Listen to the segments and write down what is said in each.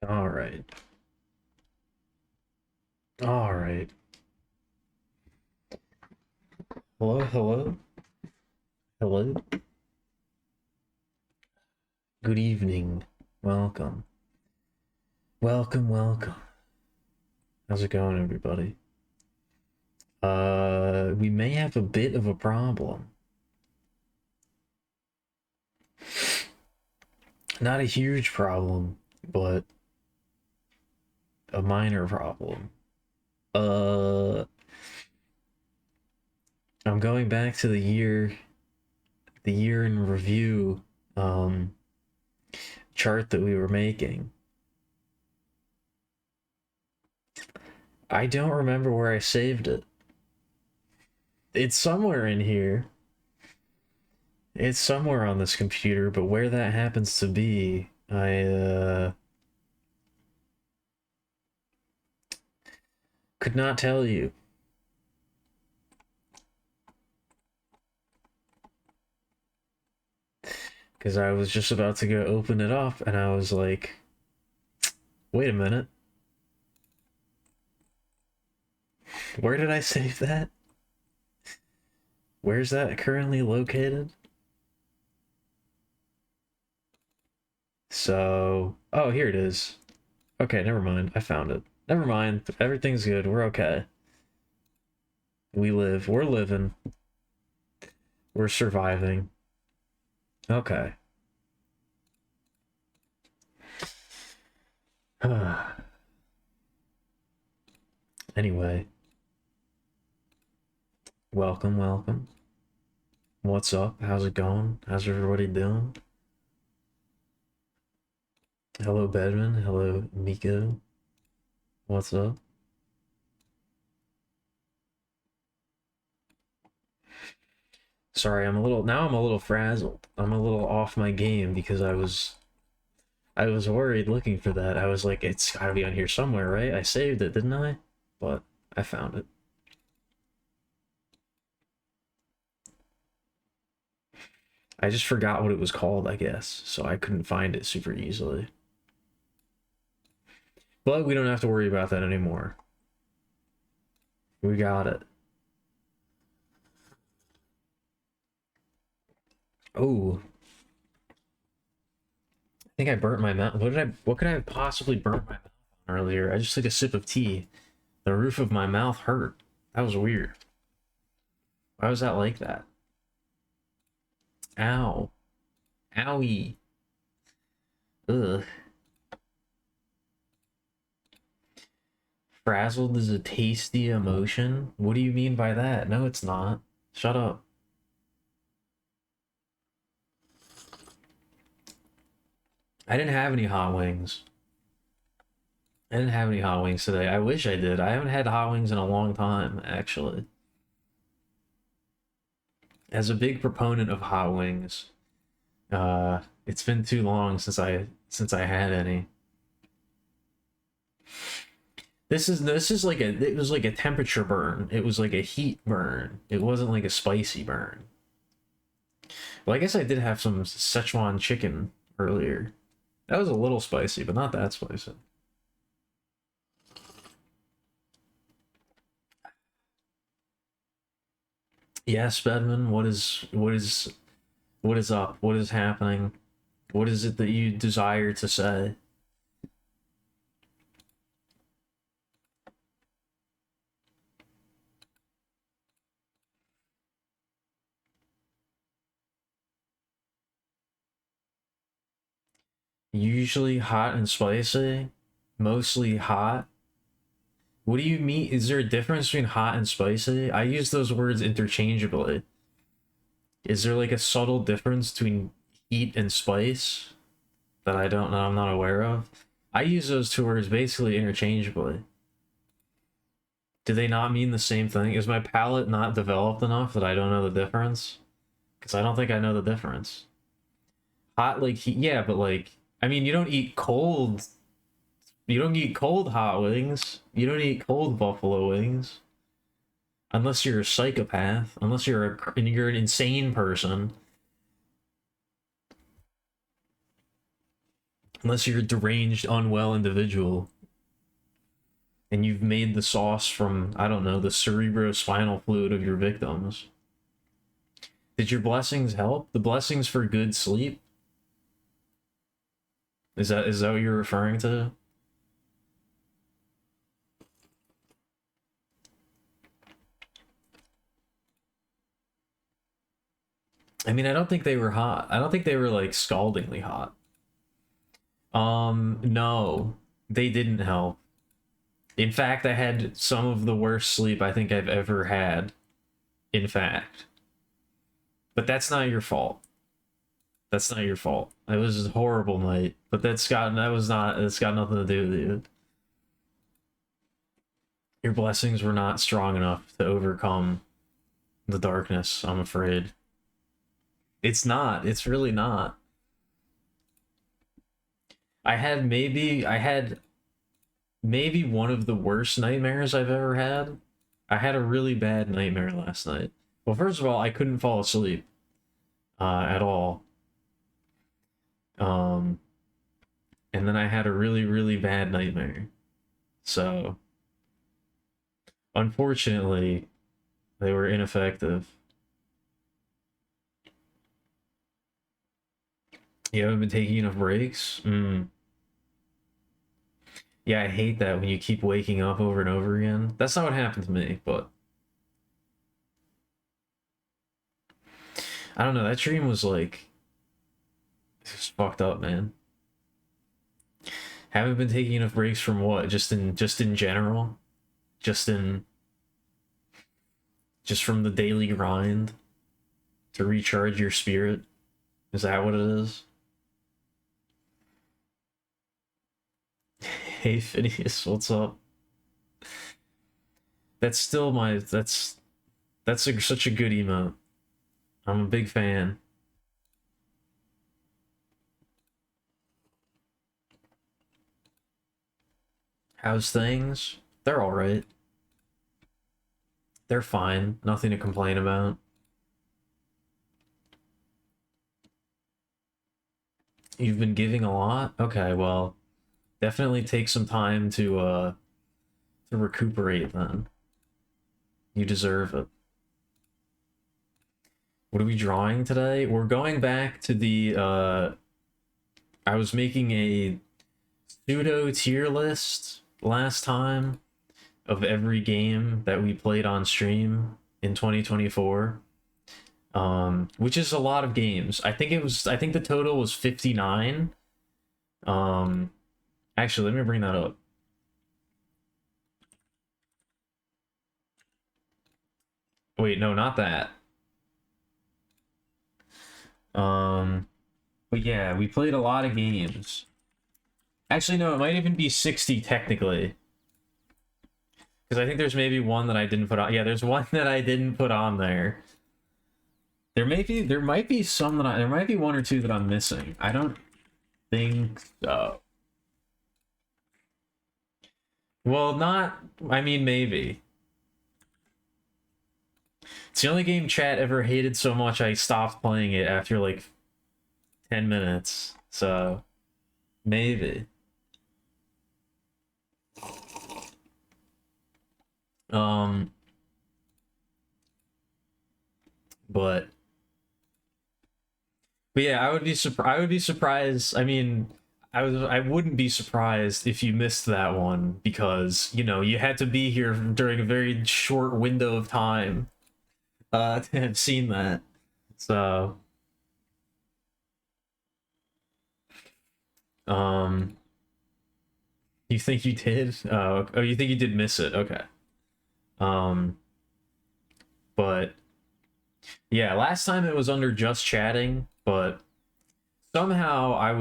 All right. All right. Hello, hello, hello. Good evening. Welcome. Welcome, welcome. How's it going, everybody? We may have a bit of a problem. Not a huge problem, but a minor problem. Uh, I'm going back to the year in review, um, chart that we were making. I don't remember where I saved it. It's somewhere in here. It's somewhere on this computer, but where that happens to be, I could not tell you. Because I was just about to go open it up, and I was like, wait a minute. Where did I save that? Where's that currently located? So, oh, here it is. Okay, never mind. I found it. Never mind. Everything's good. We're okay. We live. We're living. We're surviving. Okay. Anyway, welcome, welcome. What's up? How's it going? How's everybody doing? Hello, Bedman. Hello, Miko. What's up? Sorry, I'm a little frazzled. I'm a little off my game because I was worried looking for that. I was like, it's gotta be on here somewhere, right? I saved it, didn't I? But I found it. I just forgot what it was called, I guess, so I couldn't find it super easily. But we don't have to worry about that anymore. We got it. Oh, I think I burnt my mouth. What could I have possibly burnt my mouth on earlier? I just took a sip of tea. The roof of my mouth hurt. That was weird. Why was that like that? Ow. Owie. Ugh. Frazzled is a tasty emotion? What do you mean by that? No, it's not. Shut up. I didn't have any hot wings. I didn't have any hot wings today. I wish I did. I haven't had hot wings in a long time, actually. As a big proponent of hot wings, it's been too long since I had any. This is like it was like a temperature burn. It was like a heat burn. It wasn't like a spicy burn. Well, I guess I did have some Szechuan chicken earlier. That was a little spicy, but not that spicy. Yes, Bedman, what is up? What is happening? What is it that you desire to say? Usually hot and spicy, mostly hot. What do you mean? Is there a difference between hot and spicy? I use those words interchangeably. Is there like a subtle difference between heat and spice that I don't know, I'm not aware of? I use those two words basically interchangeably. Do they not mean the same thing? Is my palate not developed enough that I don't know the difference? Because I don't think I know the difference. Hot, like, heat, yeah, but like, I mean, you don't eat cold hot wings. You don't eat cold buffalo wings. Unless you're a psychopath. Unless you're an insane person. Unless you're a deranged, unwell individual and you've made the sauce from, I don't know, the cerebrospinal fluid of your victims. Did your blessings help? The blessings for good sleep? Is that what you're referring to? I mean, I don't think they were hot. I don't think they were like scaldingly hot. No, they didn't help. In fact, I had some of the worst sleep I think I've ever had. In fact. But that's not your fault. That's not your fault. It was a horrible night, but it's got nothing to do with you. Your blessings were not strong enough to overcome the darkness, I'm afraid. It's not. It's really not. I had maybe one of the worst nightmares I've ever had. I had a really bad nightmare last night. Well, first of all, I couldn't fall asleep at all. And then I had a really, really bad nightmare. So, unfortunately, they were ineffective. You haven't been taking enough breaks? Yeah, I hate that when you keep waking up over and over again. That's not what happened to me, but I don't know. That dream was like, it was fucked up, man. Haven't been taking enough breaks from what? Just in general? Just in just from the daily grind to recharge your spirit? Is that what it is? Hey Phineas, what's up? That's still my such a good emote. I'm a big fan. How's things? They're all right. They're fine. Nothing to complain about. You've been giving a lot? Okay, well, definitely take some time to recuperate then. You deserve it. What are we drawing today? We're going back to the I was making a pseudo tier list last time of every game that we played on stream in 2024. Which is a lot of games. I think the total was 59. Actually, let me bring that up. Wait, no, not that. But yeah, we played a lot of games. Actually, no, it might even be 60 technically. Because I think there's maybe one that I didn't put on. Yeah, there's one that I didn't put on there. There might be some that there might be one or two that I'm missing. I don't think so. Well, I mean, maybe. It's the only game chat ever hated so much I stopped playing it after like 10 minutes. So, maybe. Um, but yeah, I would be surprised. I would be surprised. I mean, I wouldn't be surprised if you missed that one because, you know, you had to be here during a very short window of time to have seen that. So, um, you think you did? Oh, you think you did miss it? Okay. Um, but yeah, last time it was under just chatting, but somehow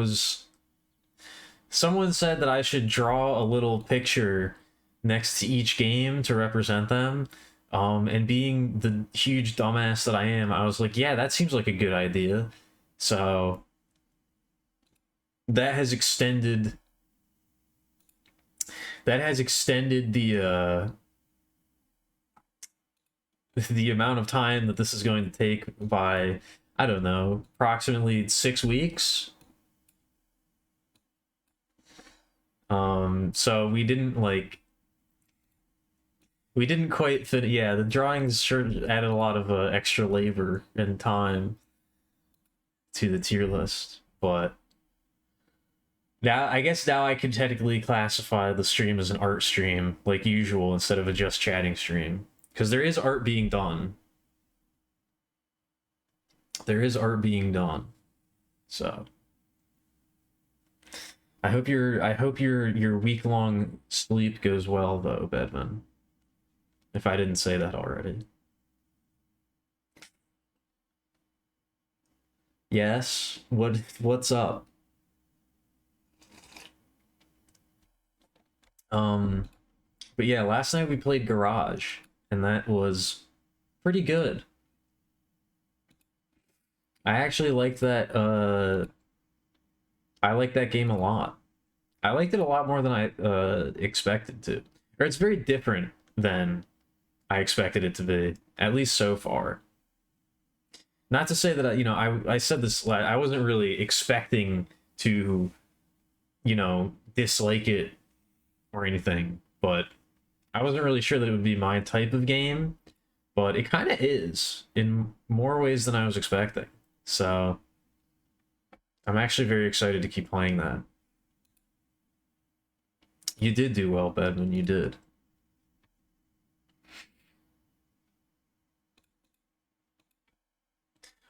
someone said that I should draw a little picture next to each game to represent them. And being the huge dumbass that I am, I was like, yeah, that seems like a good idea. So that has extended the amount of time that this is going to take by, I don't know, approximately 6 weeks. So we didn't like we didn't quite fit. Yeah, the drawings sure added a lot of extra labor and time to the tier list, but now I guess now I can technically classify the stream as an art stream like usual instead of a just chatting stream because there is art being done. There is art being done. So I hope your week-long sleep goes well though, Bedman. If I didn't say that already. Yes. What's up? Um but yeah, last night we played Garage and that was pretty good. I actually liked that I like that game a lot. I liked it a lot more than I expected to. Or it's very different than I expected it to be, at least so far. Not to say that I said this, I wasn't really expecting to dislike it or anything, but I wasn't really sure that it would be my type of game, but it kind of is in more ways than I was expecting. So I'm actually very excited to keep playing that. You did do well, Bedman, you did.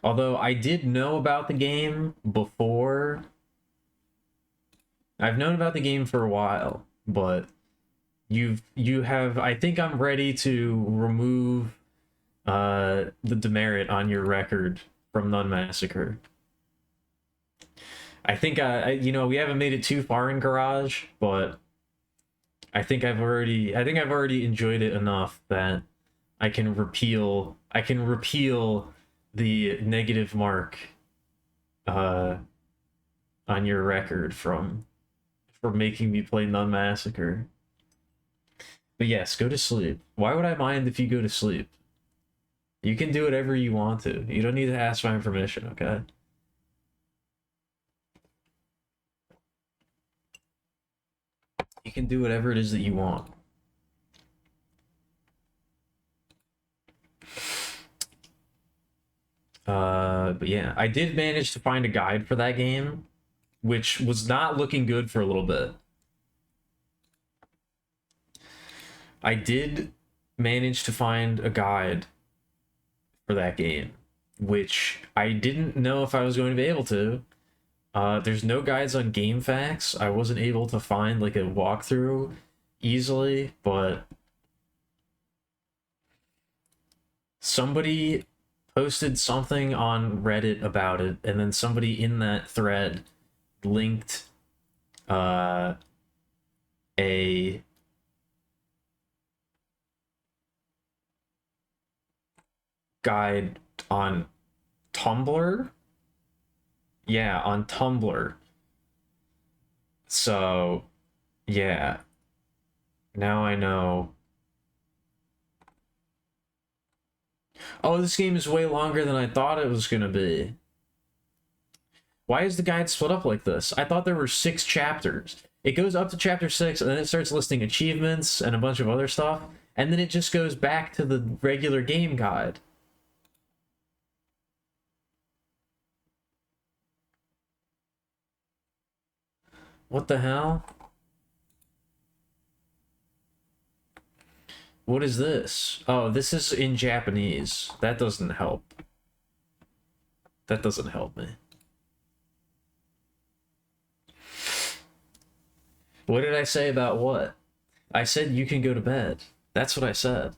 Although I did know about the game before. I've known about the game for a while, but you have I think I'm ready to remove the demerit on your record from Nun Massacre. I think we haven't made it too far in Garage, but I think I've already enjoyed it enough that I can repeal the negative mark uh on your record for making me play Nun Massacre. But yes, go to sleep. Why would I mind if you go to sleep? You can do whatever you want to. You don't need to ask my permission, okay? You can do whatever it is that you want. But yeah, I did manage to find a guide for that game, which was not looking good for a little bit. I did manage to find a guide for that game, which I didn't know if I was going to be able to. There's no guides on GameFAQs. I wasn't able to find like a walkthrough easily, but somebody posted something on Reddit about it, and then somebody in that thread linked a guide on Tumblr. Yeah, on Tumblr. So, yeah. Now I know. Oh, this game is way longer than I thought it was gonna be. Why is the guide split up like this? I thought there were 6 chapters. It goes up to chapter 6, and then it starts listing achievements and a bunch of other stuff, and then it just goes back to the regular game guide. What the hell? What is this? Oh, this is in Japanese. That doesn't help. That doesn't help me. What did I say about what? I said you can go to bed. That's what I said.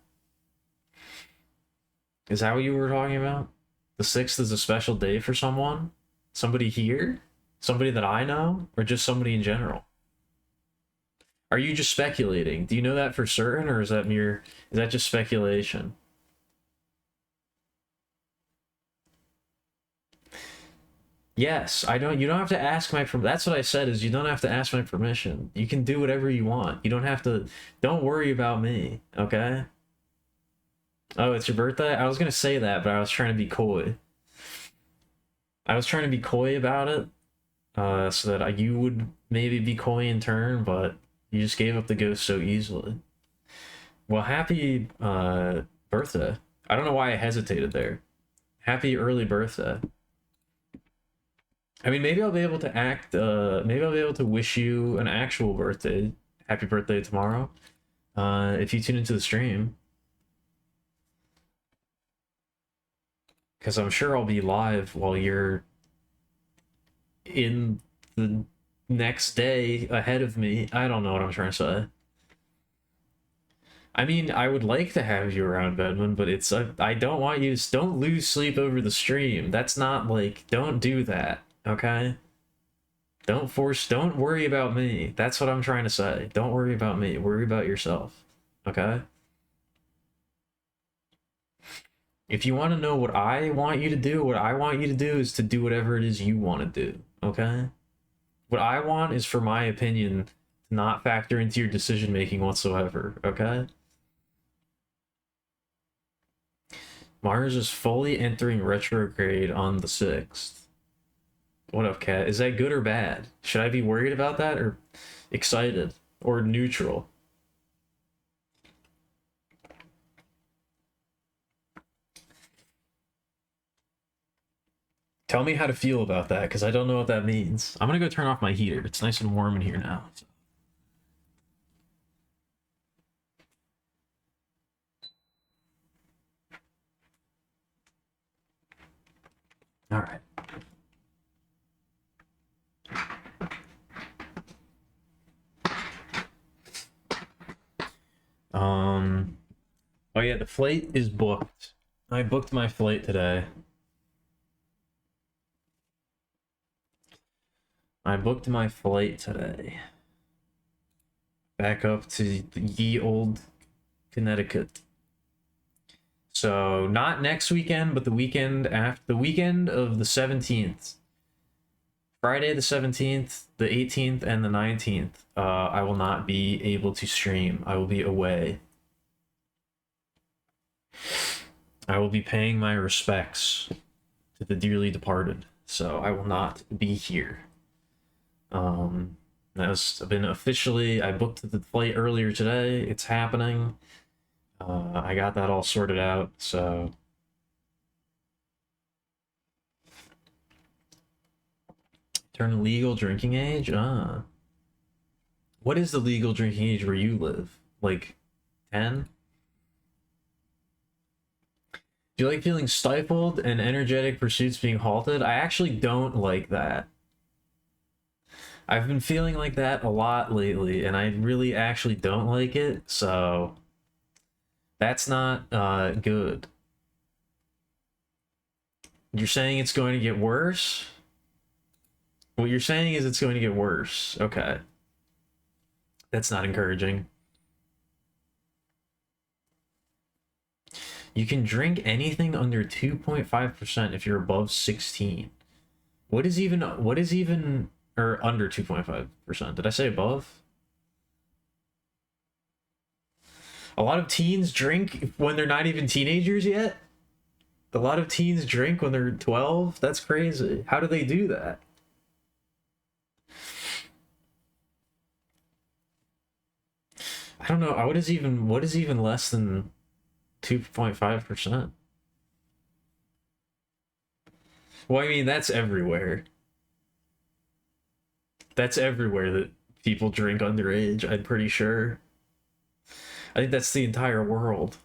Is that what you were talking about? The 6th is a special day for someone? Somebody here? Somebody that I know? Or just somebody in general? Are you just speculating? Do you know that for certain, or is that just speculation? Yes, I don't. You don't have to ask my permission. That's what I said. Is you don't have to ask my permission. You can do whatever you want. You don't have to. Don't worry about me. Okay. Oh, it's your birthday. I was gonna say that, but I was trying to be coy. I was trying to be coy about it. so that you would maybe be coy in turn, but you just gave up the ghost so easily. Well, happy birthday. I don't know why I hesitated there. Happy early birthday. I mean, maybe I'll be able to maybe I'll be able to wish you an actual birthday. Happy birthday tomorrow. If you tune into the stream. Because I'm sure I'll be live while you're in the next day ahead of me. I don't know what I'm trying to say. I mean, I would like to have you around, Bedman, but it's I don't want you to don't lose sleep over the stream. That's not like, don't do that, okay? Don't worry about me. That's what I'm trying to say. Don't worry about me. Worry about yourself, okay? If you want to know what I want you to do, what I want you to do is to do whatever it is you want to do, okay? What I want is for my opinion to not factor into your decision making whatsoever, okay? Mars is fully entering retrograde on the 6th. What up, Cat? Is that good or bad? Should I be worried about that or excited or neutral? Tell me how to feel about that, because I don't know what that means. I'm gonna go turn off my heater. It's nice and warm in here now. All right. Oh yeah, the flight is booked. I booked my flight today. Back up to the ye old Connecticut. So not next weekend, but the weekend after, the weekend of the 17th. Friday the 17th, the 18th, and the 19th. I will not be able to stream. I will be away. I will be paying my respects to the dearly departed, so I will not be here. That's been officially, I booked the flight earlier today. It's happening. I got that all sorted out, so turn legal drinking age? What is the legal drinking age where you live? Like 10? Do you like feeling stifled and energetic pursuits being halted? I actually don't like that. I've been feeling like that a lot lately, and I really actually don't like it, so that's not good. You're saying it's going to get worse? What you're saying is it's going to get worse. Okay. That's not encouraging. You can drink anything under 2.5% if you're above 16. What is even or under 2.5%? Did I say above? A lot of teens drink when they're not even teenagers yet? A lot of teens drink when they're 12? That's crazy. How do they do that? I don't know. What is even less than 2.5%? Well, I mean, that's everywhere. That's everywhere that people drink underage, I'm pretty sure. I think that's the entire world.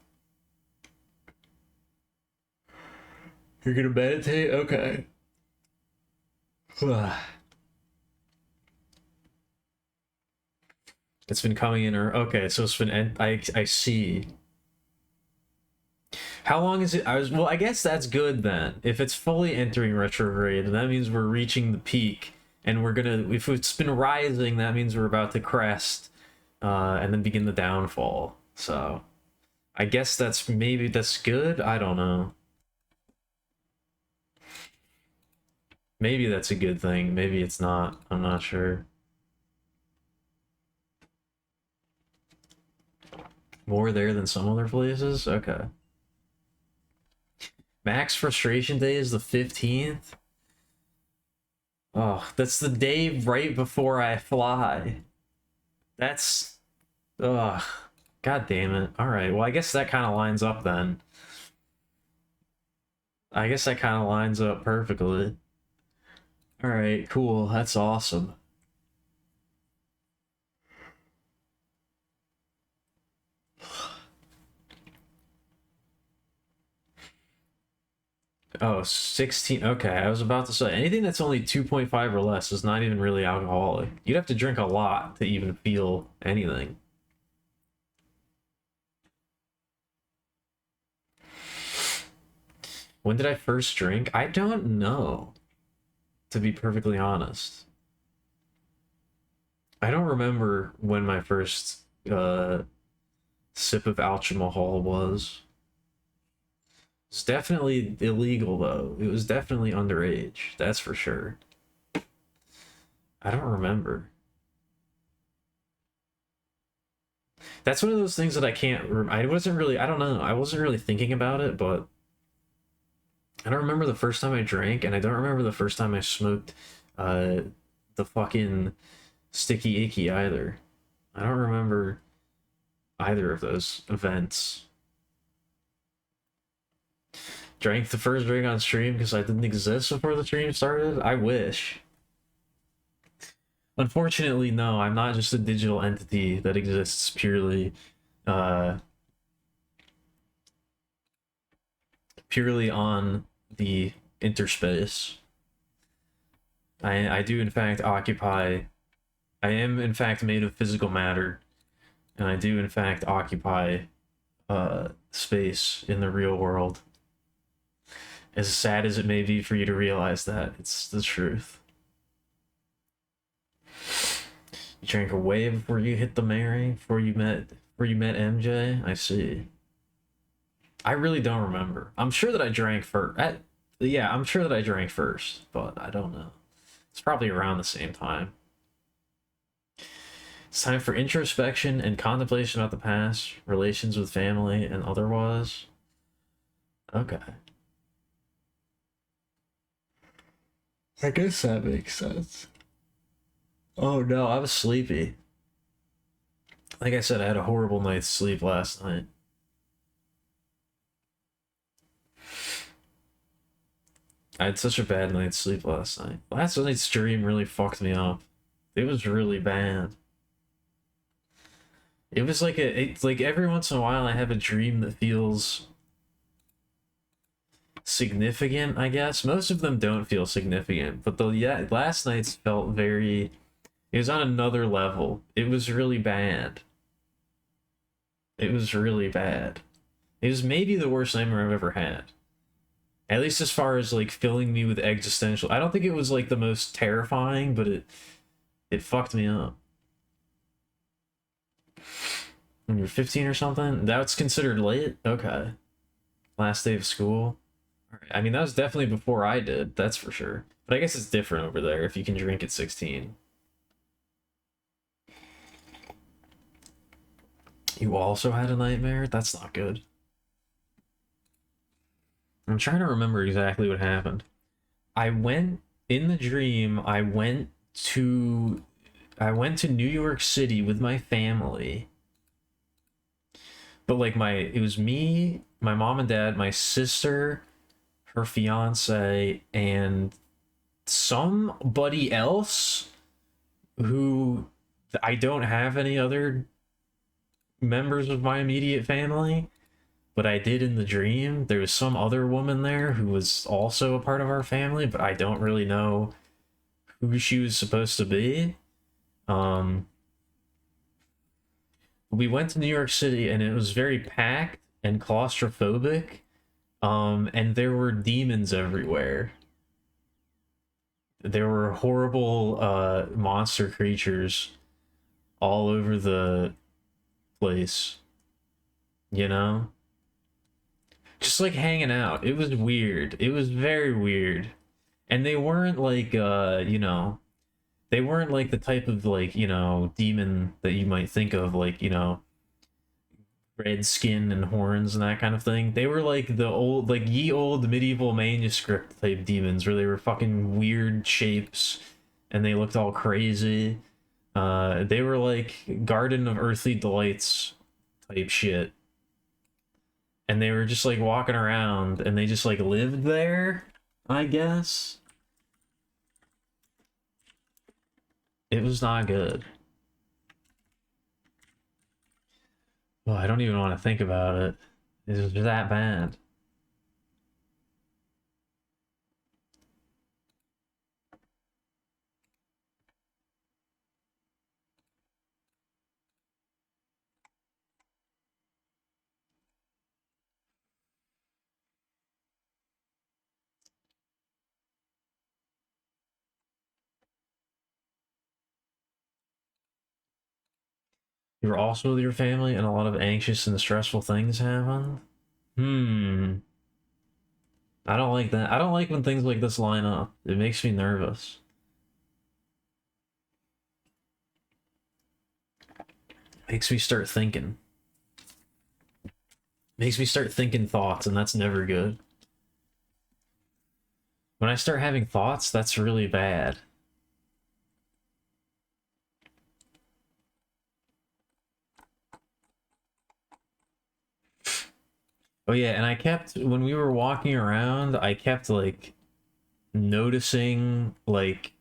You're gonna meditate? Okay. It's been coming in, or okay, so it's been. I see. How long is it? Well, I guess that's good then. If it's fully entering retrograde, that means we're reaching the peak, and we're gonna. If it's been rising, that means we're about to crest, and then begin the downfall. So, I guess that's good. I don't know. Maybe that's a good thing. Maybe it's not. I'm not sure. More there than some other places? Okay. Max frustration day is the 15th? Oh, that's the day right before I fly. That's ugh. God damn it. All right. Well, I guess that kind of lines up then. I guess that kind of lines up perfectly. All right, cool. That's awesome. Oh, 16. Okay, I was about to say anything that's only 2.5 or less is not even really alcoholic. You'd have to drink a lot to even feel anything. When did I first drink? I don't know, to be perfectly honest. I don't remember when my first sip of alcohol was. It's definitely illegal though. It was definitely underage. That's for sure. I don't remember. That's one of those things that I can't. I wasn't really. I don't know. I wasn't really thinking about it, but I don't remember the first time I drank, and I don't remember the first time I smoked, uh, the fucking sticky icky either. I don't remember either of those events. Drank the first drink on stream because I didn't exist before the stream started. I wish. Unfortunately, no. I'm not just a digital entity that exists uh, purely on the interspace. I do in fact occupy. I am in fact made of physical matter, and I do in fact occupy space in the real world. As sad as it may be for you to realize that, it's the truth. You drank away before you hit the Mary, before you met MJ. I see. I really don't remember. I'm sure that I drank first. Yeah, I'm sure that I drank first, but I don't know. It's probably around the same time. It's time for introspection and contemplation about the past, relations with family, and otherwise. Okay. I guess that makes sense. Oh no, I was sleepy. Like I said, I had a horrible night's sleep last night. I had such a bad night's sleep last night. Last night's stream really fucked me up. It was really bad. It was like it's like every once in a while I have a dream that feels significant, I guess. Most of them don't feel significant, but the yeah, last night's felt very it was on another level. It was really bad. It was really bad. It was maybe the worst nightmare I've ever had. At least as far as like filling me with existential. I don't think it was like the most terrifying, but it fucked me up. When you're 15 or something, that's considered late. Okay, last day of school. I mean, that was definitely before I did. That's for sure. But I guess it's different over there if you can drink at 16. You also had a nightmare? That's not good. I'm trying to remember exactly what happened. I went in the dream, I went to New York City with my family. But like it was me, my mom and dad, my sister, her fiance, and somebody else who I don't have any other members of my immediate family, but I did in the dream. There was some other woman there who was also a part of our family, but I don't really know who she was supposed to be. We went to New York City and it was very packed and claustrophobic. And there were demons everywhere. There were horrible monster creatures all over the place. You know? Just like hanging out. It was weird. It was very weird. And they weren't like they weren't like the type of like, demon that you might think of, like, red skin and horns and that kind of thing. They were like the old, like ye old medieval manuscript type demons, where they were fucking weird shapes and they looked all crazy. They were like Garden of Earthly Delights type shit. And they were just like walking around and they just like lived there, I guess. It was not good. Well, I don't even want to think about it. It was that bad. You were also with your family and a lot of anxious and stressful things happened? Hmm. I don't like that. I don't like when things like this line up. It makes me nervous. Makes me start thinking. Makes me start thinking thoughts, and that's never good. When I start having thoughts, that's really bad. Oh yeah, and I kept, when we were walking around, I kept like noticing like,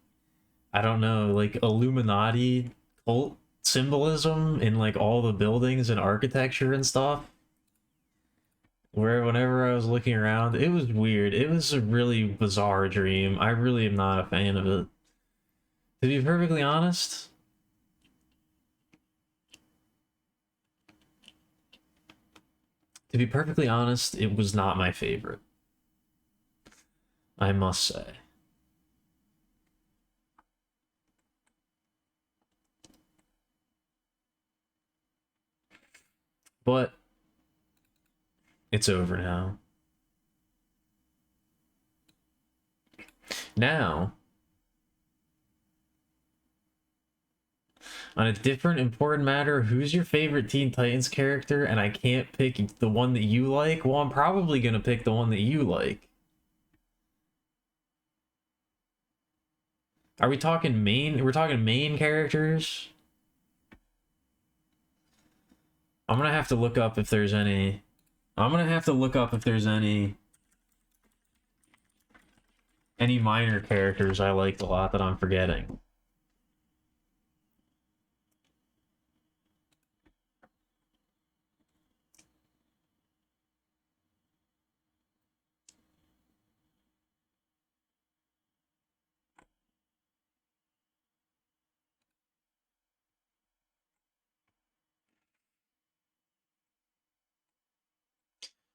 I don't know, like Illuminati cult symbolism in like all the buildings and architecture and stuff. Where whenever I was looking around, it was weird. It was a really bizarre dream. I really am not a fan of it. To be perfectly honest, it was not my favorite. I must say. But it's over now. Now, on a different important matter, who's your favorite Teen Titans character? And I can't pick the one that you like. Well, I'm probably gonna pick the one that you like. Are we talking main? We're talking main characters? I'm gonna have to look up if there's any. I'm gonna have to look up if there's any minor characters I liked a lot that I'm forgetting.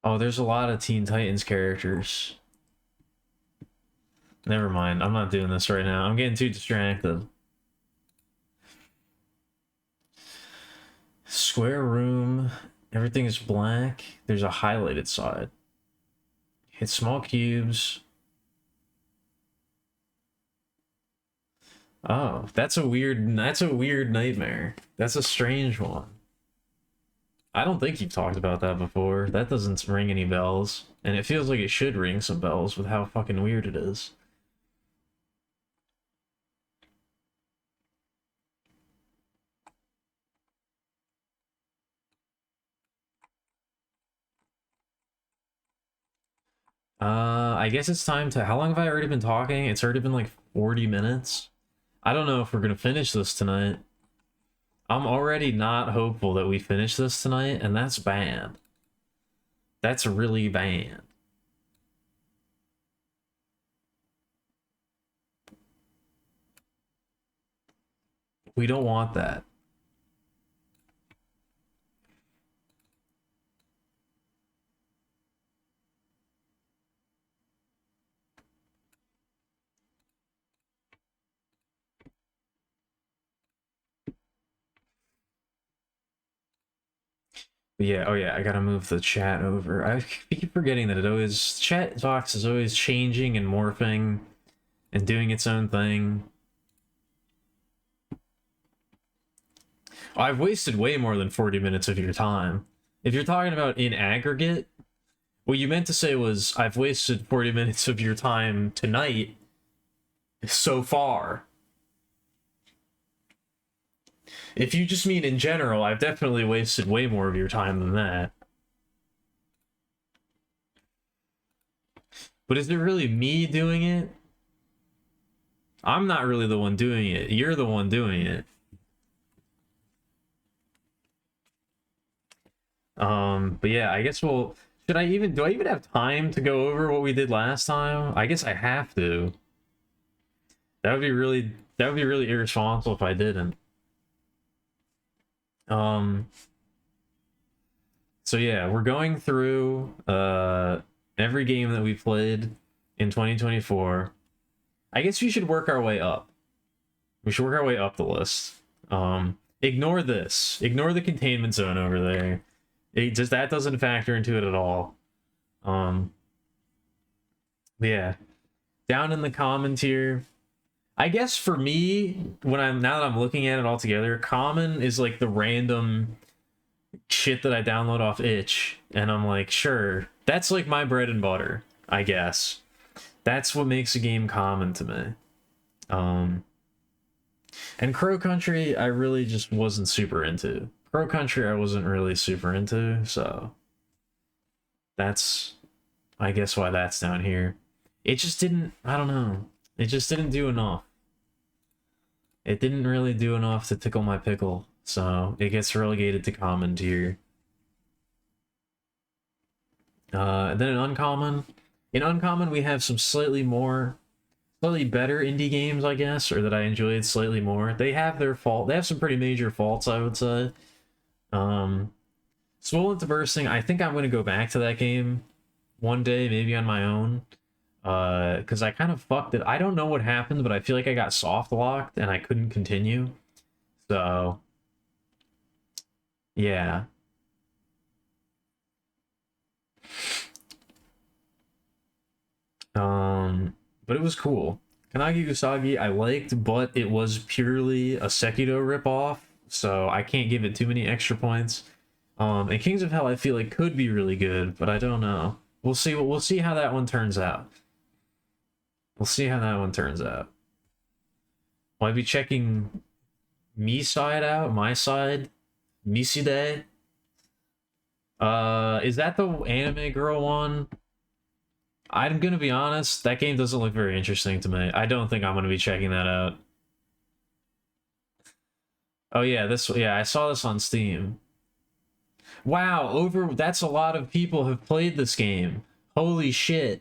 Oh, there's a lot of Teen Titans characters. Never mind. I'm not doing this right now. I'm getting too distracted. Square room. Everything is black. There's a highlighted side. Hit small cubes. Oh, that's a weird nightmare. That's a strange one. I don't think you've talked about that before. That doesn't ring any bells. And it feels like it should ring some bells with how fucking weird it is. I guess it's time to... How long have I already been talking? It's already been like 40 minutes. I don't know if we're gonna finish this tonight. I'm already not hopeful that we finish this tonight, and that's bad. That's really bad. We don't want that. But yeah, oh yeah, I gotta move the chat over. I keep forgetting that it always... Chat box is always changing and morphing and doing its own thing. I've wasted way more than 40 minutes of your time. If you're talking about in aggregate, what you meant to say was I've wasted 40 minutes of your time tonight so far. If you just mean in general, I've definitely wasted way more of your time than that. But is it really me doing it? I'm not really the one doing it. You're the one doing it. But yeah, I guess do I even have time to go over what we did last time? I guess I have to. That would be really irresponsible if I didn't. So yeah, we're going through every game that we played in 2024. I guess we should work our way up. We should work our way up the list. Ignore this. Ignore the containment zone over there. That doesn't factor into it at all. Yeah. Down in the common tier. I guess for me, now that I'm looking at it all together, common is like the random shit that I download off itch, and I'm like, sure, that's like my bread and butter, I guess. That's what makes a game common to me. And Crow Country, I really just wasn't super into. Crow Country, I wasn't really super into, so that's, I guess, why that's down here. It just didn't, I don't know. It just didn't do enough. It didn't really do enough to tickle my pickle, so it gets relegated to common tier. Then in uncommon, we have some slightly better indie games, I guess, or that I enjoyed slightly more. They have their fault. They have some pretty major faults, I would say. Swollen to Bursting, I think I'm going to go back to that game one day, maybe on my own. Because I kind of fucked it. I don't know what happened, but I feel like I got soft locked and I couldn't continue. So, yeah. But it was cool. Kanagi Usagi I liked, but it was purely a Sekiro ripoff, so I can't give it too many extra points. And Kings of Hell I feel like could be really good, but I don't know. We'll see how that one turns out. We'll see how that one turns out. Will I be checking my side? Miside? Is that the anime girl one? I'm gonna be honest, that game doesn't look very interesting to me. I don't think I'm gonna be checking that out. Oh yeah, I saw this on Steam. Wow, that's a lot of people have played this game. Holy shit.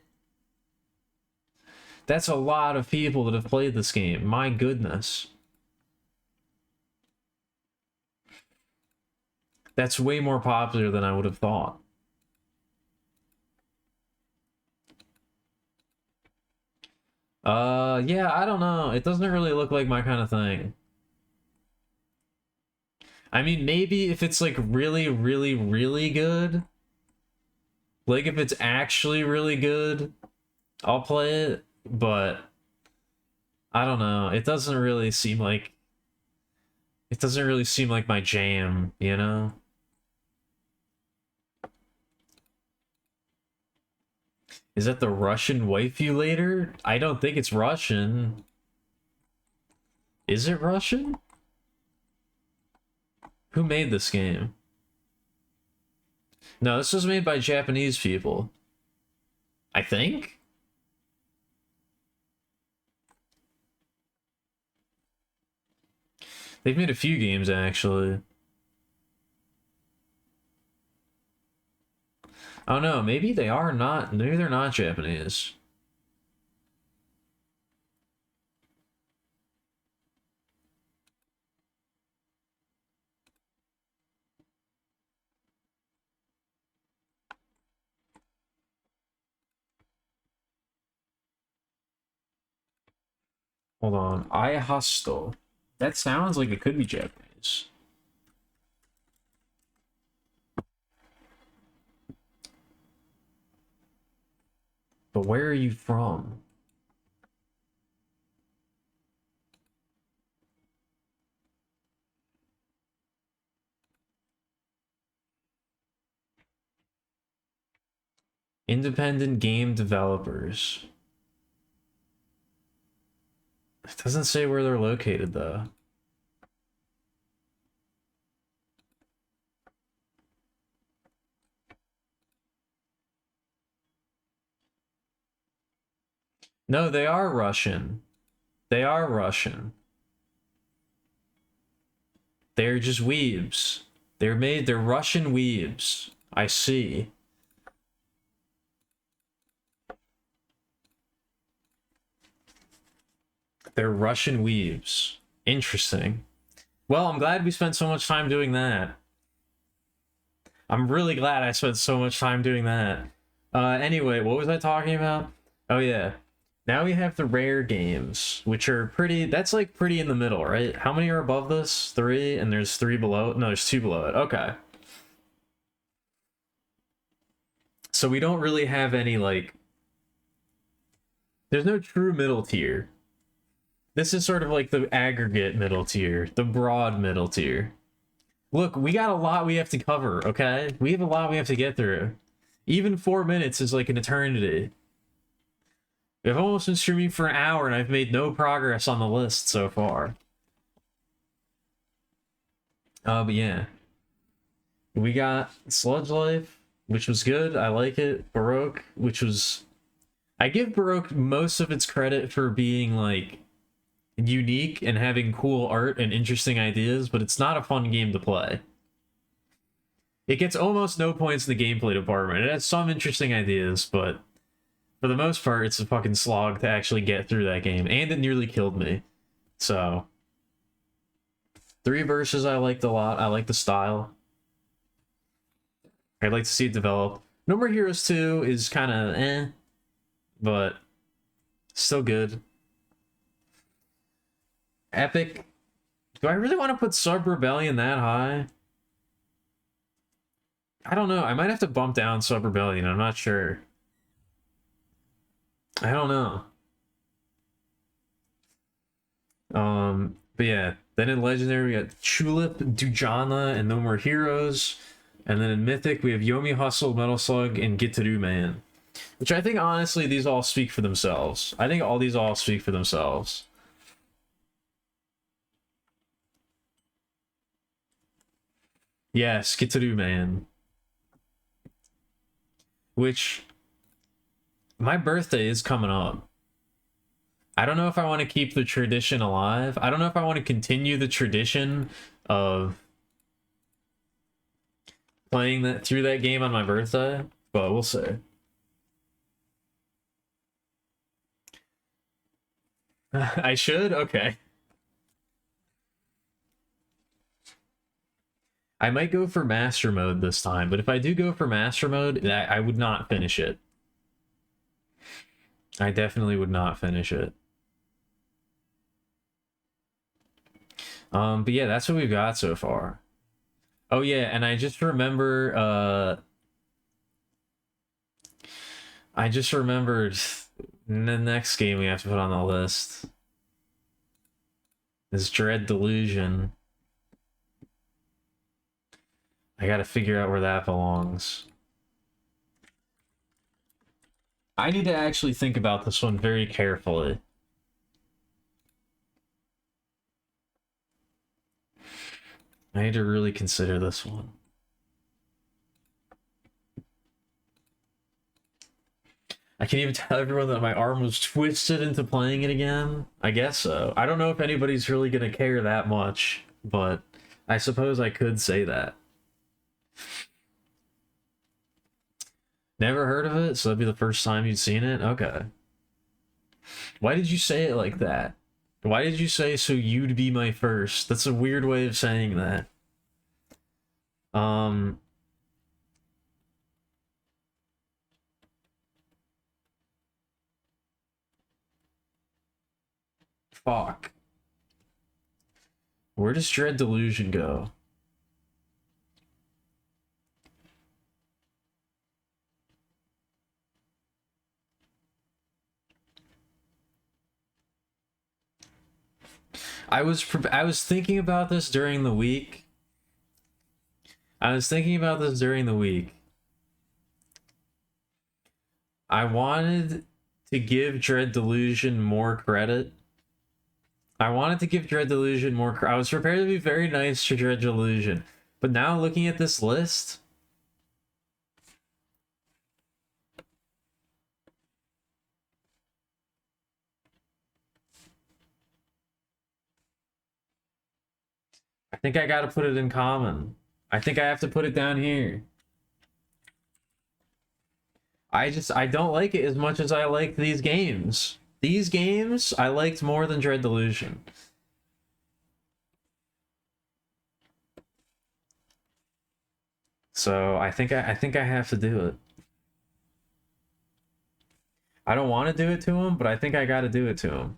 That's a lot of people that have played this game. My goodness. That's way more popular than I would have thought. Yeah, I don't know. It doesn't really look like my kind of thing. I mean, maybe if it's like really, really, really good, like if it's actually really good, I'll play it, but I don't know. It doesn't really seem like my jam, you know? Is that the Russian waifu later? I don't think it's Russian. Is it Russian? Who made this game? No, this was made by Japanese people. I think? They've made a few games, actually. Oh no, maybe they are not. Maybe they're not Japanese. Hold on. I Hostel. That sounds like it could be Japanese. But where are you from? Independent game developers. It doesn't say where they're located though. No, they are Russian. They are Russian. They're just weebs. They're Russian weebs. I see. They're Russian weebs. Interesting. Well, I'm glad we spent so much time doing that. I'm really glad I spent so much time doing that. Anyway, what was I talking about? Oh yeah. Now we have the rare games, which are pretty, that's like pretty in the middle, right? How many are above this? 3, and there's 3 below it? No, there's 2 below it. Okay. So we don't really have any, like, there's no true middle tier. This is sort of like the aggregate middle tier, the broad middle tier. Look, we got a lot we have to cover, okay? We have a lot we have to get through. Even 4 minutes is like an eternity. I've almost been streaming for an hour and I've made no progress on the list so far. But yeah. We got Sludge Life, which was good. I like it. Baroque, which was... I give Baroque most of its credit for being, like, unique and having cool art and interesting ideas, but it's not a fun game to play. It gets almost no points in the gameplay department. It has some interesting ideas, but for the most part, it's a fucking slog to actually get through that game, and it nearly killed me. So, 3 Verses I liked a lot. I like the style. I'd like to see it develop. No More Heroes 2 is kind of eh, but still good. Epic. Do I really want to put Sub Rebellion that high? I don't know. I might have to bump down Sub Rebellion. I'm not sure. I don't know. But yeah, then in Legendary we got Tulip, Dujana, and No More Heroes. And then in Mythic we have Yomi Hustle, Metal Slug, and Gitaru Man. Which I think, honestly, these all speak for themselves. I think all these all speak for themselves. Yes, Gitaru Man. Which... my birthday is coming up. I don't know if I want to keep the tradition alive. I don't know if I want to continue the tradition of playing that through that game on my birthday, but we'll see. I should? Okay. I might go for Master Mode this time, but if I do go for Master Mode, I would not finish it. I definitely would not finish it. But yeah, that's what we've got so far. Oh yeah, and I just remember, I just remembered the next game we have to put on the list is Dread Delusion. I gotta figure out where that belongs. I need to actually think about this one very carefully. I need to really consider this one. I can even tell everyone that my arm was twisted into playing it again. I guess so. I don't know if anybody's really gonna care that much, but I suppose I could say that. Never heard of it? So that'd be the first time you'd seen it? Okay. Why did you say it like that? Why did you say, so you'd be my first? That's a weird way of saying that. Fuck. Where does Dread Delusion go? I was thinking about this during the week. I was thinking about this during the week. I wanted to give Dread Delusion more credit. I wanted to give Dread Delusion more I was prepared to be very nice to Dread Delusion. But now looking at this list, I think I gotta put it in common. I think I have to put it down here. I don't like it as much as I like these games. These games I liked more than Dread Delusion. So I think I have to do it. I don't want to do it to him, but I think I gotta do it to him.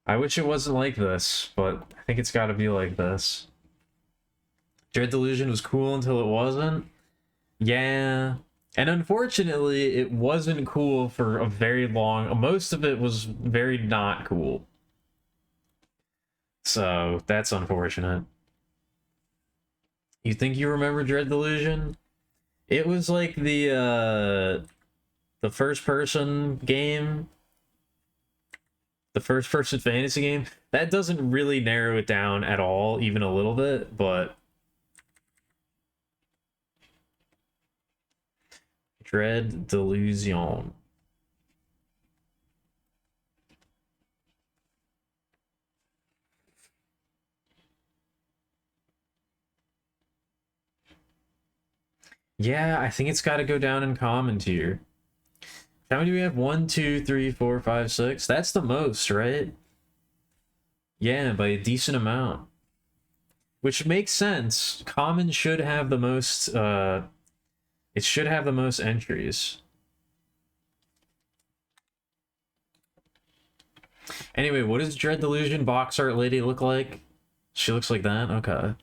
I wish it wasn't like this, but I think it's gotta be like this. Dread Delusion was cool until it wasn't. Yeah. And unfortunately, it wasn't cool for a very long... Most of it was very not cool. So, that's unfortunate. You think you remember Dread Delusion? It was like the first-person game. The first-person fantasy game. That doesn't really narrow it down at all, even a little bit, but... Dread Delusion. Yeah, I think it's got to go down in common tier. How many do we have? 1, 2, 3, 4, 5, 6. That's the most, right? Yeah, by a decent amount. Which makes sense. Common should have the most, it should have the most entries. Anyway, what does Dread Delusion box art lady look like? She looks like that? Okay.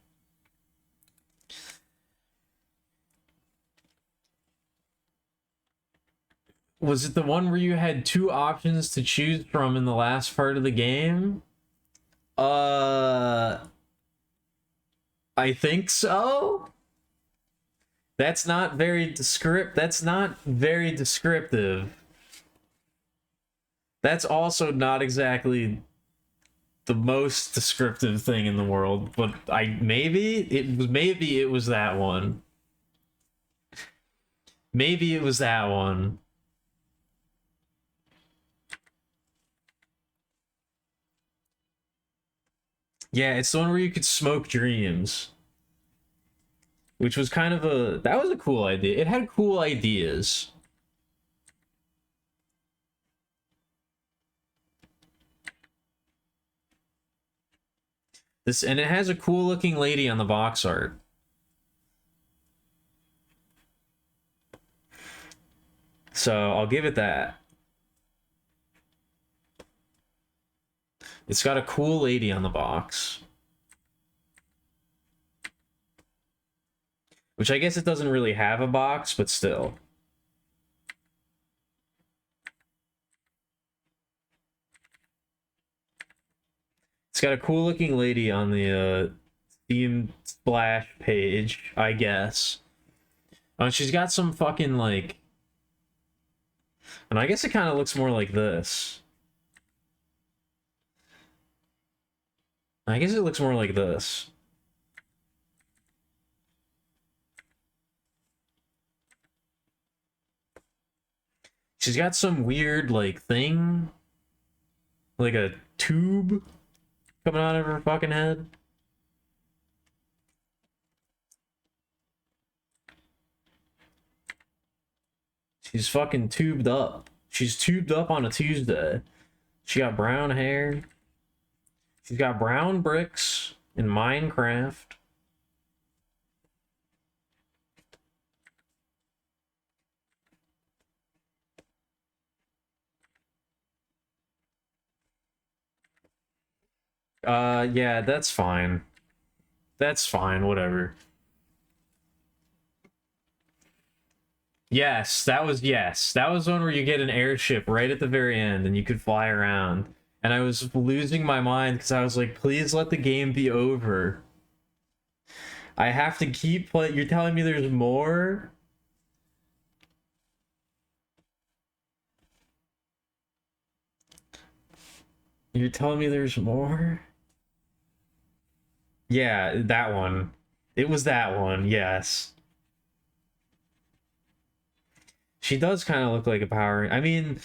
Was it the one where you had 2 options to choose from in the last part of the game? I think so. That's not very descriptive. That's also not exactly the most descriptive thing in the world, but maybe it was that one. Maybe it was that one. Yeah, it's the one where you could smoke dreams. Which was kind of that was a cool idea. It had cool ideas. And it has a cool looking lady on the box art. So I'll give it that. It's got a cool lady on the box. Which I guess it doesn't really have a box, but still. It's got a cool looking lady on the Steam Splash page, I guess. She's got some fucking like... And I guess it kind of looks more like this. I guess it looks more like this. She's got some weird, like, thing. Like a tube coming out of her fucking head. She's fucking tubed up. She's tubed up on a Tuesday. She got brown hair. She's got brown bricks in Minecraft. Yeah, that's fine. That's fine, whatever. Yes, that was one where you get an airship right at the very end and you could fly around. And I was losing my mind because I was like, please let the game be over. I have to keep playing. You're telling me there's more? You're telling me there's more? Yeah, that one. It was that one, yes. She does kind of look like a Power. I mean,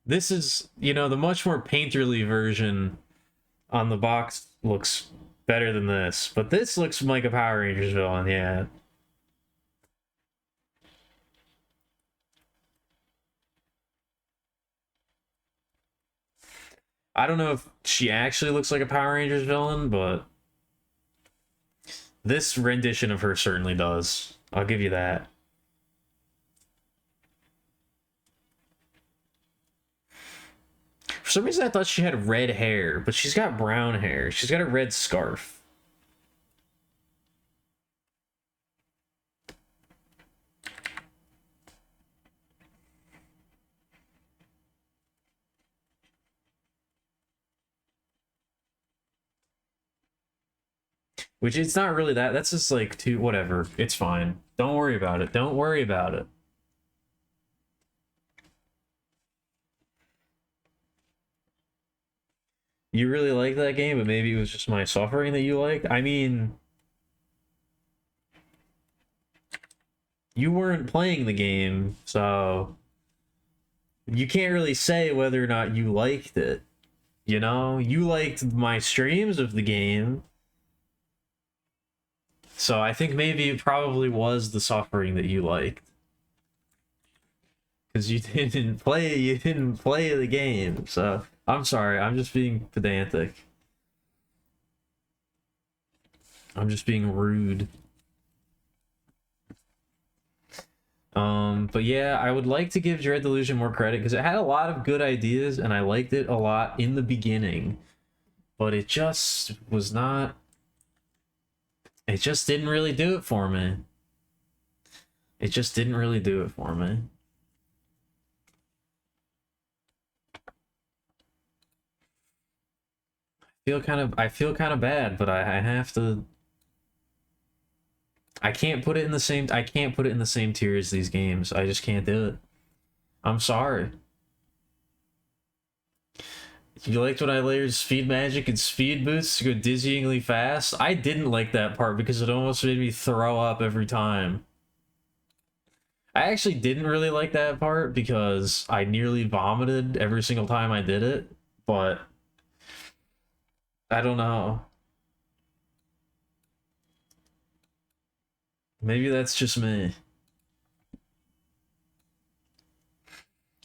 this is, the much more painterly version on the box looks better than this, but this looks like a Power Rangers villain, yeah. I don't know if she actually looks like a Power Rangers villain, but this rendition of her certainly does. I'll give you that. For some reason, I thought she had red hair, but she's got brown hair. She's got a red scarf. Which it's not really that. That's just like too whatever. It's fine. Don't worry about it. Don't worry about it. You really like that game, but maybe it was just my suffering that you liked. I mean, you weren't playing the game, so you can't really say whether or not you liked it. You liked my streams of the game, so I think maybe it probably was the suffering that you liked. Because you didn't play the game, so I'm sorry, I'm just being pedantic. I'm just being rude. But yeah, I would like to give Dread Delusion more credit because it had a lot of good ideas and I liked it a lot in the beginning. But it just was not, it just didn't really do it for me. It just didn't really do it for me. I feel kind of bad, but I have to. I can't put it in the same tier as these games. I just can't do it. I'm sorry. You liked when I layered speed magic and speed boosts to go dizzyingly fast? I didn't like that part because it almost made me throw up every time. I actually didn't really like that part because I nearly vomited every single time I did it, but I don't know. Maybe that's just me.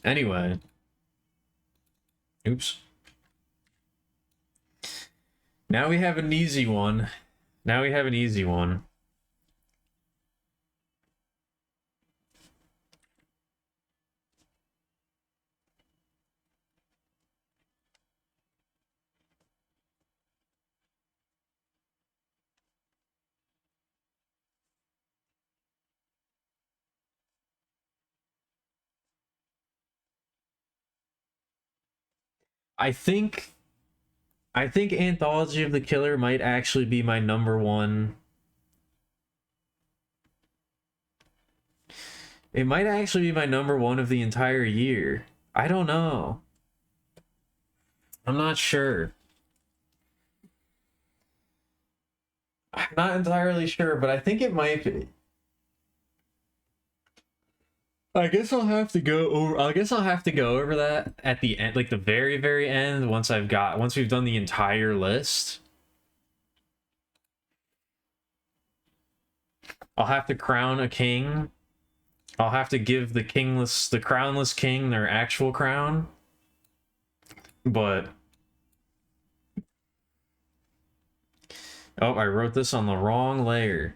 Anyway, oops. Now we have an easy one. Now we have an easy one. I think I think Anthology of the Killer might actually be my number one. It might actually be my number one of the entire year. I don't know. I'm not sure. I'm not entirely sure, but I think it might be. I guess I'll have to go over that at the end, like the very, very end, once we've done the entire list. I'll have to crown a king. I'll have to give the crownless king their actual crown. But oh, I wrote this on the wrong layer.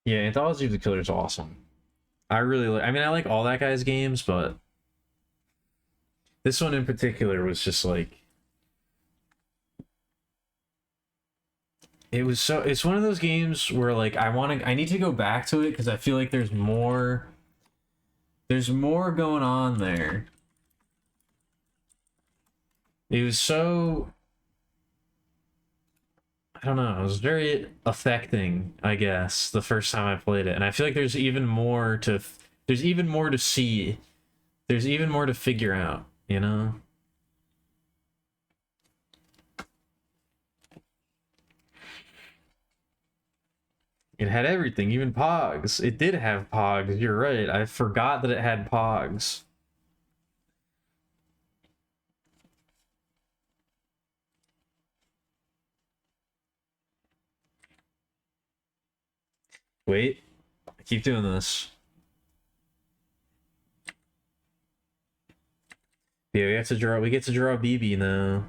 Yeah, Anthology of the Killer is awesome. I really like. I mean, I like all that guy's games, but this one in particular was just like it was so. It's one of those games where like I need to go back to it because I feel like there's more. There's more going on there. It was so. I don't know. It was very affecting, I guess, the first time I played it, and I feel like there's even more to. There's even more to see. There's even more to figure out. You know. It had everything, even Pogs. It did have Pogs. You're right. I forgot that it had Pogs. Wait, I keep doing this. Yeah, we have to draw. We get to draw BB now.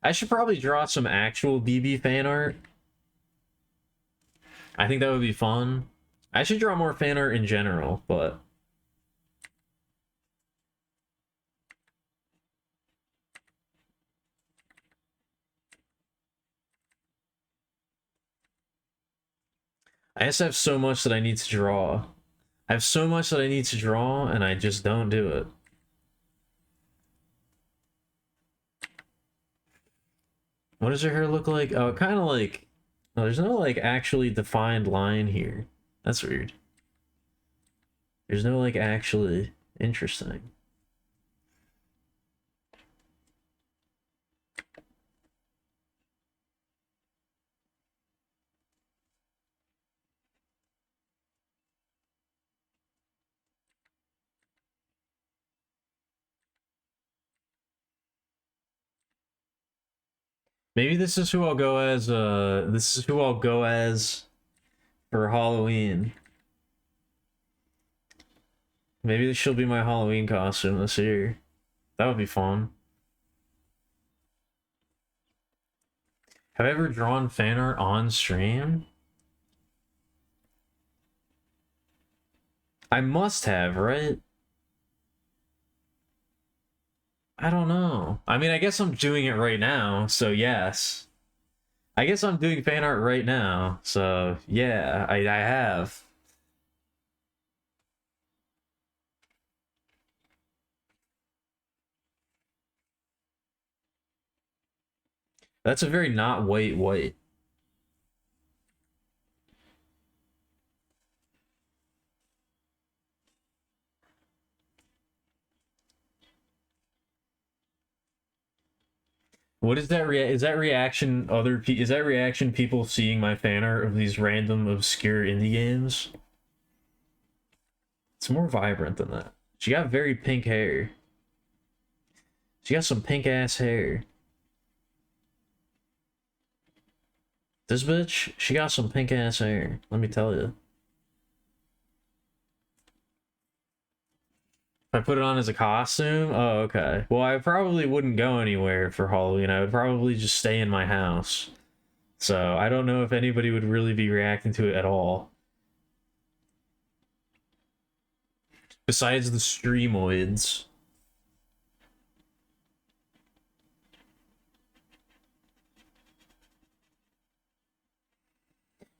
I should probably draw some actual BB fan art. I think that would be fun. I should draw more fan art in general, but I just have so much that I need to draw. I have so much that I need to draw, and I just don't do it. What does her hair look like? Oh, kind of like... Oh, there's no, like, actually defined line here. That's weird. There's no, like, actually interesting. Maybe this is who I'll go as, this is who I'll go as for Halloween. Maybe she'll be my Halloween costume this year. That would be fun. Have I ever drawn fan art on stream? I must have, right? I don't know. I mean, I guess I'm doing it right now, so yes. I guess I'm doing fan art right now, so yeah, I have. That's a very not white. What is that is that reaction is that reaction people seeing my fan art of these random obscure indie games? It's more vibrant than that. She got very pink hair. She got some pink ass hair. This bitch, she got some pink ass hair. Let me tell you. If I put it on as a costume, oh okay. Well, I probably wouldn't go anywhere for Halloween. I would probably just stay in my house. So I don't know if anybody would really be reacting to it at all. Besides the streamoids.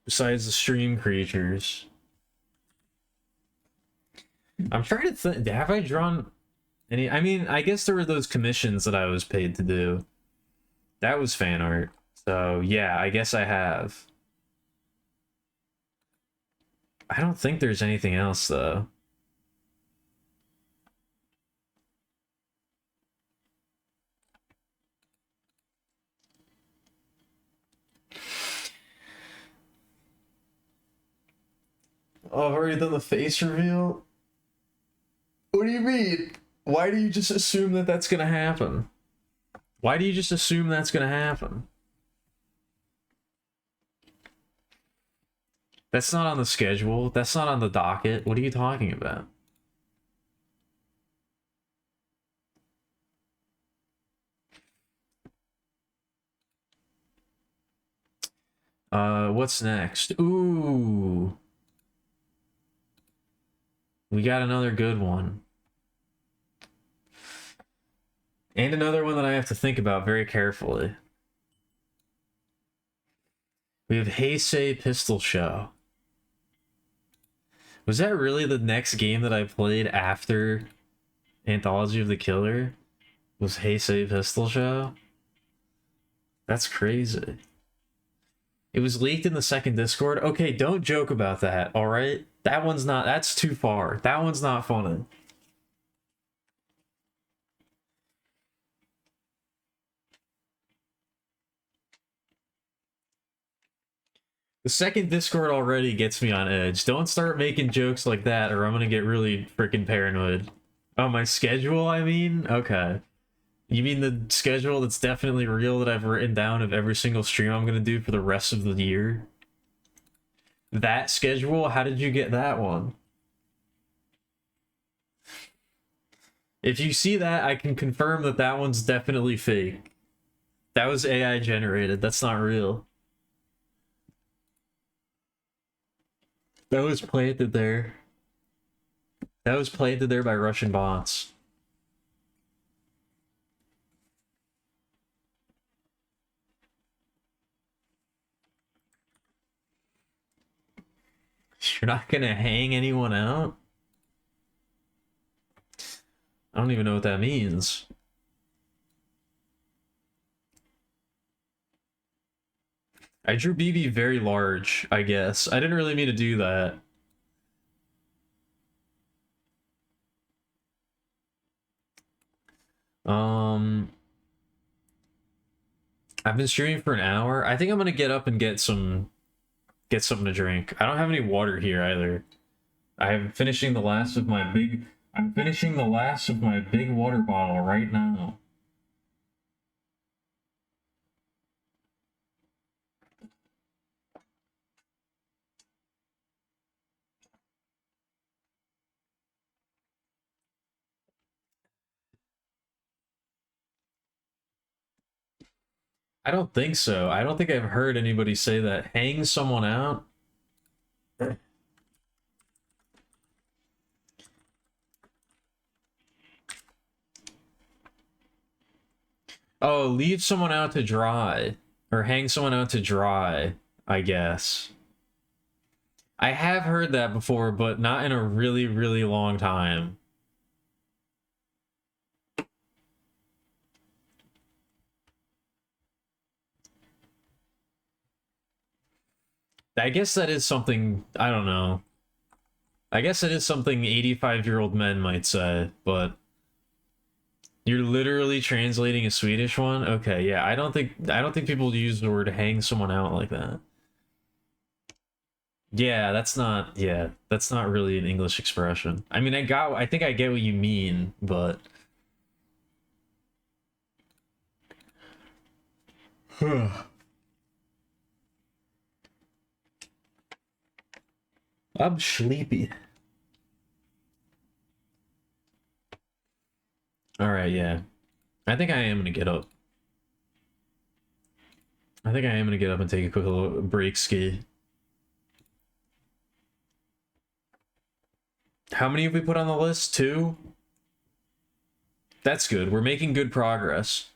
Besides the stream creatures. I'm trying to think. Have I drawn any? I mean, I guess there were those commissions that I was paid to do. That was fan art. So yeah, I guess I have. I don't think there's anything else though. Oh, I've already done the face reveal? What do you mean? Why do you just assume that that's gonna happen? Why do you just assume that's gonna happen? That's not on the schedule. That's not on the docket. What are you talking about? What's next? Ooh. We got another good one. And another one that I have to think about very carefully. We have Heisei Pistol Show. Was that really the next game that I played after Anthology of the Killer? Was Heisei Pistol Show? That's crazy. It was leaked in the second Discord. Okay, don't joke about that, alright? That's too far. That one's not funny. The second Discord already gets me on edge. Don't start making jokes like that or I'm gonna get really freaking paranoid. Oh, my schedule, I mean? Okay. You mean the schedule that's definitely real that I've written down of every single stream I'm gonna do for the rest of the year? That schedule? How did you get that one? If you see that, I can confirm that that one's definitely fake. That was AI generated. That's not real. That was planted there. That was planted there by Russian bots. You're not gonna hang anyone out? I don't even know what that means. I drew BB very large, I guess. I didn't really mean to do that. I've been streaming for an hour. I think I'm gonna get up and get something to drink. I don't have any water here either. I'm finishing the last of my big water bottle right now. I don't think so. I don't think I've heard anybody say that. Hang someone out? Oh, leave someone out to dry. Or hang someone out to dry, I guess. I have heard that before, but not in a really, really long time. I guess that is something, I don't know. I guess it is something 85-year-old men might say, but you're literally translating a Swedish one? Okay, yeah, I don't think people use the word hang someone out like that. Yeah, that's not really an English expression. I mean, I think I get what you mean, but I'm sleepy. All right, yeah. I think I am gonna get up. I think I am gonna get up and take a quick little break ski. How many have we put on the list? 2? That's good. We're making good progress.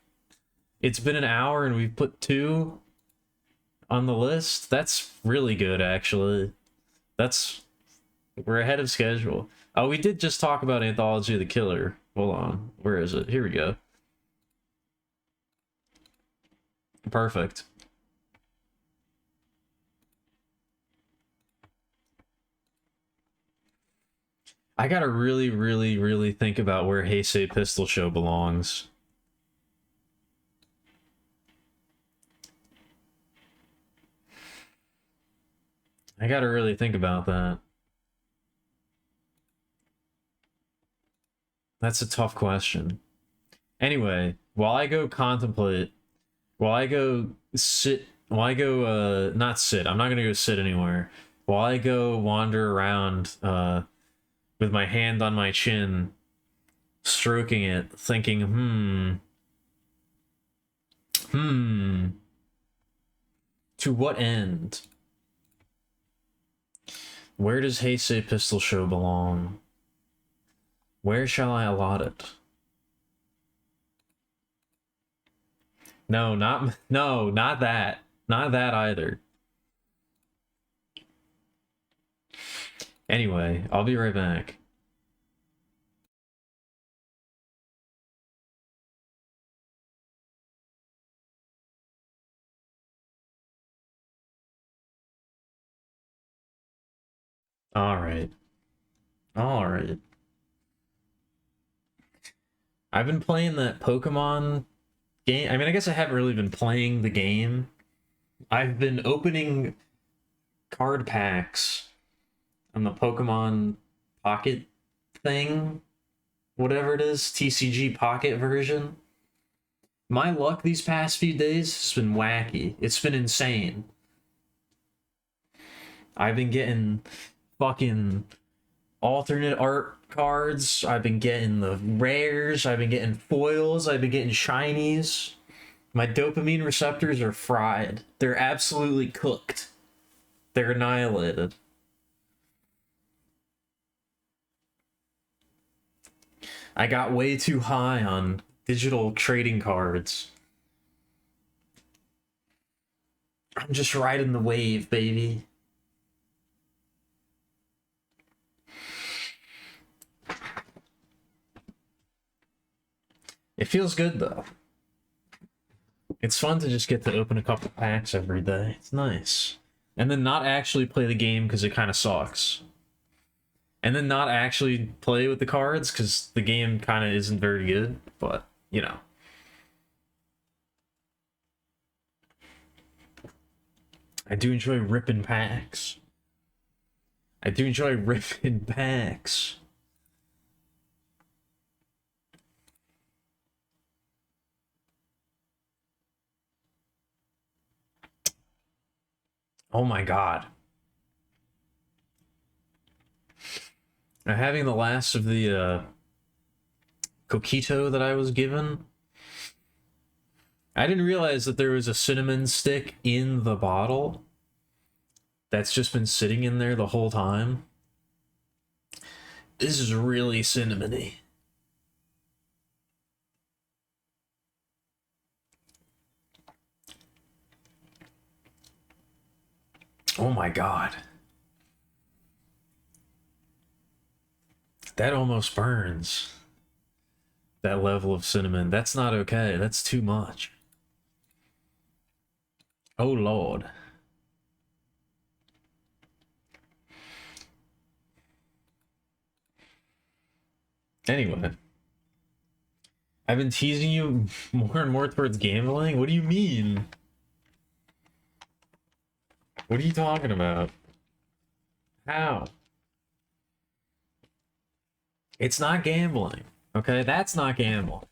It's been an hour and we've put 2 on the list. That's really good, actually. We're ahead of schedule. Oh, we did just talk about Anthology of the Killer. Hold on. Where is it? Here we go. Perfect. I gotta really, really, really think about where Heisei Pistol Show belongs. I gotta really think about that. That's a tough question. Anyway, while I go not sit, I'm not gonna go sit anywhere. While I go wander around, with my hand on my chin, stroking it, thinking, To what end? Where does Heisei Pistol Show belong? Where shall I allot it? No, not that. Not that either. Anyway, I'll be right back. Alright. Alright. I've been playing that Pokemon game. I mean, I guess I haven't really been playing the game. I've been opening card packs on the Pokemon Pocket thing. Whatever it is, TCG Pocket version. My luck these past few days has been wacky. It's been insane. I've been getting fucking alternate art cards. I've been getting the rares. I've been getting foils. I've been getting shinies. My dopamine receptors are fried. They're absolutely cooked. They're annihilated. I got way too high on digital trading cards. I'm just riding the wave, baby. It feels good, though. It's fun to just get to open a couple packs every day. It's nice. And then not actually play the game because it kind of sucks. And then not actually play with the cards because the game kind of isn't very good. But, you know. I do enjoy ripping packs. I do enjoy ripping packs. Oh my god. I'm having the last of the Coquito that I was given. I didn't realize that there was a cinnamon stick in the bottle that's just been sitting in there the whole time. This is really cinnamony. Oh my god. That almost burns. That level of cinnamon. That's not okay. That's too much. Oh lord. Anyway. I've been teasing you more and more towards gambling? What do you mean? What are you talking about? How? It's not gambling. Okay, that's not gambling.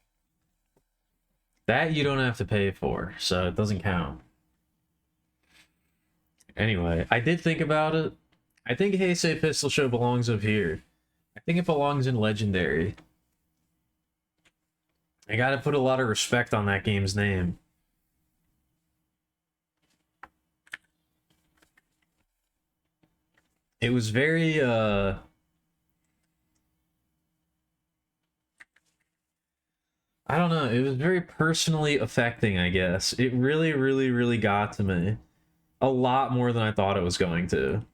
That you don't have to pay for, so it doesn't count. Anyway, I did think about it. I think Heisei Pistol Show belongs up here. I think it belongs in Legendary. I gotta put a lot of respect on that game's name. It was very, I don't know, it was very personally affecting, I guess. It really, really, really got to me. A lot more than I thought it was going to.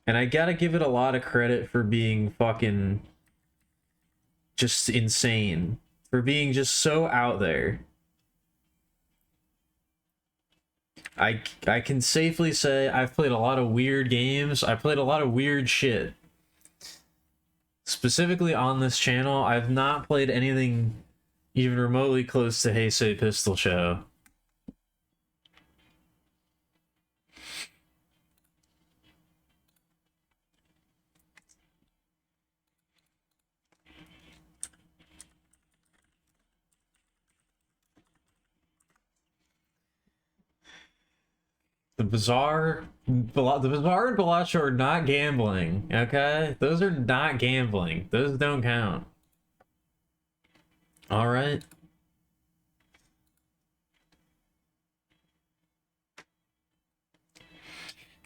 And I gotta give it a lot of credit for being fucking just insane. For being just so out there. I can safely say I've played a lot of weird games. I played a lot of weird shit. Specifically on this channel, I've not played anything even remotely close to Heisei Pistol Show. The Bazaar, the Bazaar and Bellagio are not gambling, okay? Those are not gambling. Those don't count. Alright?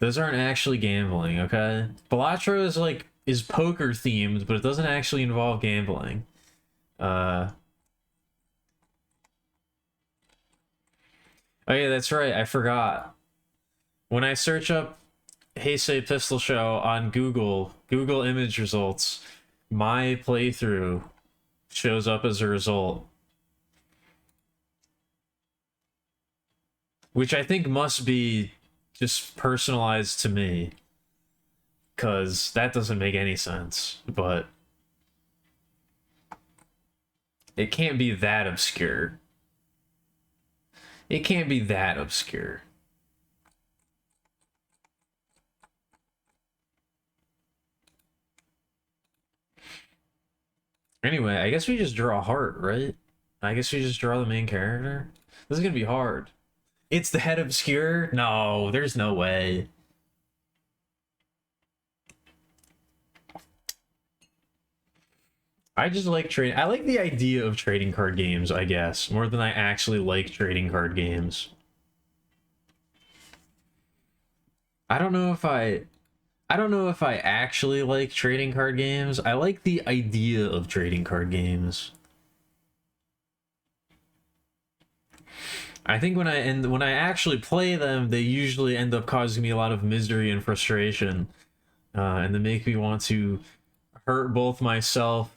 Those aren't actually gambling, okay? Bellagio is like, is poker themed, but it doesn't actually involve gambling. Oh yeah, that's right, I forgot. When I search up Heisei Pistol Show on Google image results, my playthrough shows up as a result. Which I think must be just personalized to me. Because that doesn't make any sense, but it can't be that obscure. It can't be that obscure. Anyway, I guess we just draw a heart, right? I guess we just draw the main character. This is gonna be hard. It's the head obscure? No, there's no way. I just like trading. I like the idea of trading card games, I guess, more than I actually like trading card games. I don't know if I actually like trading card games. I like the idea of trading card games. I think when I actually play them, they usually end up causing me a lot of misery and frustration, and they make me want to hurt both myself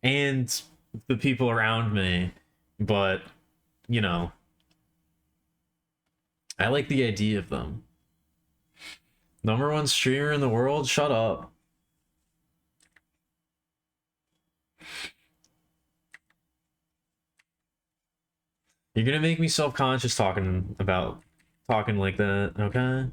and the people around me. But you know, I like the idea of them. #1 streamer in the world? Shut up. You're gonna make me self-conscious talking like that, okay?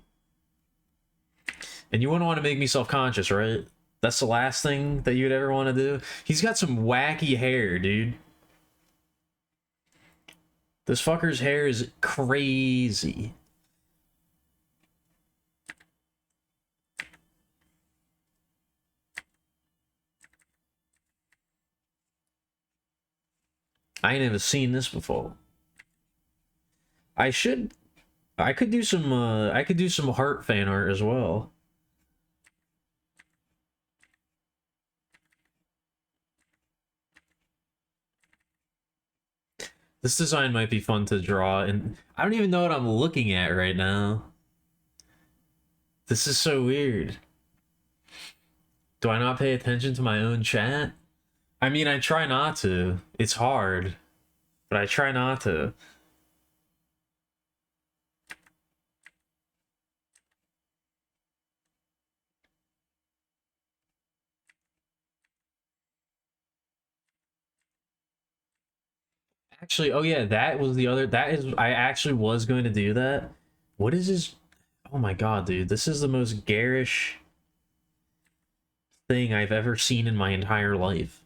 And you wouldn't want to make me self-conscious, right? That's the last thing that you'd ever want to do? He's got some wacky hair, dude. This fucker's hair is crazy. I ain't never seen this before. I could do some heart fan art as well. This design might be fun to draw, and I don't even know what I'm looking at right now. This is so weird. Do I not pay attention to my own chat? I mean, I try not to. It's hard, but I try not to. Actually, oh yeah, that was the other. That is, I actually was going to do that. What is this? Oh my god, dude, this is the most garish thing I've ever seen in my entire life.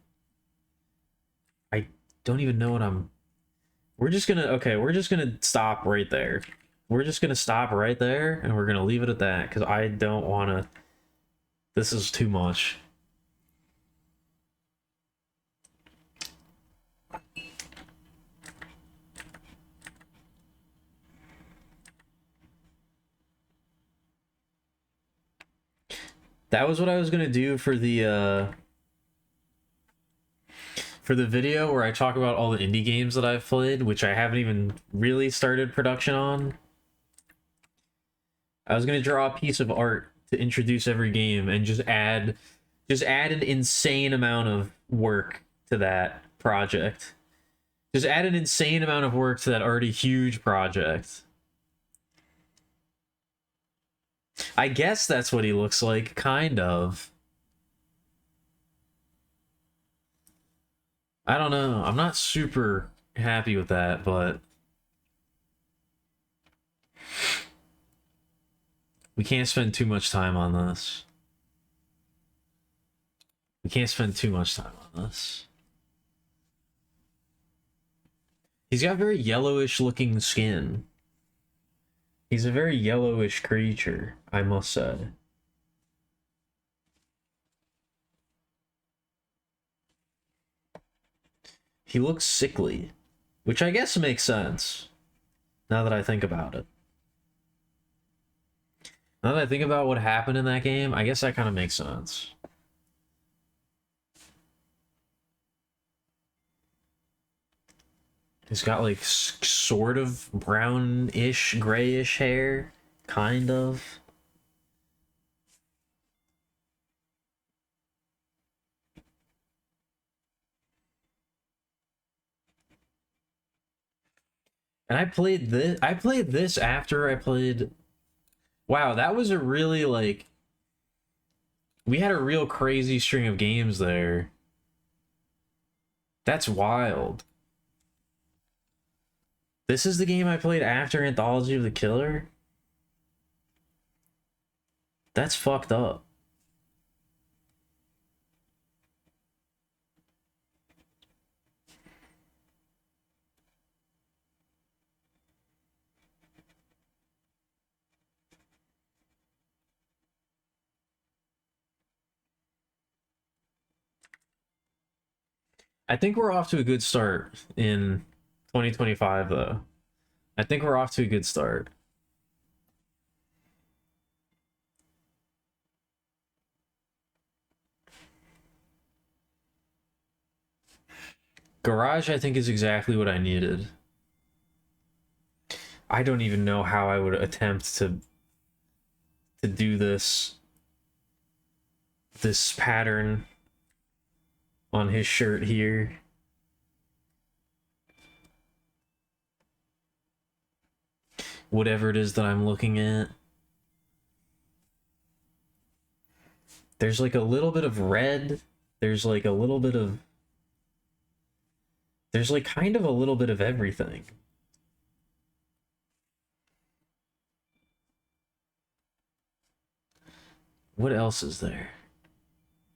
I don't even know what I'm. We're just gonna stop right there. We're just gonna stop right there, and we're gonna leave it at that because I don't want to. This is too much. That was what I was gonna do for the video where I talk about all the indie games that I've played, which I haven't even really started production on. I was gonna draw a piece of art to introduce every game and just add an insane amount of work to that project. Just add an insane amount of work to that already huge project. I guess that's what he looks like, kind of. I don't know. I'm not super happy with that, but we can't spend too much time on this. We can't spend too much time on this. He's got very yellowish looking skin. He's a very yellowish creature, I must say. He looks sickly, which I guess makes sense, now that I think about it. Now that I think about what happened in that game, I guess that kind of makes sense. He's got like sort of brownish, grayish hair, kind of. And I played this after I played. Wow, that was a really like we had a real crazy string of games there. That's wild. This is the game I played after Anthology of the Killer? That's fucked up. I think we're off to a good start in 2025, though. I think we're off to a good start. Garage, I think, is exactly what I needed. I don't even know how I would attempt to do this pattern on his shirt here. Whatever it is that I'm looking at. There's like a little bit of red. There's like a little bit of... There's like kind of a little bit of everything. What else is there?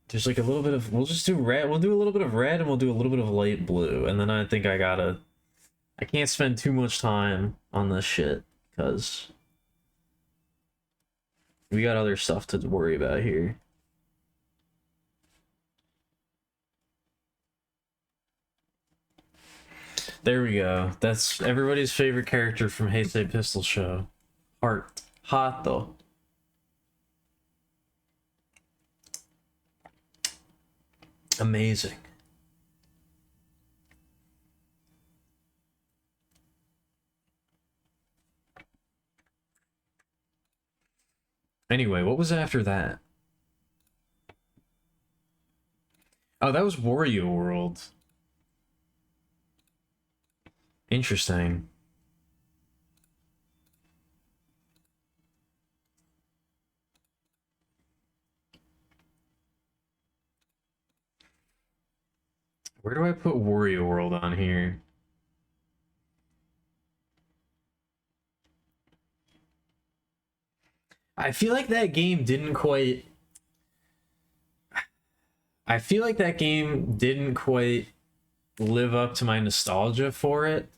There's like a little bit of... We'll just do red. We'll do a little bit of red and we'll do a little bit of light blue. And then I think I gotta... I can't spend too much time on this shit because we got other stuff to worry about here. There we go. That's everybody's favorite character from Heisei Pistol Show. Heart. Hot though. Amazing. Anyway, what was after that? Oh, that was Wario World. Interesting. Where do I put Wario World on here? I feel like that game didn't quite... I feel like that game didn't quite live up to my nostalgia for it.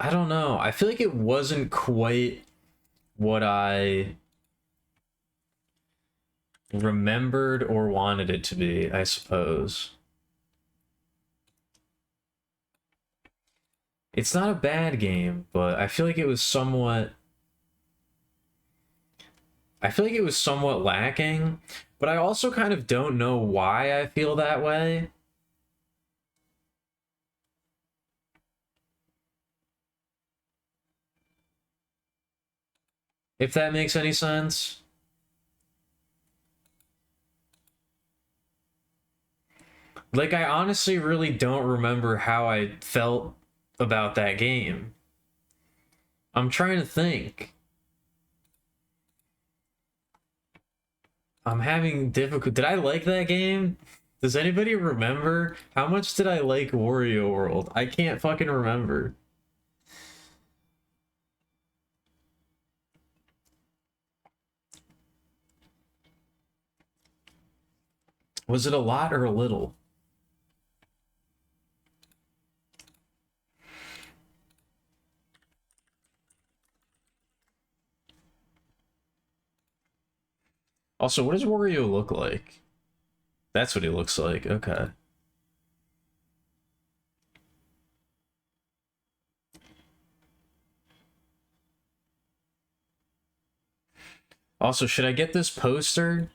I don't know. I feel like it wasn't quite what I remembered or wanted it to be, I suppose. It's not a bad game, but I feel like it was somewhat... I feel like it was somewhat lacking, but I also kind of don't know why I feel that way. If that makes any sense. Like, I honestly really don't remember how I felt about that game. I'm trying to think. I'm having difficult... Did I like that game? Does anybody remember? How much did I like Wario World? I can't fucking remember. Was it a lot or a little? Also, what does Wario look like? That's what he looks like. Okay. Also, should I get this poster?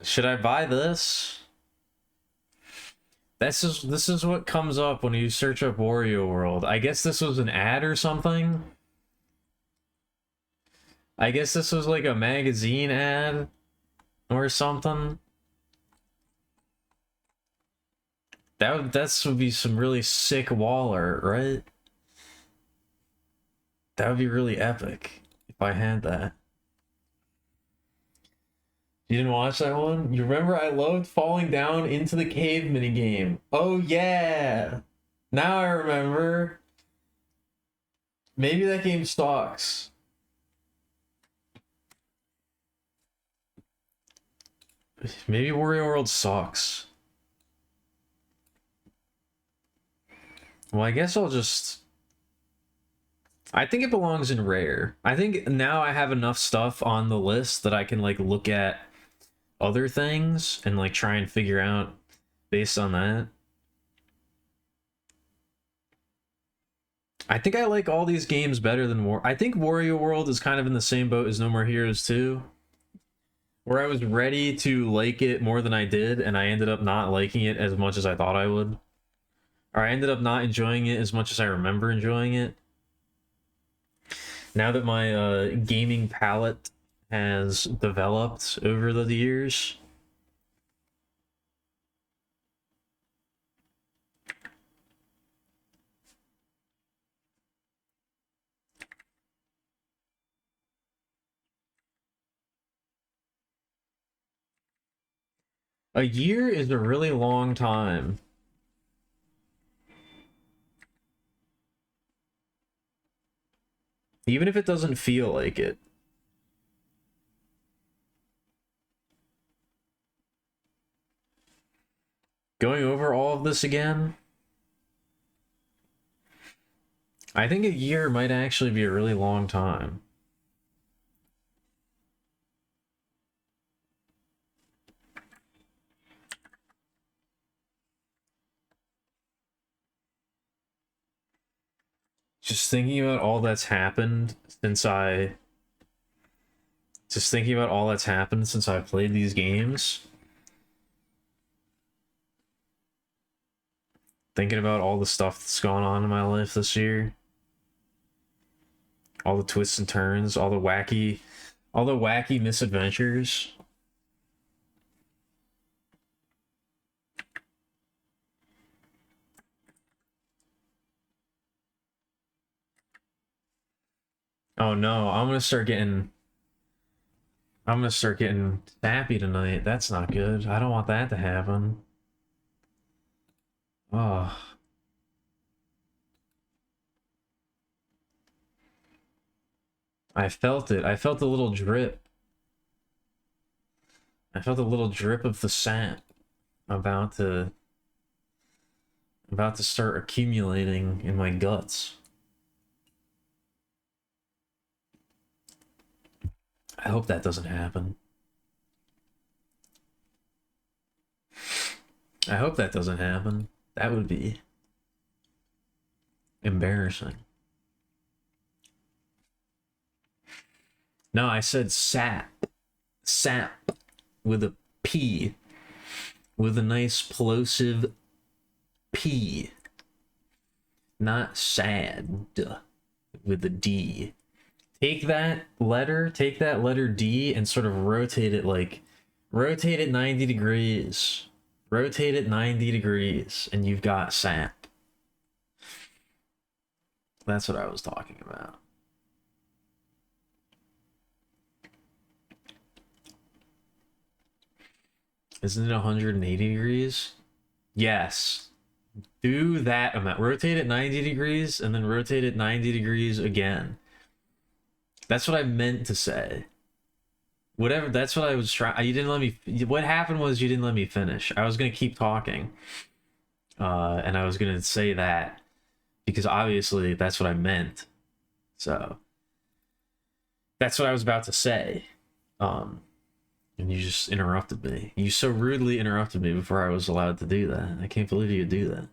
Should I buy this? This is what comes up when you search up Wario World. I guess this was an ad or something. I guess this was like a magazine ad or something. Would be some really sick wall art, right? That would be really epic if I had that. You didn't watch that one? You remember I loved falling down into the cave minigame. Oh yeah! Now I remember. Maybe that game sucks. Maybe Wario World sucks. Well, I guess I'll just... I think it belongs in rare. I think now I have enough stuff on the list that I can like look at other things and like try and figure out based on that. I think I like all these games better than I think Wario World is kind of in the same boat as No More Heroes 2, where I was ready to like it more than I did, and I ended up not liking it as much as I thought I would. Or I ended up not enjoying it as much as I remember enjoying it. Now that my gaming palette has developed over the years. A year is a really long time. Even if it doesn't feel like it. Going over all of this again, I think a year might actually be a really long time. Just thinking about all that's happened since I... Just thinking about all that's happened since I played these games. Thinking about all the stuff that's gone on in my life this year. All the twists and turns, all the wacky misadventures. Oh no, I'm gonna start getting sappy tonight. That's not good. I don't want that to happen. Oh. I felt it. I felt a little drip. I felt a little drip of the sap about to start accumulating in my guts. I hope that doesn't happen. I hope that doesn't happen. That would be embarrassing. No, I said sap. Sap with a P. With a nice plosive P. Not sad with a D. Take that letter D and sort of rotate it 90 degrees. Rotate it 90 degrees and you've got sap. That's what I was talking about. Isn't it 180 degrees? Yes. Do that amount. Rotate it 90 degrees and then rotate it 90 degrees again. That's what I meant to say. Whatever, that's what I was trying. You didn't let me. What happened was you didn't let me finish. I was going to keep talking. And I was going to say that. Because obviously that's what I meant. So. That's what I was about to say. And you just interrupted me. You so rudely interrupted me before I was allowed to do that. I can't believe you would do that.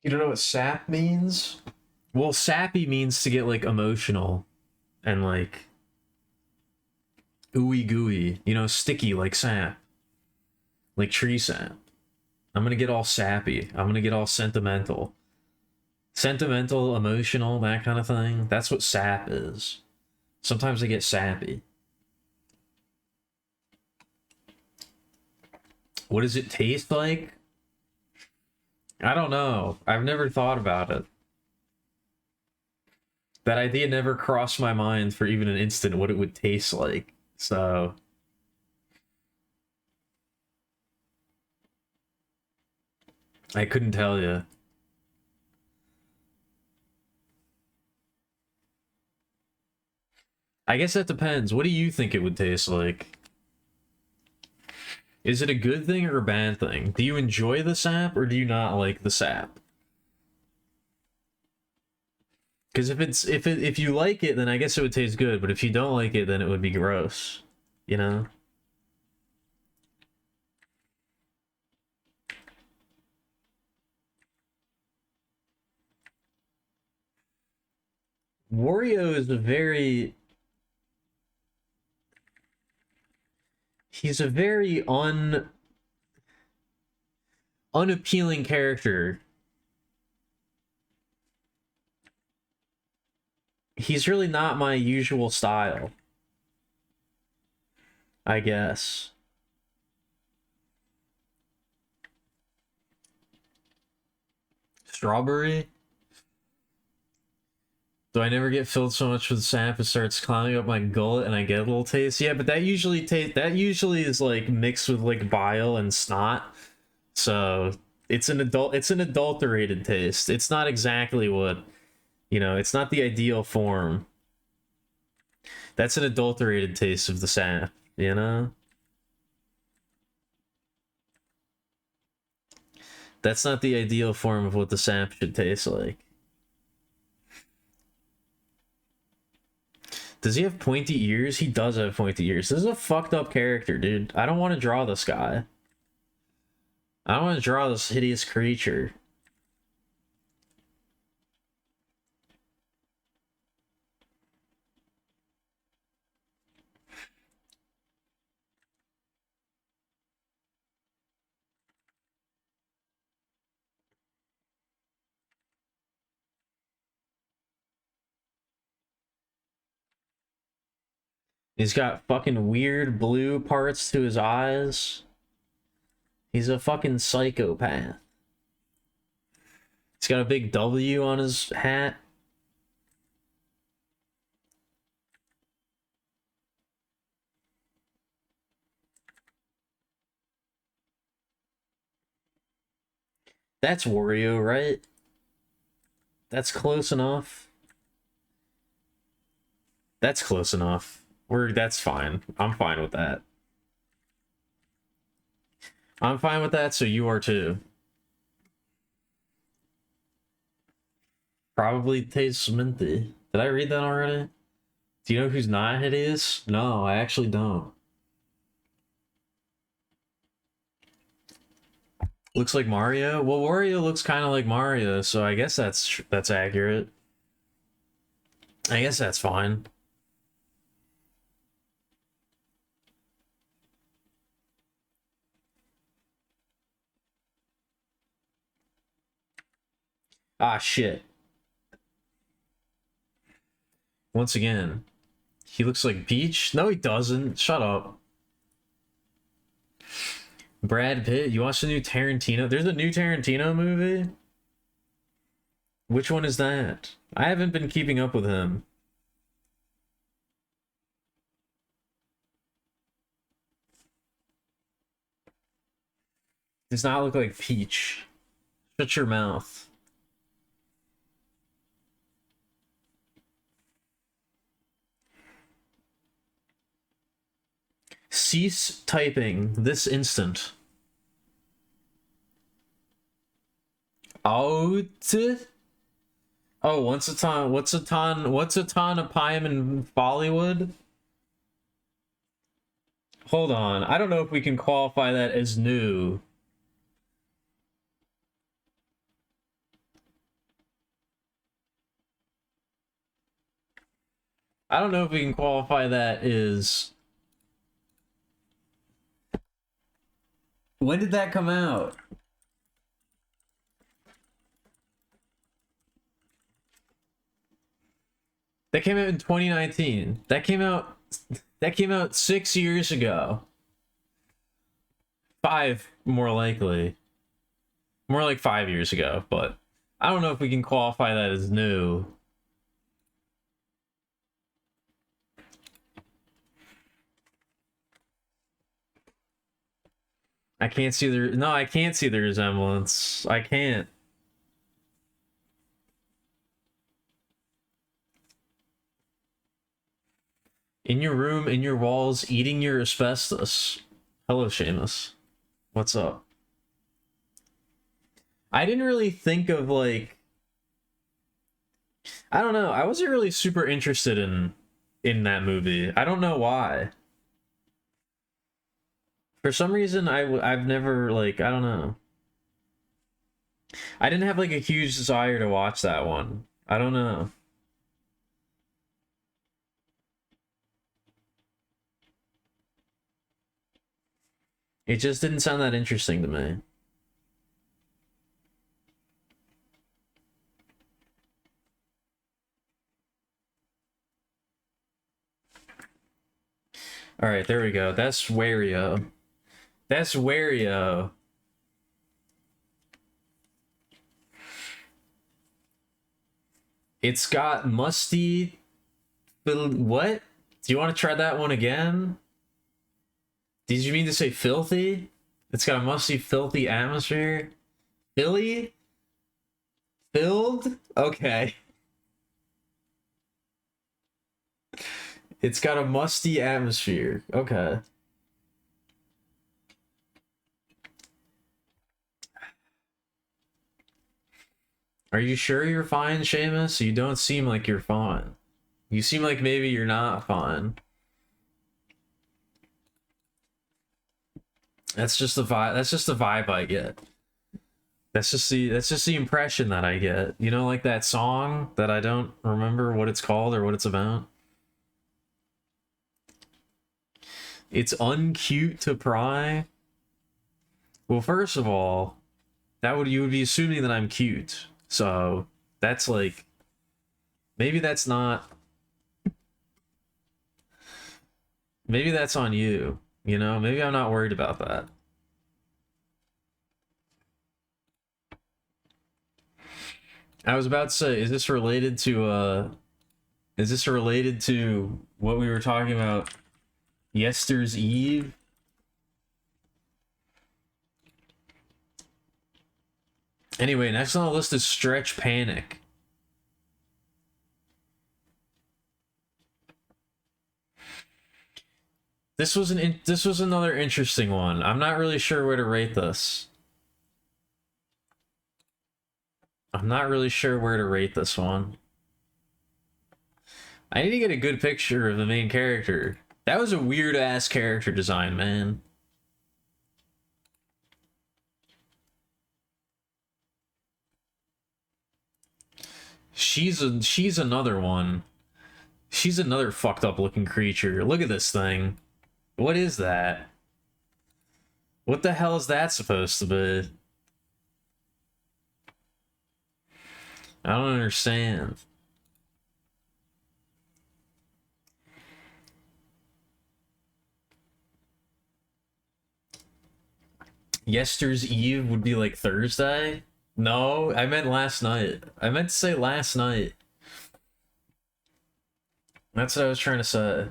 You don't know what sap means? Well, sappy means to get like emotional and like ooey gooey, you know, sticky like sap, like tree sap. I'm gonna get all sappy. I'm gonna get all sentimental. Sentimental, emotional, that kind of thing. That's what sap is. Sometimes I get sappy. What does it taste like? I don't know. I've never thought about it. That idea never crossed my mind for even an instant what it would taste like. So I couldn't tell you. I guess that depends. What do you think it would taste like? Is it a good thing or a bad thing? Do you enjoy the sap or do you not like the sap? Because if you like it, then I guess it would taste good. But if you don't like it, then it would be gross. You know? Wario is a very... He's a very unappealing character. He's really not my usual style, I guess. Strawberry? Do I never get filled so much with sap it starts climbing up my gullet and I get a little taste? Yeah, but that usually is like mixed with like bile and snot. So it's an adulterated taste. It's not exactly what, you know, it's not the ideal form. That's an adulterated taste of the sap, you know? That's not the ideal form of what the sap should taste like. Does he have pointy ears? He does have pointy ears. This is a fucked up character, dude. I don't want to draw this guy. I don't want to draw this hideous creature. He's got fucking weird blue parts to his eyes. He's a fucking psychopath. He's got a big W on his hat. That's Wario, right? That's close enough. That's close enough. That's fine. I'm fine with that. I'm fine with that, so you are too. Probably tastes minty. Did I read that already? Do you know who's not hideous? No, I actually don't. Looks like Mario? Well, Wario looks kind of like Mario, so I guess that's accurate. I guess that's fine. Ah, shit. Once again, he looks like Peach? No, he doesn't. Shut up. Brad Pitt, you watched the new Tarantino? There's a new Tarantino movie? Which one is that? I haven't been keeping up with him. Does not look like Peach. Shut your mouth. Cease typing this instant. Out. Oh, what's a ton of Pym in Bollywood? Hold on. I don't know if we can qualify that as new. I don't know if we can qualify that as... When did that come out? That came out in 2019. That came out 6 years ago. 5, more likely. More like 5 years ago, but I don't know if we can qualify that as new. I can't see the... No, I can't see the resemblance. I can't. In your room, in your walls, eating your asbestos. Hello, Seamus. What's up? I didn't really think of, like... I don't know. I wasn't really super interested in that movie. I don't know why. For some reason, I've never, like, I don't know. I didn't have, like, a huge desire to watch that one. I don't know. It just didn't sound that interesting to me. Alright, there we go. That's Wario. That's Wario. It's got musty... What? Do you want to try that one again? Did you mean to say filthy? It's got a musty, filthy atmosphere? Philly? Filled? Okay. It's got a musty atmosphere. Okay. Are you sure you're fine, Seamus? You don't seem like you're fine. You seem like maybe you're not fine. That's just the vibe. That's just the vibe I get. That's just the impression that I get. You know, like that song that I don't remember what it's called or what it's about. It's uncute to pry. Well, first of all, you would be assuming that I'm cute. So that's like, maybe that's not. Maybe that's on you. You know, maybe I'm not worried about that. I was about to say, is this related to what we were talking about Yester's Eve? Anyway, next on the list is Stretch Panic. This was another interesting one. I'm not really sure where to rate this. I'm not really sure where to rate this one. I need to get a good picture of the main character. That was a weird ass character design, man. She's another one. She's another fucked up looking creature. Look at this thing. What is that? What the hell is that supposed to be? I don't understand. Yester's Eve would be like Thursday? No, I meant last night. I meant to say last night. That's what I was trying to say.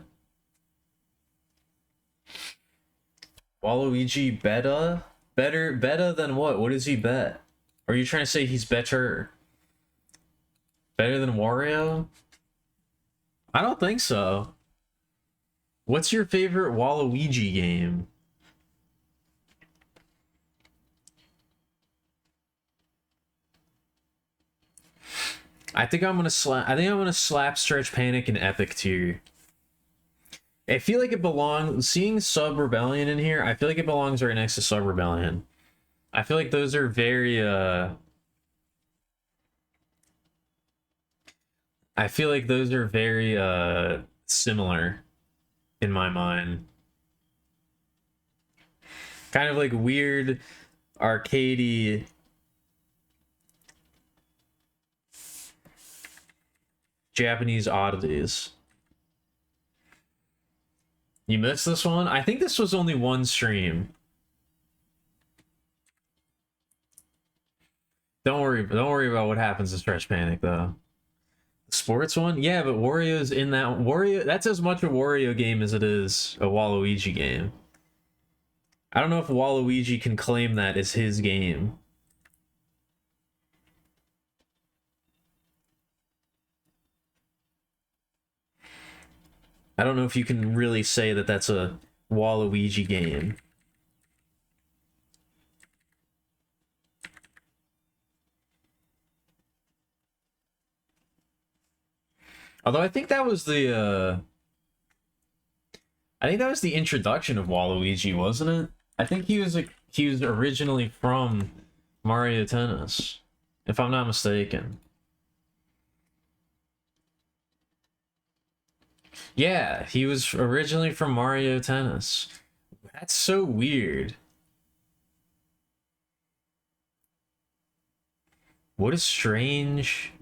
Waluigi Beta? Better than what? What does he bet? Are you trying to say he's better? Better than Wario? I don't think so. What's your favorite Waluigi game? I think I'm gonna slap Stretch Panic in Epic tier. I feel like it belongs. Seeing Sub Rebellion in here, I feel like it belongs right next to Sub Rebellion. I feel like those are very I feel like those are very similar in my mind. Kind of like weird arcadey Japanese oddities. You missed this one? I think this was only one stream. Don't worry about what happens to Stretch Panic though. The sports one? Yeah, but Wario's in that Wario, that's as much a Wario game as it is a Waluigi game. I don't know if Waluigi can claim that as his game. I don't know if you can really say that that's a Waluigi game. Although I think that was the I think that was the introduction of Waluigi, wasn't it? I think he was originally from Mario Tennis, if I'm not mistaken. Yeah, he was originally from Mario Tennis. That's so weird. What a strange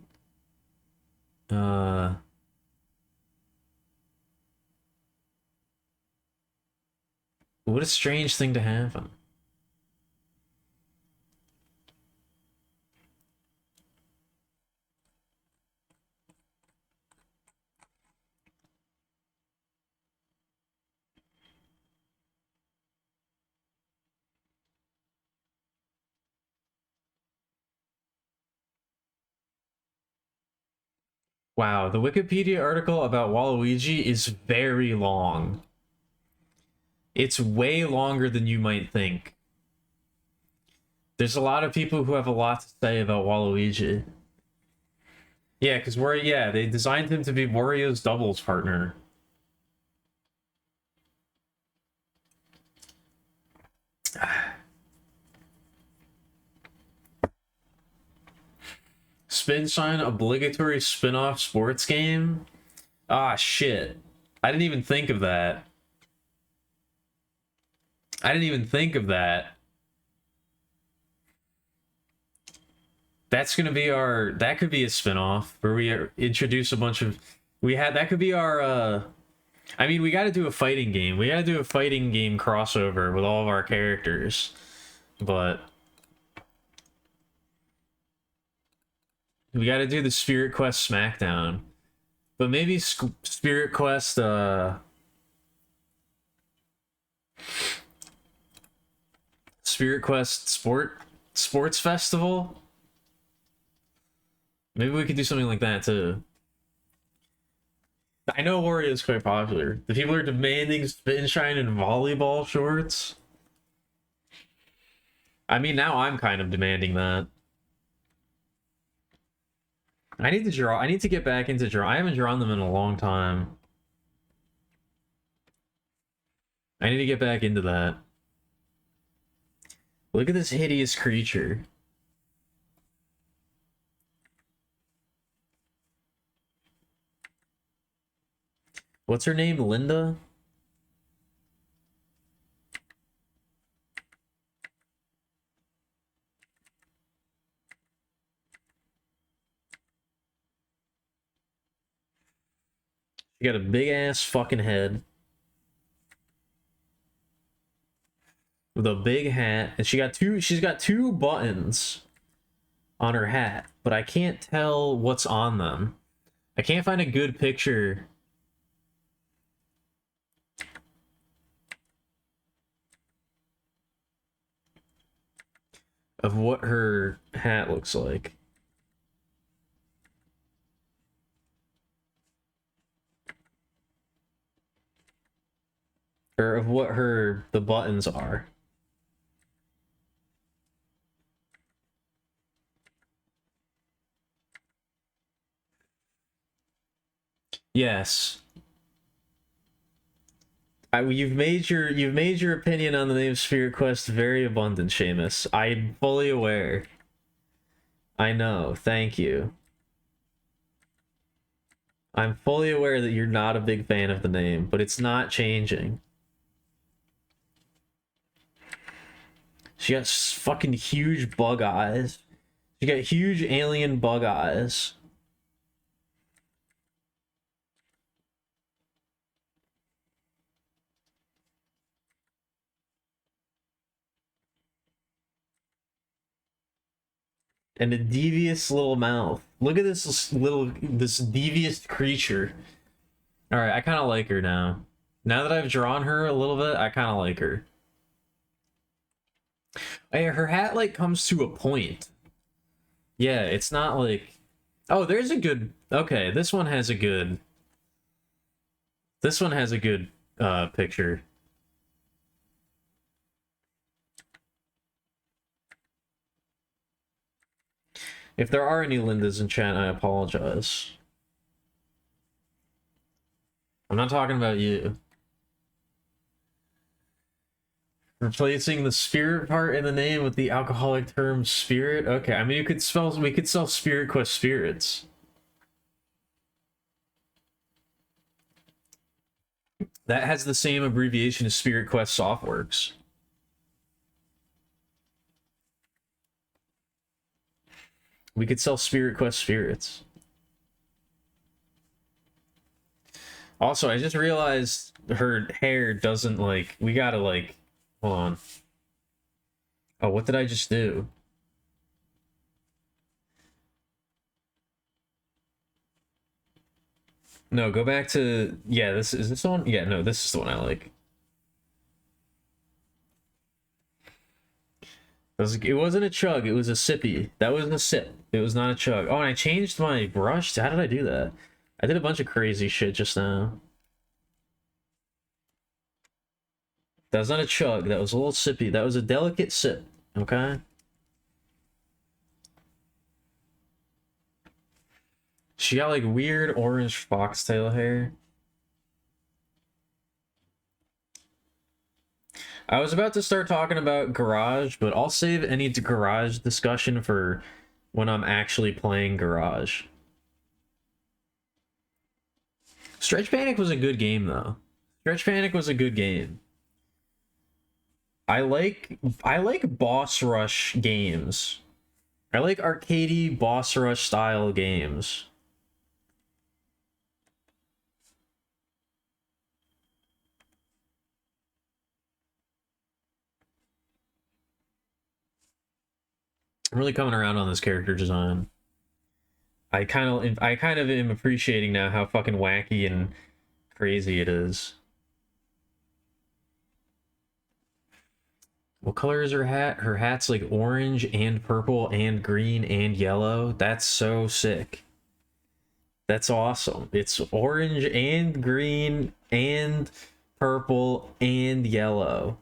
uh what a strange thing to happen. Wow, the Wikipedia article about Waluigi is very long. It's way longer than you might think. There's a lot of people who have a lot to say about Waluigi. Yeah, because they designed him to be Wario's doubles partner. Spin Shine obligatory spin-off sports game? Ah, shit. I didn't even think of that. I didn't even think of that. That's gonna be our... That could be a spin-off where we introduce a bunch of... That could be our... I mean, we gotta do a fighting game. We gotta do a fighting game crossover with all of our characters. But... We gotta do the Spirit Quest Smackdown. But maybe Spirit Quest, Spirit Quest Sports Festival? Maybe we could do something like that, too. I know Wario is quite popular. The people are demanding Spin Shine and volleyball shorts. I mean, now I'm kind of demanding that. I need to draw. I need to get back into draw. I haven't drawn them in a long time. I need to get back into that. Look at this hideous creature. What's her name? Linda? She got a big ass fucking head. With a big hat. And she's got two buttons on her hat, but I can't tell what's on them. I can't find a good picture. of what her hat looks like. Or of what the buttons are. Yes. You've made your opinion on the name Spirit Quest very abundant, Seamus. I'm fully aware. I know. Thank you. I'm fully aware that you're not a big fan of the name, but it's not changing. She got fucking huge bug eyes. She got huge alien bug eyes. And a devious little mouth. Look at this devious creature. All right, I kind of like her now. Now that I've drawn her a little bit, I kind of like her. Hey, her hat like comes to a point. Yeah, it's not like, oh, there's a good. Okay, this one has a good. This one has a good picture. If there are any Lindas in chat, I apologize. I'm not talking about you. Replacing the spirit part in the name with the alcoholic term spirit. Okay, I mean we could sell Spirit Quest spirits. That has the same abbreviation as Spirit Quest Softworks. We could sell Spirit Quest spirits. Also, I just realized her hair doesn't like. We gotta like. Hold on. Oh, what did I just do? No, go back to. Yeah, this the one? Yeah, no, this is the one I like. It wasn't a chug, it was a sippy. That was a sip. It was not a chug. Oh, and I changed my brush. How did I do that? I did a bunch of crazy shit just now. That was not a chug. That was a little sippy. That was a delicate sip. Okay? She got like weird orange foxtail hair. I was about to start talking about Garage, but I'll save any Garage discussion for when I'm actually playing Garage. Stretch Panic was a good game, though. Stretch Panic was a good game. I like boss rush games. I like arcadey boss rush style games. I'm really coming around on this character design. I kind of am appreciating now how fucking wacky and crazy it is. What color is her hat? Her hat's like orange and purple and green and yellow. That's so sick. That's awesome. It's orange and green and purple and yellow.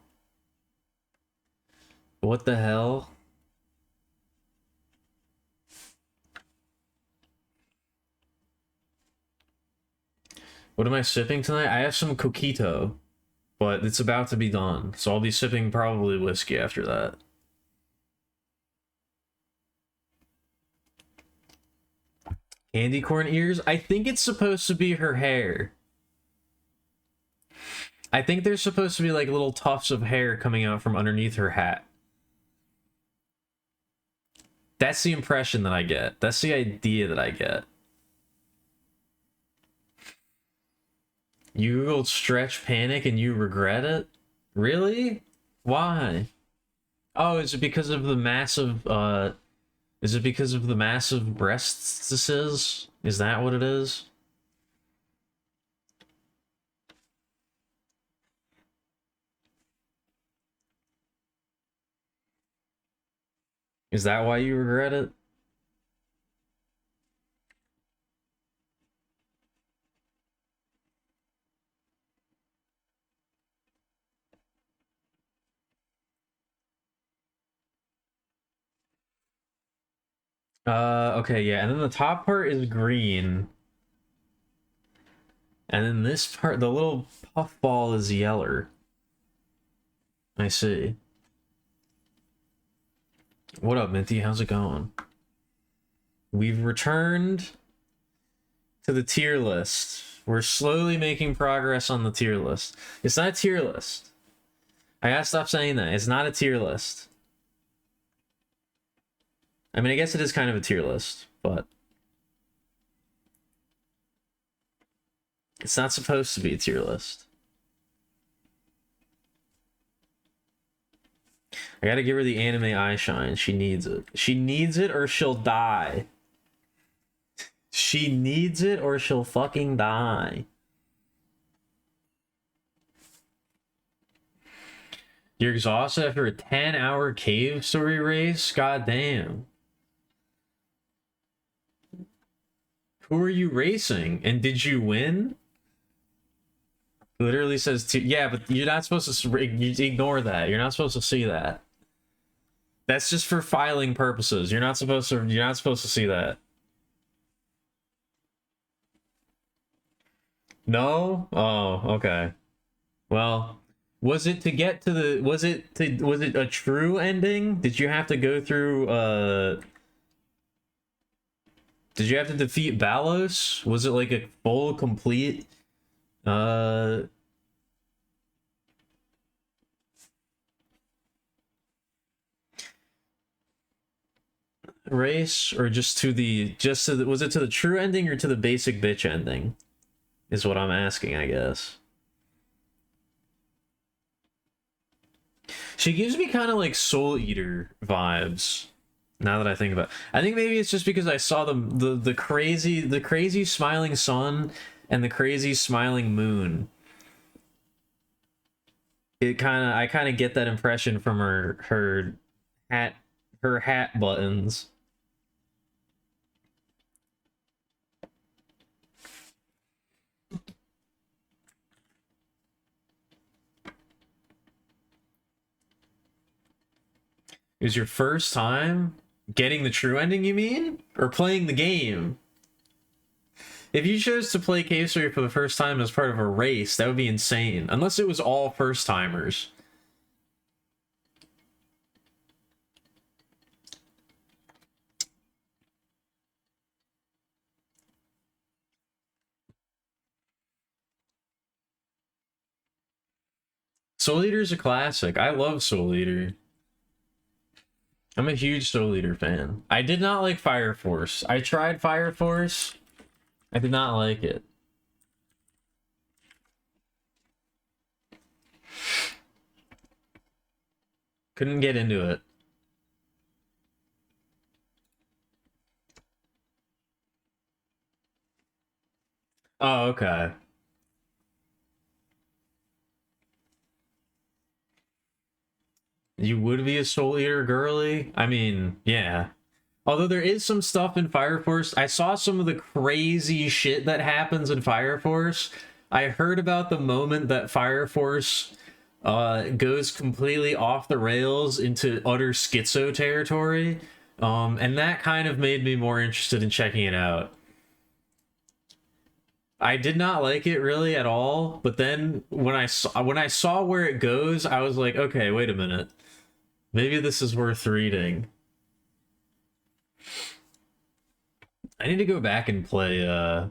What the hell? What am I sipping tonight? I have some coquito, but it's about to be done, so I'll be sipping probably whiskey after that. Candy corn ears? I think it's supposed to be her hair. I think there's supposed to be like little tufts of hair coming out from underneath her hat. That's the impression that I get. That's the idea that I get. You googled Stretch Panic and you regret it? Really? Why? Oh, is it because of the massive is it because of the massive breasts this is? Is that what it is? Is that why you regret it? Okay, yeah, and then the top part is green. And then this part, the little puff ball is yeller. I see. What up, Minty? How's it going? We've returned to the tier list. We're slowly making progress on the tier list. It's not a tier list. I gotta stop saying that. It's not a tier list. I mean, I guess it is kind of a tier list, but it's not supposed to be a tier list. I gotta give her the anime eye shine. She needs it. She needs it or she'll die. She needs it or she'll fucking die. You're exhausted after a 10-hour cave story race? God damn. Who are you racing? And did you win? Literally says to, yeah, but you're not supposed to ignore that. You're not supposed to see that. That's just for filing purposes. You're not supposed to see that. No? Oh, okay. Well, was it to get to the was it a true ending? Did you have to go through did you have to defeat Balos? Was it like a full complete uh race, or just to the was it to the true ending or to the basic bitch ending? Is what I'm asking, I guess. She gives me kind of like Soul Eater vibes. Now that I think about it. I think maybe it's just because I saw the crazy smiling sun and the crazy smiling moon. I kind of get that impression from hat her hat buttons. Is your first time getting the true ending, you mean? Or playing the game? If you chose to play Cave Story for the first time as part of a race, that would be insane. Unless it was all first timers. Soul Eater is a classic. I love Soul Eater. I'm a huge Soul Eater fan. I did not like Fire Force. I tried Fire Force. I did not like it. Couldn't get into it. Oh, okay. You would be a Soul Eater girly? I mean, yeah. Although there is some stuff in Fire Force. I saw some of the crazy shit that happens in Fire Force. I heard about the moment that Fire Force goes completely off the rails into utter schizo territory. And that kind of made me more interested in checking it out. I did not like it really at all, but then when I saw where it goes, I was like, okay, wait a minute. Maybe this is worth reading. I need to go back and play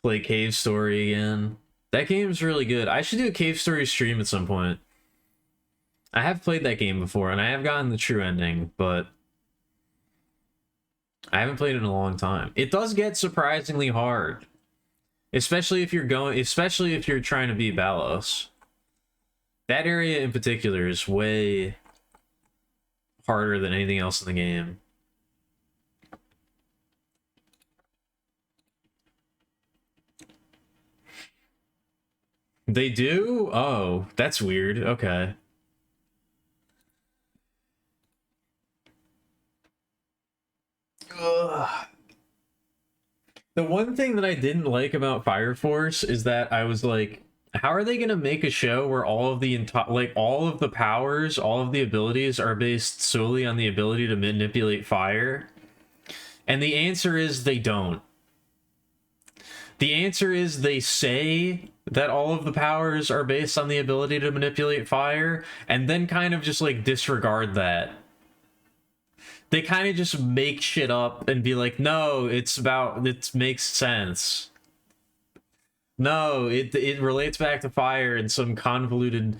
Cave Story again. That game's really good. I should do a Cave Story stream at some point. I have played that game before, and I have gotten the true ending, but I haven't played it in a long time. It does get surprisingly hard. Especially if you're trying to beat Balos. That area in particular is way harder than anything else in the game. They do? Oh, that's weird. Okay. The one thing that I didn't like about Fire Force is that I was like, how are they gonna make a show where all of the all of the powers, all of the abilities are based solely on the ability to manipulate fire? And the answer is they don't. The answer is they say that all of the powers are based on the ability to manipulate fire, and then kind of just like disregard that. They kind of just make shit up and be like, no, it makes sense. No, it relates back to fire in some convoluted,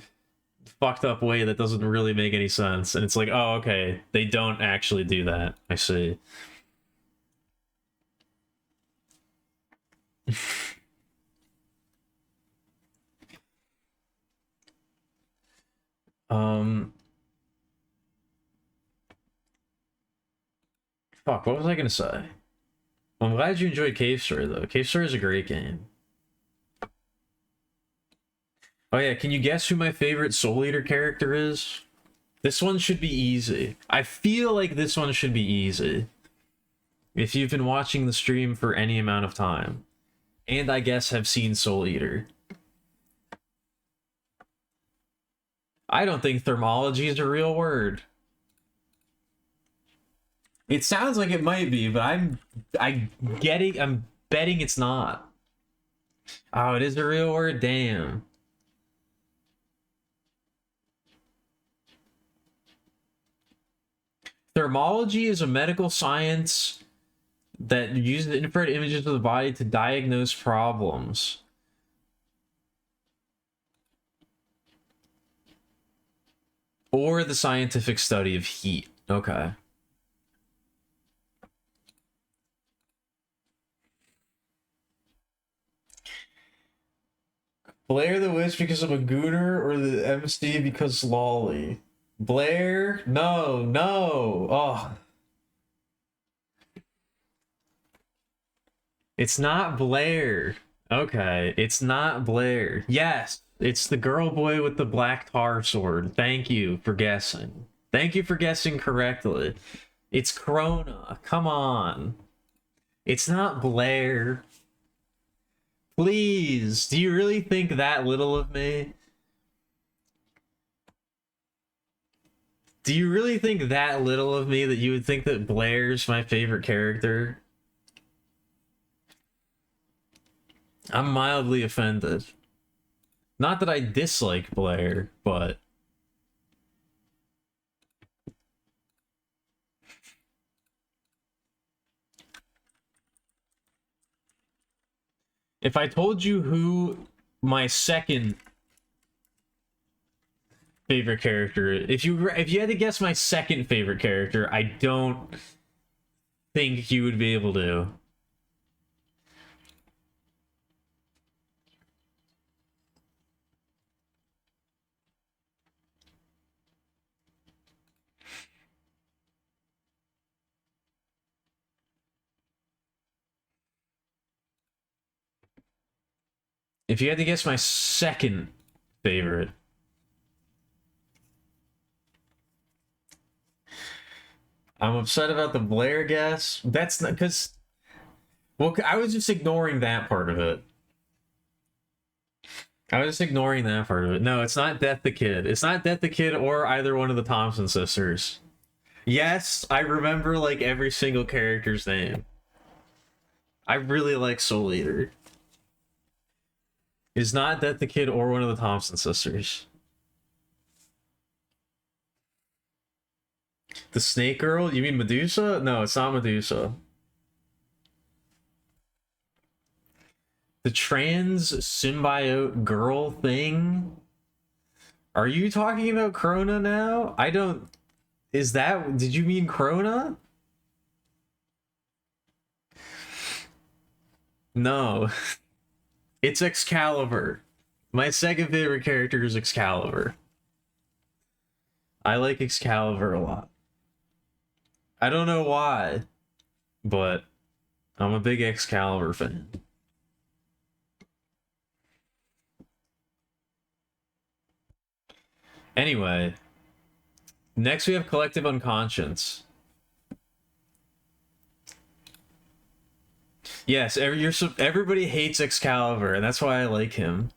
fucked up way that doesn't really make any sense. And it's like, oh, okay, they don't actually do that. I see. Fuck, what was I gonna say? Well, I'm glad you enjoyed Cave Story, though. Cave Story is a great game. Oh yeah, can you guess who my favorite Soul Eater character is? This one should be easy. I feel like this one should be easy. If you've been watching the stream for any amount of time. And I guess have seen Soul Eater. I don't think thermology is a real word. It sounds like it might be, but I'm betting it's not. Oh, it is a real word? Damn. Thermology is a medical science that uses infrared images of the body to diagnose problems. Or the scientific study of heat. Okay. Blair the Witch because I'm a gooner, or the MC because lolly? Blair? No, no. Oh. It's not Blair. Okay, it's not Blair. Yes, it's the girl boy with the black tar sword. Thank you for guessing. Thank you for guessing correctly. It's Krona. Come on. It's not Blair. Please, do you really think that little of me? Do you really think that little of me that you would think that Blair's my favorite character? I'm mildly offended. Not that I dislike Blair, but... If I told you who my second favorite character is, if you had to guess my second favorite character, I don't think you would be able to. If you had to guess my second favorite, I'm upset about the Blair guess. That's not because, well, I was just ignoring that part of it. I was just ignoring that part of it. No, it's not Death the Kid. It's not Death the Kid or either one of the Thompson sisters. Yes, I remember like every single character's name. I really like Soul Eater. It's not Death the Kid or one of the Thompson sisters. The Snake Girl? You mean Medusa? No, it's not Medusa. The trans symbiote girl thing? Are you talking about Krona now? I don't... Is that... Did you mean Krona? No. It's Excalibur. My second favorite character is Excalibur. I like Excalibur a lot. I don't know why, but I'm a big Excalibur fan. Anyway, next we have Collective Unconscious. Yes, everybody hates Excalibur, and that's why I like him.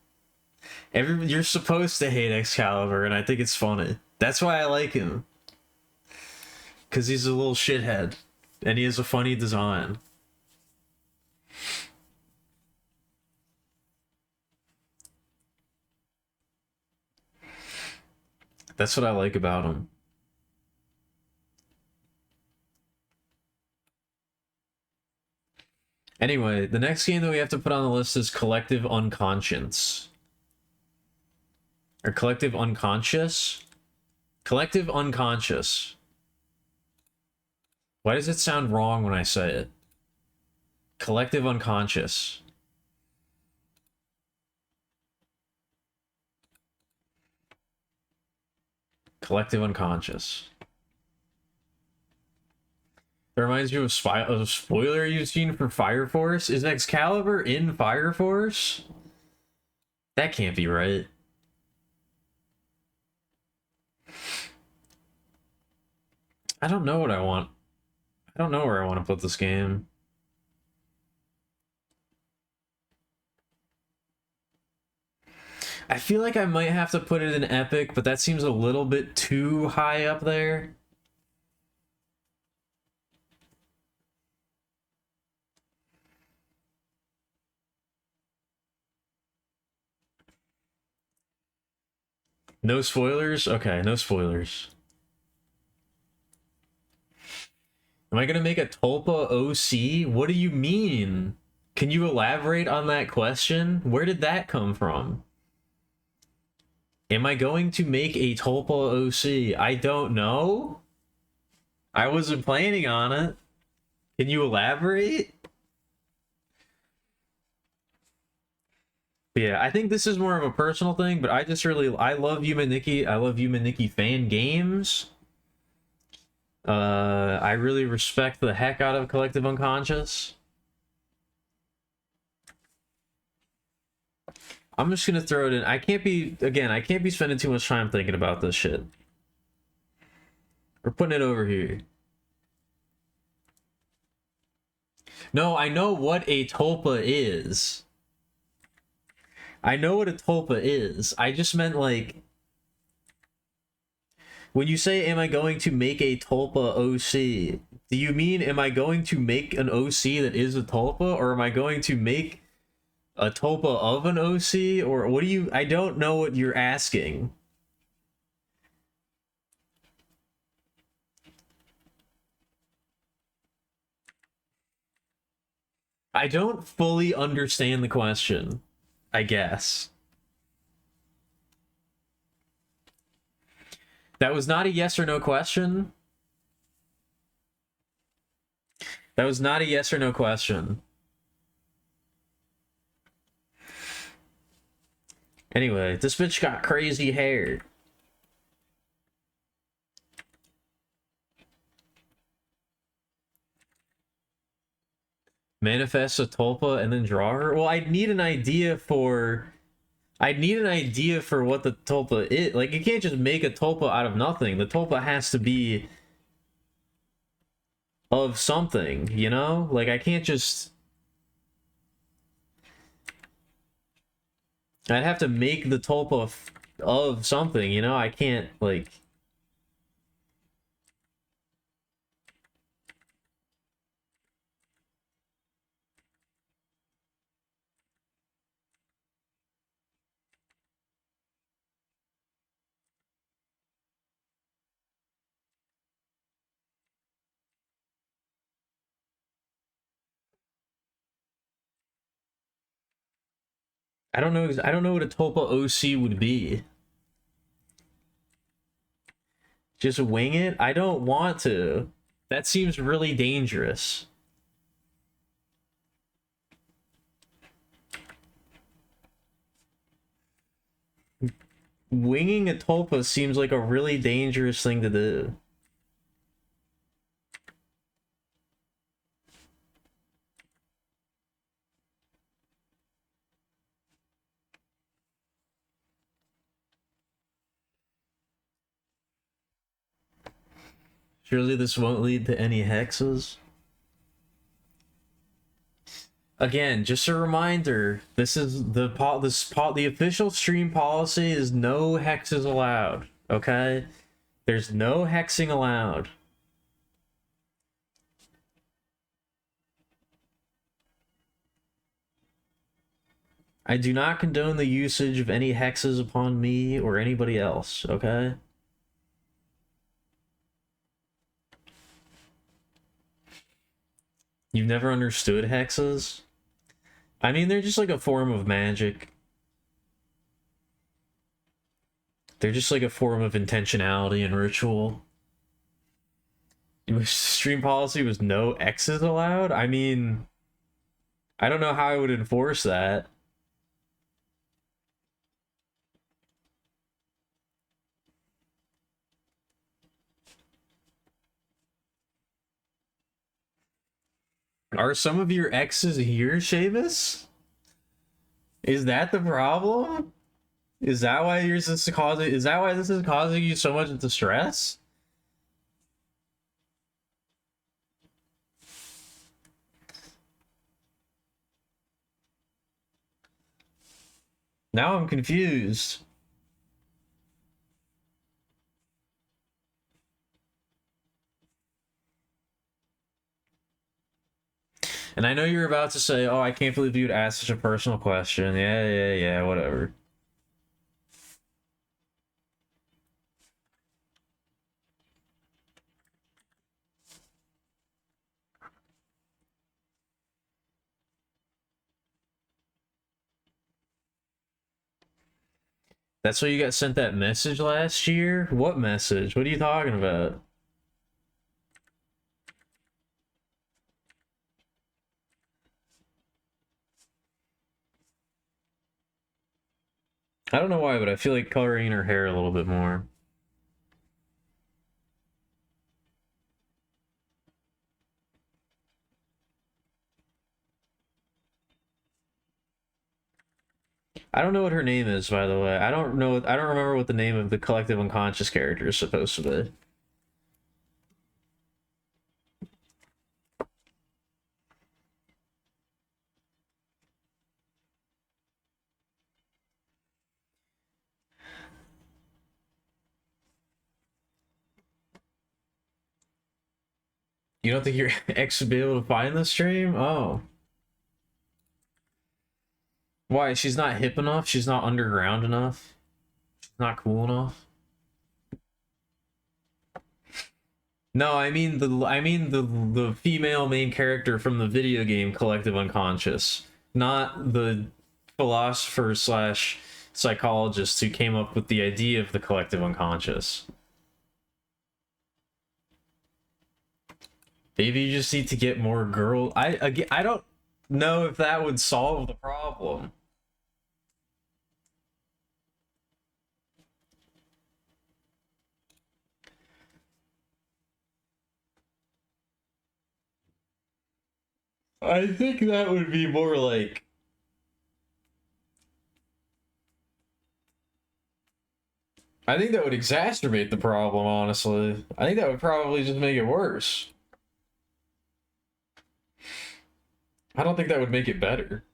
You're supposed to hate Excalibur, and I think it's funny. That's why I like him. Because he's a little shithead, and he has a funny design. That's what I like about him. Anyway, the next game that we have to put on the list is Collective Unconscious. Or Collective Unconscious? Collective Unconscious. Why does it sound wrong when I say it? Collective Unconscious. Collective Unconscious. That reminds you of a spoiler you've seen for Fire Force. Is Excalibur in Fire Force? That can't be right. I don't know what I want. I don't know where I want to put this game. I feel like I might have to put it in Epic, but that seems a little bit too high up there. No spoilers? Okay, no spoilers. Am I gonna make a Tulpa OC? What do you mean? Can you elaborate on that question? Where did that come from? Am I going to make a Tulpa OC? I don't know. I wasn't planning on it. Can you elaborate? Yeah, I think this is more of a personal thing, but I love Yume Nikki. I love Yume Nikki fan games. I really respect the heck out of Collective Unconscious. I'm just gonna throw it in. I can't be spending too much time thinking about this shit. We're putting it over here. No, I know what a Tulpa is. I know what a Tulpa is. I just meant, like, when you say, am I going to make a Tulpa OC, do you mean, am I going to make an OC that is a Tulpa, or am I going to make a Tulpa of an OC, or what do you... I don't know what you're asking. I don't fully understand the question, I guess. That was not a yes or no question. That was not a yes or no question. Anyway, this bitch got crazy hair. Manifest a Tulpa and then draw her? Well, I'd need an idea for what the Tulpa is. Like, you can't just make a Tulpa out of nothing. The Tulpa has to be of something, you know? Like, I can't just... I'd have to make the Tulpa of something, you know? I can't, like... I don't know what a Tulpa OC would be. Just wing it? I don't want to. That seems really dangerous. Winging a Tulpa seems like a really dangerous thing to do. Surely this won't lead to any hexes. Again, just a reminder, this is the official stream policy is no hexes allowed, okay? There's no hexing allowed. I do not condone the usage of any hexes upon me or anybody else, okay? You've never understood hexes? I mean, they're just like a form of magic. They're just like a form of intentionality and ritual. Stream policy was no X's allowed? I mean, I don't know how I would enforce that. Are some of your exes here, Seamus? Is that the problem? Is that why yours is causing? Is that why this is causing you so much distress? Now I'm confused. And I know you're about to say, "Oh, I can't believe you'd ask such a personal question." Yeah, whatever. That's why you got sent that message last year? What message? What are you talking about? I don't know why, but I feel like coloring her hair a little bit more. I don't know what her name is, by the way. I don't know. I don't remember what the name of the collective unconscious character is supposed to be. You don't think your ex would be able to find the stream? Oh. Why? She's not hip enough? She's not underground enough? She's not cool enough? No, I mean the female main character from the video game Collective Unconscious, not the philosopher slash psychologist who came up with the idea of the Collective Unconscious. Maybe you just need to get more girl. I don't know if that would solve the problem. I think that would be more like. I think that would exacerbate the problem, honestly. I think that would probably just make it worse. I don't think that would make it better.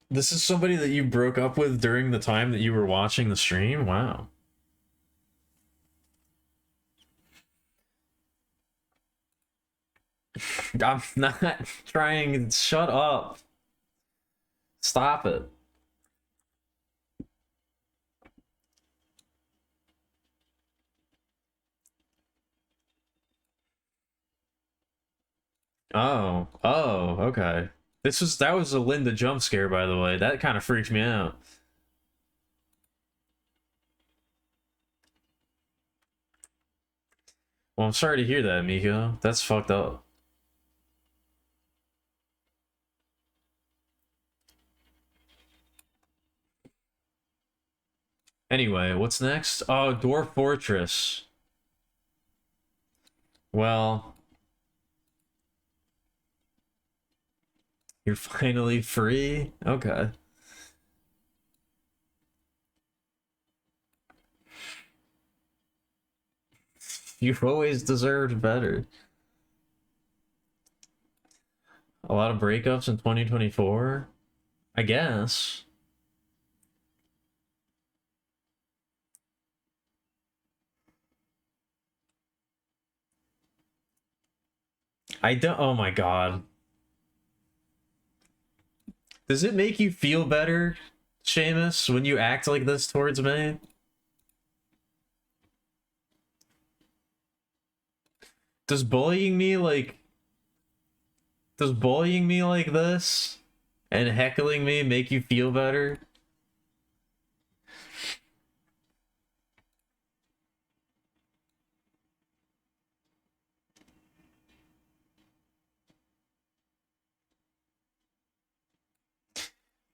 This is somebody that you broke up with during the time that you were watching the stream? Wow. I'm not trying. Shut up. Stop it. Okay. That was a Linda jump scare, by the way. That kind of freaked me out. Well, I'm sorry to hear that, Miko. That's fucked up. Anyway, what's next? Oh, Dwarf Fortress. Well, you're finally free? Okay. You've always deserved better. A lot of breakups in 2024? I guess. I don't. Oh my god. Does it make you feel better, Seamus, when you act like this towards me? Does bullying me like... Does bullying me like this and heckling me make you feel better?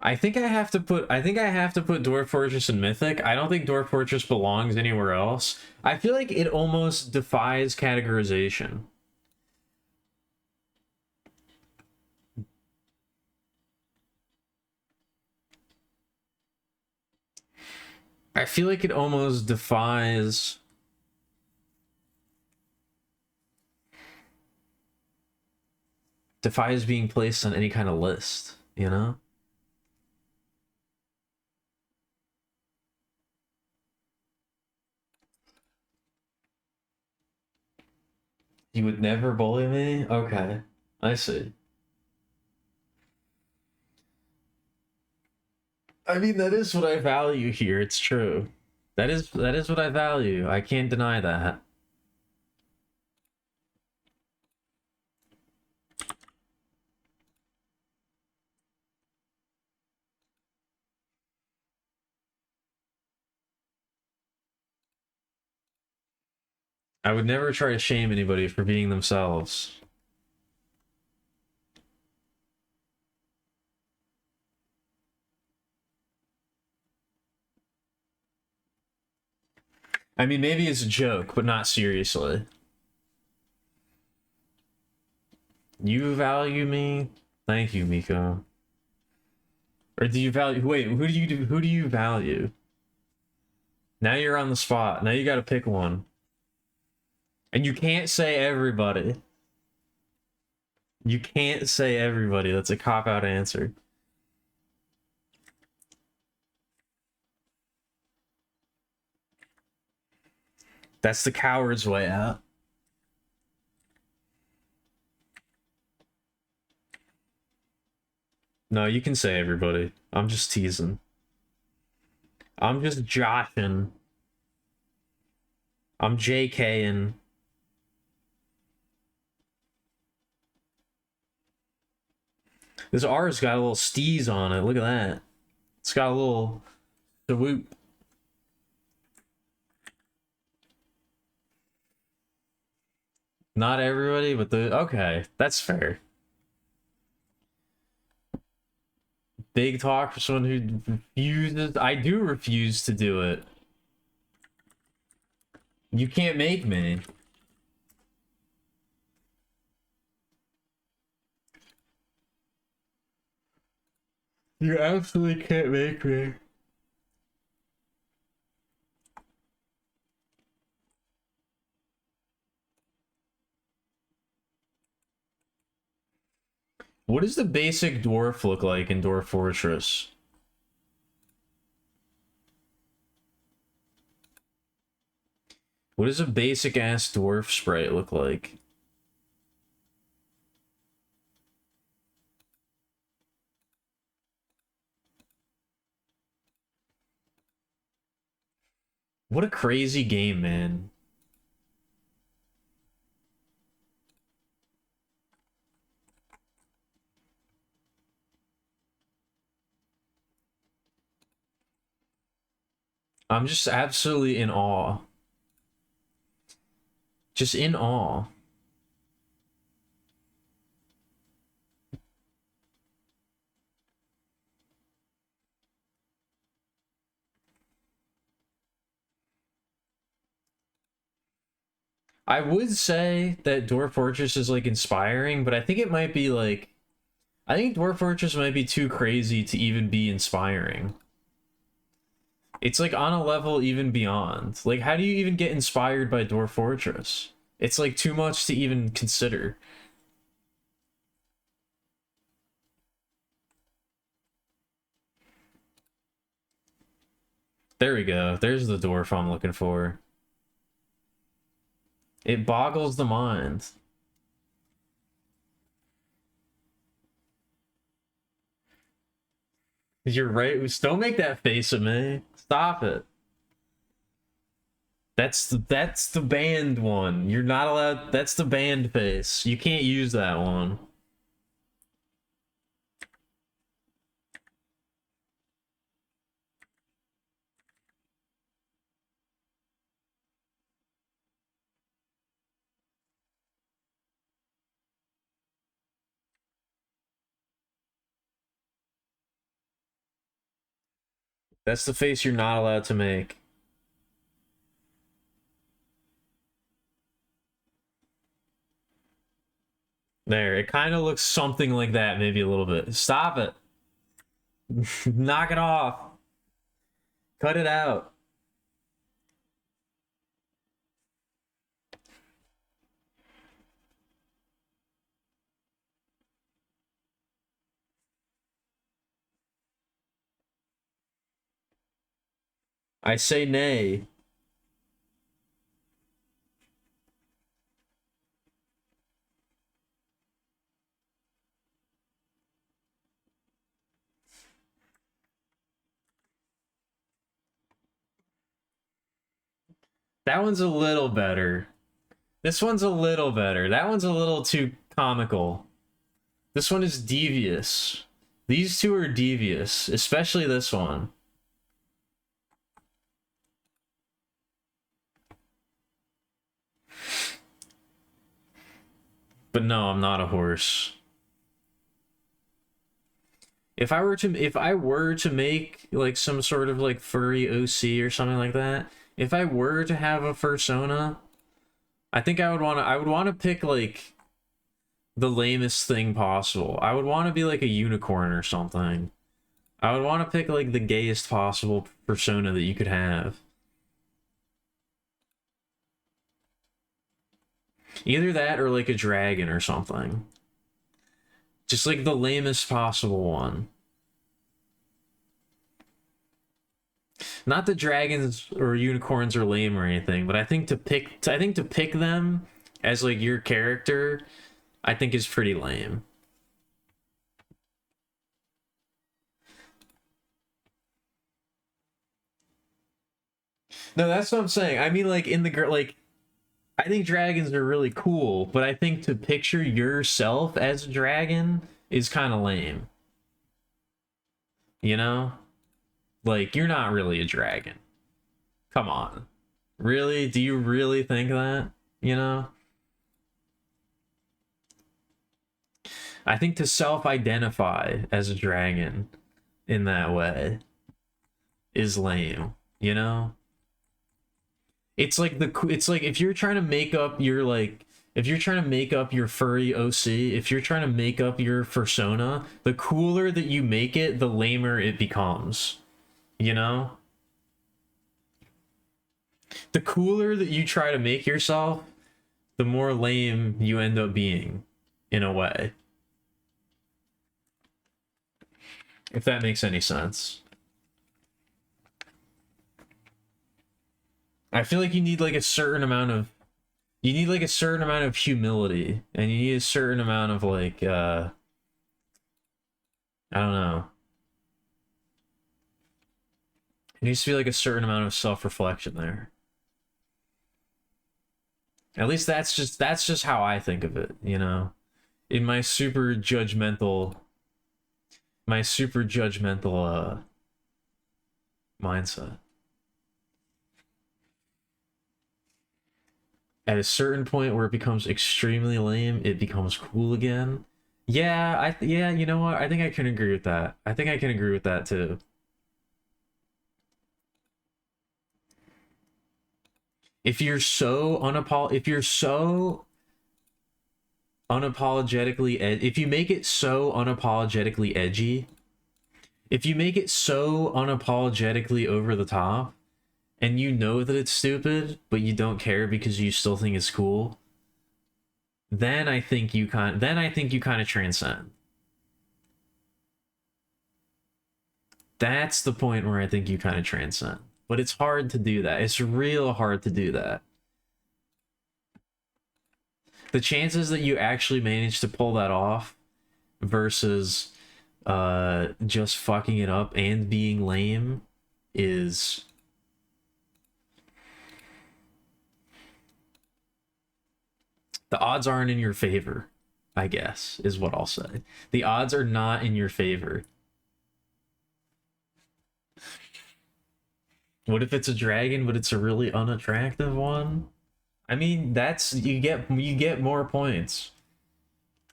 I think I have to put Dwarf Fortress in Mythic. I don't think Dwarf Fortress belongs anywhere else. I feel like it almost defies categorization. I feel like it almost defies being placed on any kind of list, you know? You would never bully me? Okay. I see. I mean, that is what I value here. It's true. That is what I value. I can't deny that. I would never try to shame anybody for being themselves. I mean, maybe it's a joke, but not seriously. You value me? Thank you, Miko. Or do you value... Wait, who do you value? Now you're on the spot. Now you gotta pick one. And you can't say everybody. You can't say everybody. That's a cop-out answer. That's the coward's way out. No, you can say everybody. I'm just teasing. I'm just joshing. I'm JKing. This R's got a little steez on it. Look at that. It's got a little swoop. Not everybody, but the... Okay, that's fair. Big talk for someone who refuses... I do refuse to do it. You can't make me. You absolutely can't make me. What does the basic dwarf look like in Dwarf Fortress? What does a basic ass dwarf sprite look like? What a crazy game, man. I'm just absolutely in awe. Just in awe. I would say that Dwarf Fortress is like inspiring, but I think it might be like... I think Dwarf Fortress might be too crazy to even be inspiring. It's like on a level even beyond. Like, how do you even get inspired by Dwarf Fortress? It's like too much to even consider. There we go. There's the dwarf I'm looking for. It boggles the mind. You're right. Don't make that face at me. Stop it. That's the banned one. You're not allowed. That's the banned face. You can't use that one. That's the face you're not allowed to make. There, it kind of looks something like that, maybe a little bit. Stop it. Knock it off. Cut it out. I say nay. That one's a little better. This one's a little better. That one's a little too comical. This one is devious. These two are devious, especially this one. But no, I'm not a horse. If I were to make like some sort of like furry OC or something like that, if I were to have a fursona, I think I would want to pick like the lamest thing possible. I would want to be like a unicorn or something. I would want to pick like the gayest possible persona that you could have. Either that or like a dragon or something. Just like the lamest possible one. Not that dragons or unicorns are lame or anything, but I think to pick them as like your character, I think is pretty lame. No, that's what I'm saying. I mean, like in the like, I think dragons are really cool, but I think to picture yourself as a dragon is kind of lame. You know? Like, you're not really a dragon. Come on. Really? Do you really think that? You know? I think to self-identify as a dragon in that way is lame, you know? It's like if you're trying to make up your like if you're trying to make up your furry OC, if you're trying to make up your fursona, the cooler that you make it, the lamer it becomes. You know? The cooler that you try to make yourself, the more lame you end up being, in a way. If that makes any sense. I feel like you need like a certain amount of humility, and you need a certain amount of like I don't know. It needs to be like a certain amount of self-reflection there. At least that's just how I think of it, you know. In my super judgmental mindset. At a certain point where it becomes extremely lame, it becomes cool again. Yeah, yeah, you know what? I think I can agree with that. I think I can agree with that too. If you're so unapologetically if you make it so unapologetically edgy, If you make it so unapologetically over the top, and you know that it's stupid, but you don't care because you still think it's cool, then I think you kind of transcend. That's the point where I think you kind of transcend. But it's hard to do that. It's real hard to do that. The chances that you actually manage to pull that off versus just fucking it up and being lame is... the odds aren't in your favor, I guess, is what I'll say. The odds are not in your favor. What if it's a dragon, but it's a really unattractive one? I mean, that's you get more points.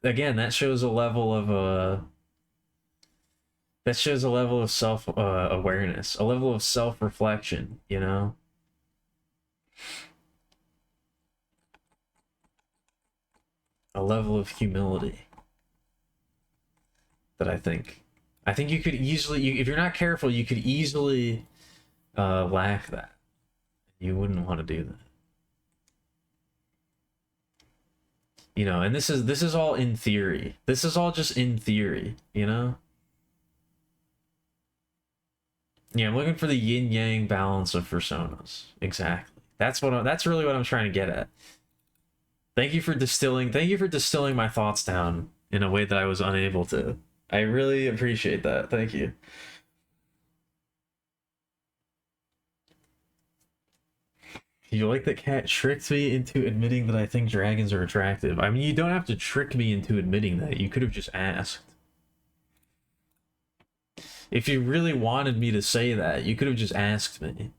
Again, that shows a level of self awareness, a level of self-reflection, you know? A level of humility that I think you could easily, if you're not careful, you could easily lack that. You wouldn't want to do that. You know, and this is all in theory. This is all just in theory, you know? Yeah, I'm looking for the yin-yang balance of personas. Exactly. That's really what I'm trying to get at. Thank you for distilling my thoughts down in a way that I was unable to. I really appreciate that. Thank you. You like that cat tricked me into admitting that I think dragons are attractive. I mean, you don't have to trick me into admitting that. You could have just asked. If you really wanted me to say that, you could have just asked me.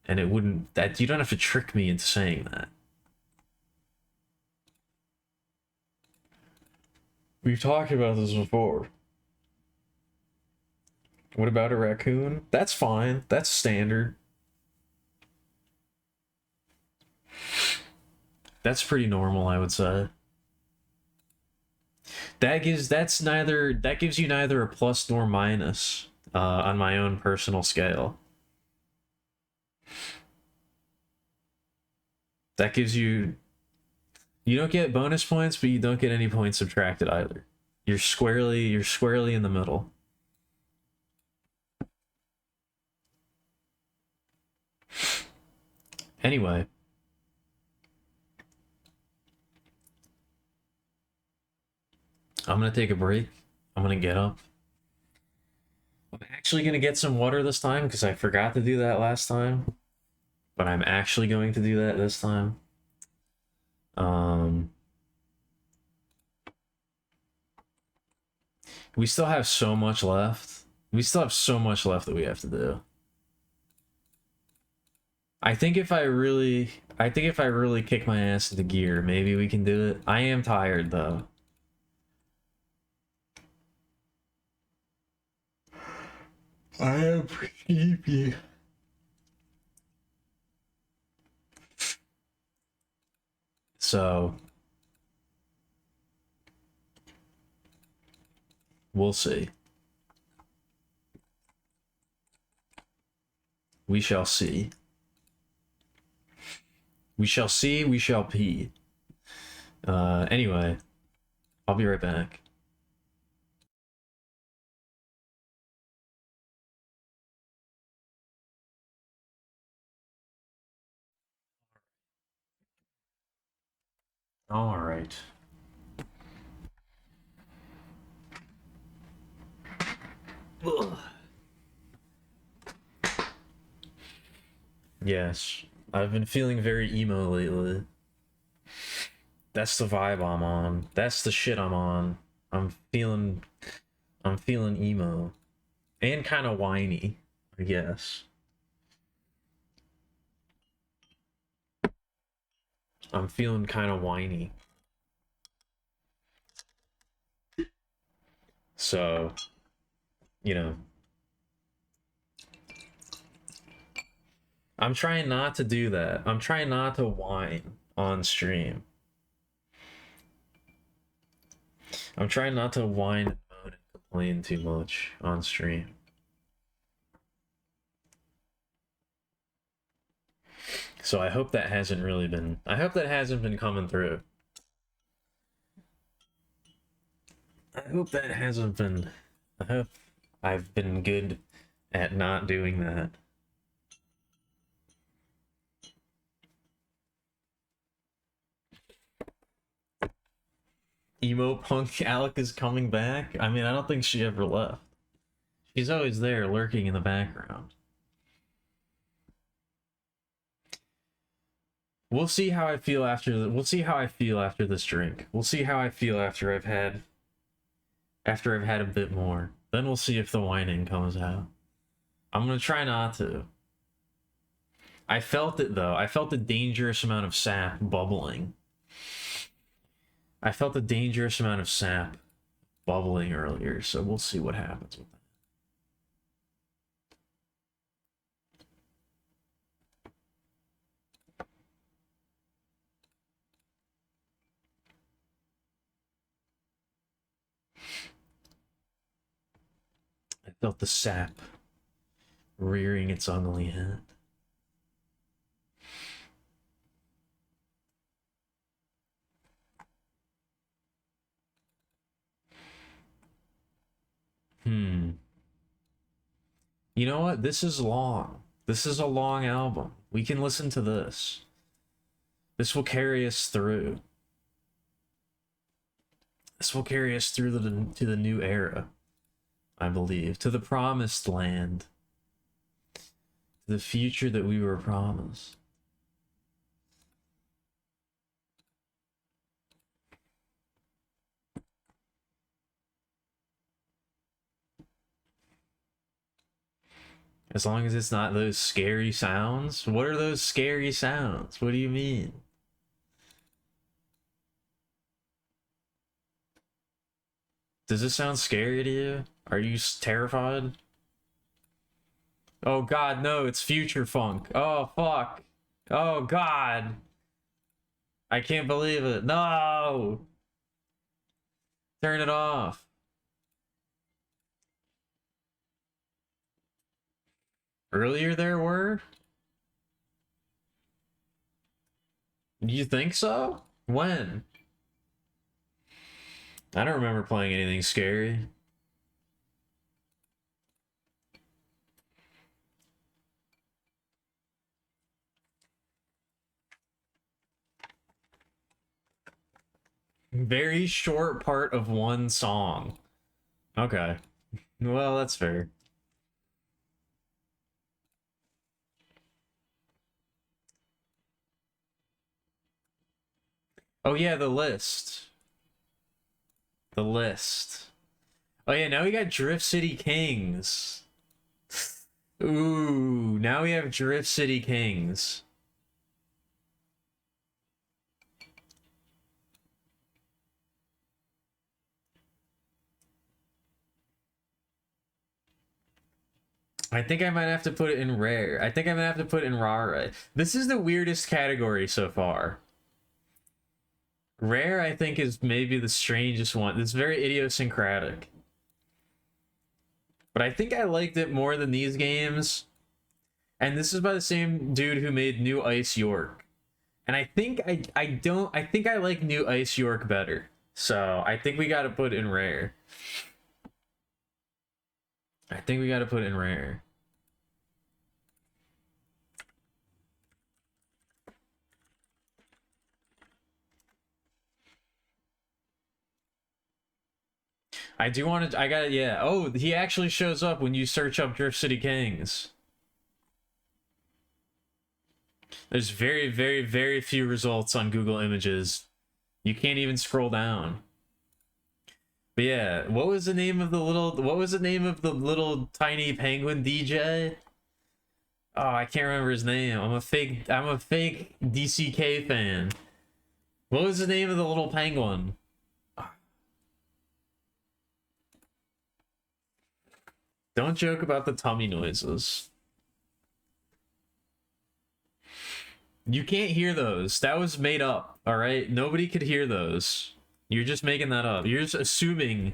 And it wouldn't... that you don't have to trick me into saying that. We've talked about this before. What about a raccoon? That's fine. That's standard. That's pretty normal, I would say. That gives you neither a plus nor minus on my own personal scale. That gives you... you don't get bonus points, but you don't get any points subtracted either. You're squarely in the middle. Anyway. I'm gonna take a break. I'm gonna get up. I'm actually gonna get some water this time because I forgot to do that last time. But I'm actually going to do that this time. We still have so much left. We still have so much left that we have to do. I think if I really kick my ass into gear, maybe we can do it. I am tired though. I am sleepy. So we'll see. We shall see. We shall see, we shall pee. Anyway, I'll be right back. All right. Ugh. Yes, I've been feeling very emo lately. That's the vibe I'm on. That's the shit I'm on. I'm feeling emo. And kind of whiny, I guess. I'm feeling kind of whiny. So, you know. I'm trying not to do that. I'm trying not to whine on stream. I'm trying not to whine and moan and playing too much on stream. So I hope that hasn't really been... I hope that hasn't been coming through. I hope that hasn't been... I hope I've been good at not doing that. Emo punk Alec is coming back? I mean, I don't think she ever left. She's always there, lurking in the background. We'll see how I feel after we'll see how I feel after this drink. We'll see how I feel after I've had a bit more. Then we'll see if the whining comes out. I'm gonna try not to. I felt it though. I felt a dangerous amount of sap bubbling. I felt a dangerous amount of sap bubbling earlier, so we'll see what happens with that. I felt the sap rearing its ugly head. You know what? This is long. This is a long album. We can listen to this. This will carry us through. This will carry us through to the new era, I believe. To the promised land. To the future that we were promised. As long as it's not those scary sounds. What are those scary sounds? What do you mean? Does this sound scary to you? Are you terrified? Oh god, no, it's future funk. Oh fuck. Oh god. I can't believe it. No! Turn it off. Earlier there were? Do you think so? When? I don't remember playing anything scary. Very short part of one song. Okay. Well, that's fair. Oh yeah, the list. The list. Oh yeah, now we got Drift City Kings. Ooh, now we have Drift City Kings. I think I might have to put it in rare. I think I'm gonna have to put it in rare. This is the weirdest category so far. Rare, I think, is maybe the strangest one. It's very idiosyncratic. But I think I liked it more than these games. And this is by the same dude who made New Ice York. And I think I think I like New Ice York better. So I think we gotta put it in rare. I think we gotta put it in rare. I do want to. I got it. Yeah. Oh, he actually shows up when you search up Drift City Kings. There's very, very, very few results on Google Images. You can't even scroll down. But yeah, what was the name of the little tiny penguin DJ? Oh, I can't remember his name. I'm a fake DCK fan. What was the name of the little penguin? Don't joke about the tummy noises. You can't hear those. That was made up, all right? Nobody could hear those. You're just making that up. You're just assuming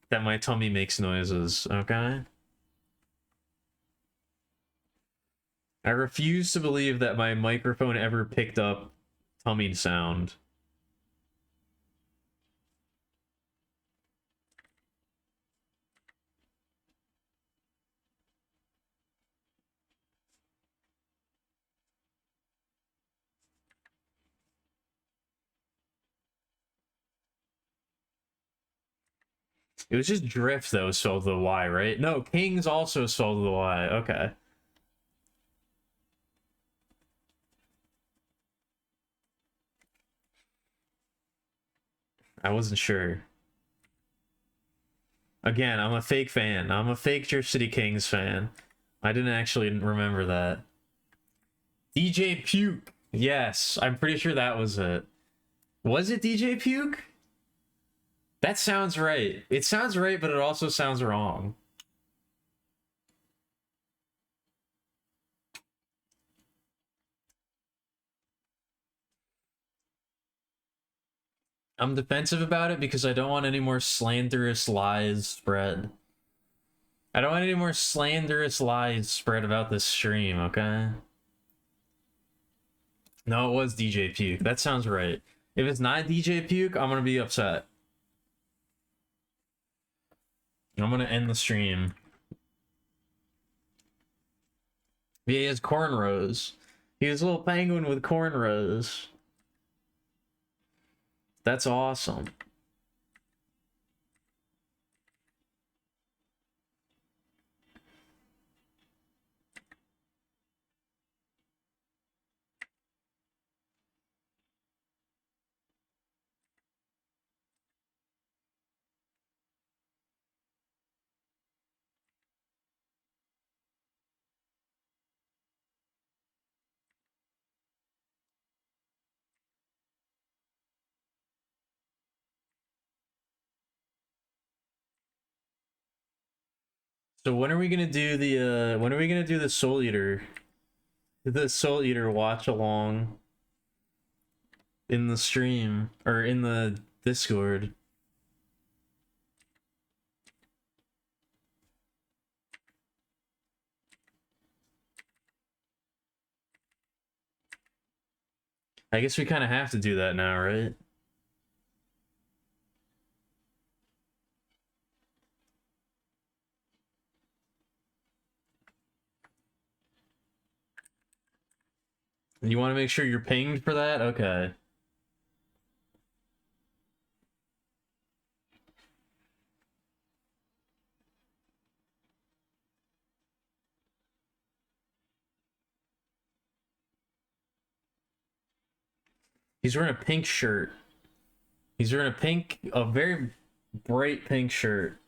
that my tummy makes noises, okay? I refuse to believe that my microphone ever picked up tummy sound. It was just Drift that was spelled with a Y, right? No, King's also spelled with a Y. Okay. I wasn't sure. Again, I'm a fake fan. I'm a fake Drift City Kings fan. I didn't actually remember that. DJ Puke. Yes, I'm pretty sure that was it. Was it DJ Puke? That sounds right. It sounds right, but it also sounds wrong. I'm defensive about it because I don't want any more slanderous lies spread. I don't want any more slanderous lies spread about this stream, okay? No, it was DJ Puke. That sounds right. If it's not DJ Puke, I'm gonna be upset. I'm gonna end the stream. Yeah, he has cornrows. He was a little penguin with cornrows. That's awesome. So when are we gonna do the when are we gonna do the Soul Eater? The Soul Eater watch along in the stream or in the Discord? I guess we kind of have to do that now, right? You want to make sure you're pinged for that? Okay. He's wearing a pink shirt. He's wearing a very bright pink shirt.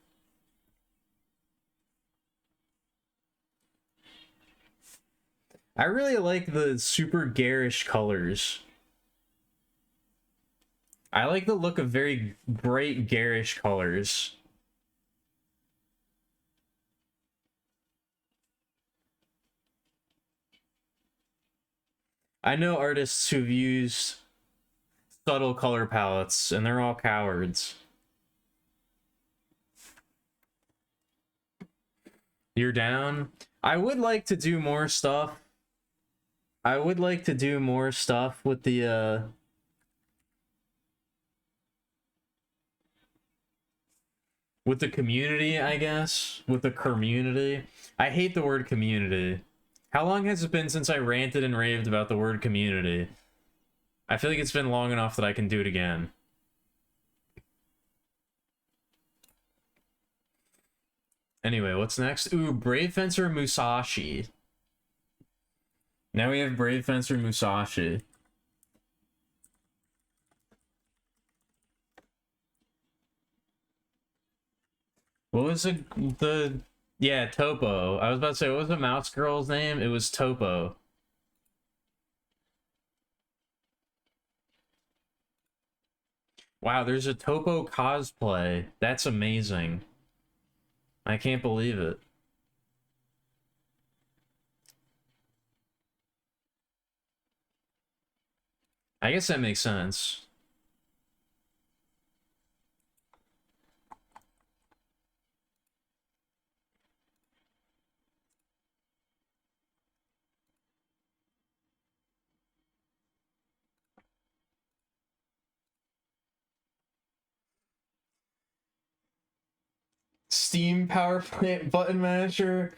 I really like the super garish colors. I like the look of very bright garish colors. I know artists who've used subtle color palettes, and they're all cowards. You're down? I would like to do more stuff. I would like to do more stuff with the community, I guess. With the community. I hate the word community. How long has it been since I ranted and raved about the word community? I feel like it's been long enough that I can do it again. Anyway, what's next? Ooh, Brave Fencer Musashi. Now we have Brave Fencer Musashi. What was the yeah, Topo. I was about to say, what was the mouse girl's name? It was Topo. Wow, there's a Topo cosplay. That's amazing. I can't believe it. I guess that makes sense. Steam power plant button masher.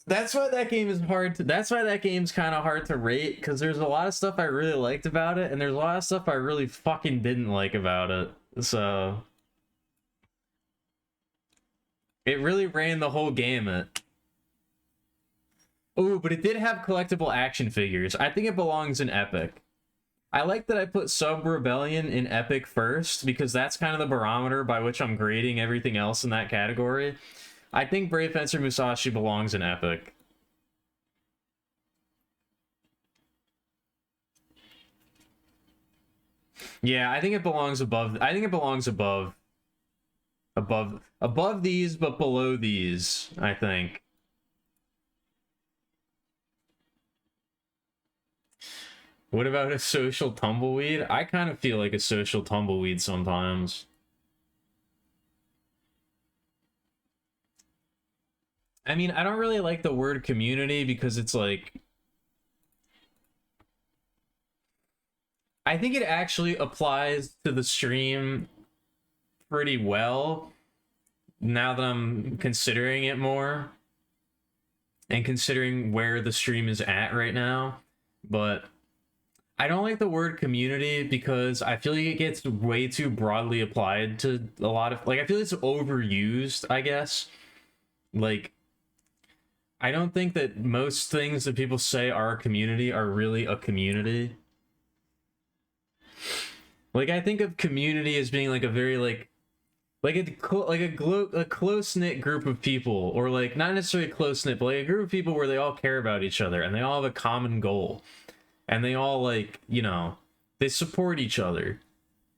That's why that game is hard to, that's why that game's kind of hard to rate, because there's a lot of stuff I really liked about it, and there's a lot of stuff I really fucking didn't like about it. So it really ran the whole gamut. Oh, but it did have collectible action figures. I think it belongs in Epic. I like that I put Sub Rebellion in Epic first, because that's kind of the barometer by which I'm grading everything else in that category. I think Brave Fencer Musashi belongs in Epic. Yeah, I think it belongs above. I think it belongs above these, but below these, I think. What about a social tumbleweed? I kind of feel like a social tumbleweed sometimes. I mean, I don't really like the word community because it's like, I think it actually applies to the stream pretty well now that I'm considering it more and considering where the stream is at right now. But I don't like the word community because I feel like it gets way too broadly applied to a lot of, like, I feel it's overused, I guess. Like, I don't think that most things that people say are a community are really a community. Like, I think of community as being like a very a close-knit group of people, or like not necessarily close-knit, but like a group of people where they all care about each other and they all have a common goal. And they all, like, you know, they support each other.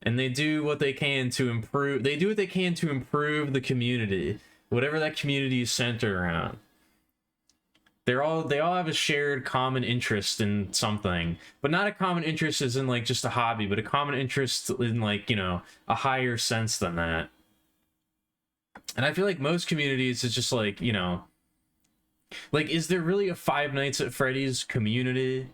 And they do what they can to improve. They do what they can to improve the community, whatever that community is centered around. They all have a shared common interest in something, but not a common interest as in like just a hobby, but a common interest in, like, you know, a higher sense than that. And I feel like most communities is just like, you know, like, is there really a Five Nights at Freddy's community?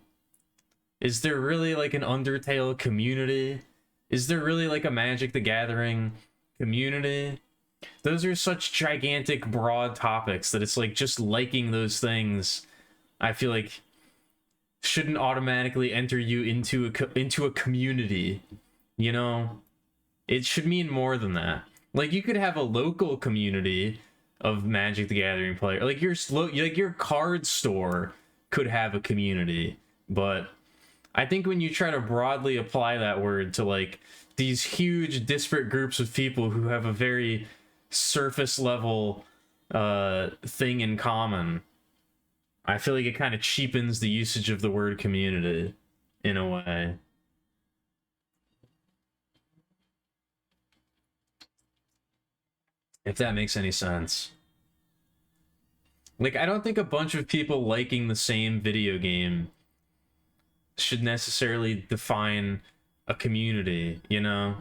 Is there really like an Undertale community? Is there really like a Magic the Gathering community? Those are such gigantic, broad topics that it's like just liking those things, I feel like, shouldn't automatically enter you into a community, you know? It should mean more than that. Like, you could have a local community of Magic the Gathering player. Like, your card store could have a community, but I think when you try to broadly apply that word to like these huge disparate groups of people who have a very surface level thing in common, I feel like it kind of cheapens the usage of the word community in a way. If that makes any sense. Like, I don't think a bunch of people liking the same video game should necessarily define a community, you know?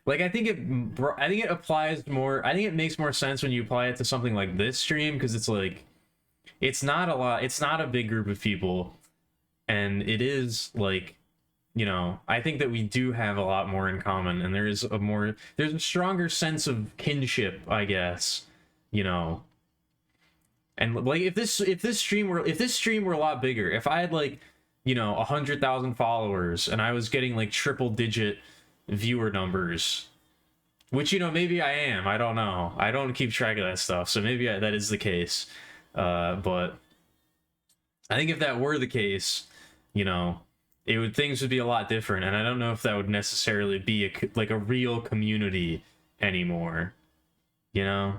Like, I think it applies more, I think it makes more sense when you apply it to something like this stream, because it's like, it's not a big group of people, and it is like, you know, I think that we do have a lot more in common, and there's a stronger sense of kinship, I guess, you know. And like, if this stream were a lot bigger, if I had like, you know, 100,000 followers and I was getting like triple digit viewer numbers, which, you know, maybe I am, I don't know, I don't keep track of that stuff, so maybe that is the case, but I think if that were the case, you know, things would be a lot different, and I don't know if that would necessarily be like a real community anymore, you know.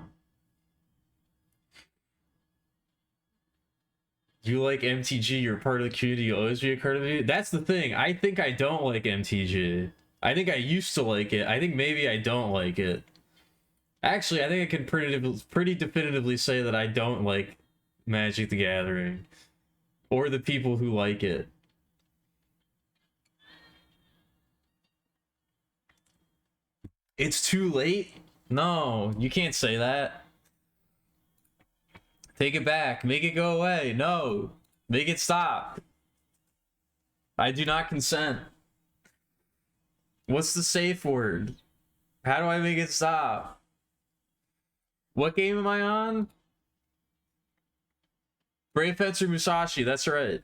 You like MTG, you're part of the community, you'll always be a part of it. That's the thing. I think I don't like MTG. I think I used to like it. I think maybe I don't like it. Actually, I think I can pretty definitively say that I don't like Magic the Gathering. Or the people who like it. It's too late? No, you can't say that. Take it back. Make it go away. No. Make it stop. I do not consent. What's the safe word? How do I make it stop? What game am I on? Brave Fencer Musashi, that's right.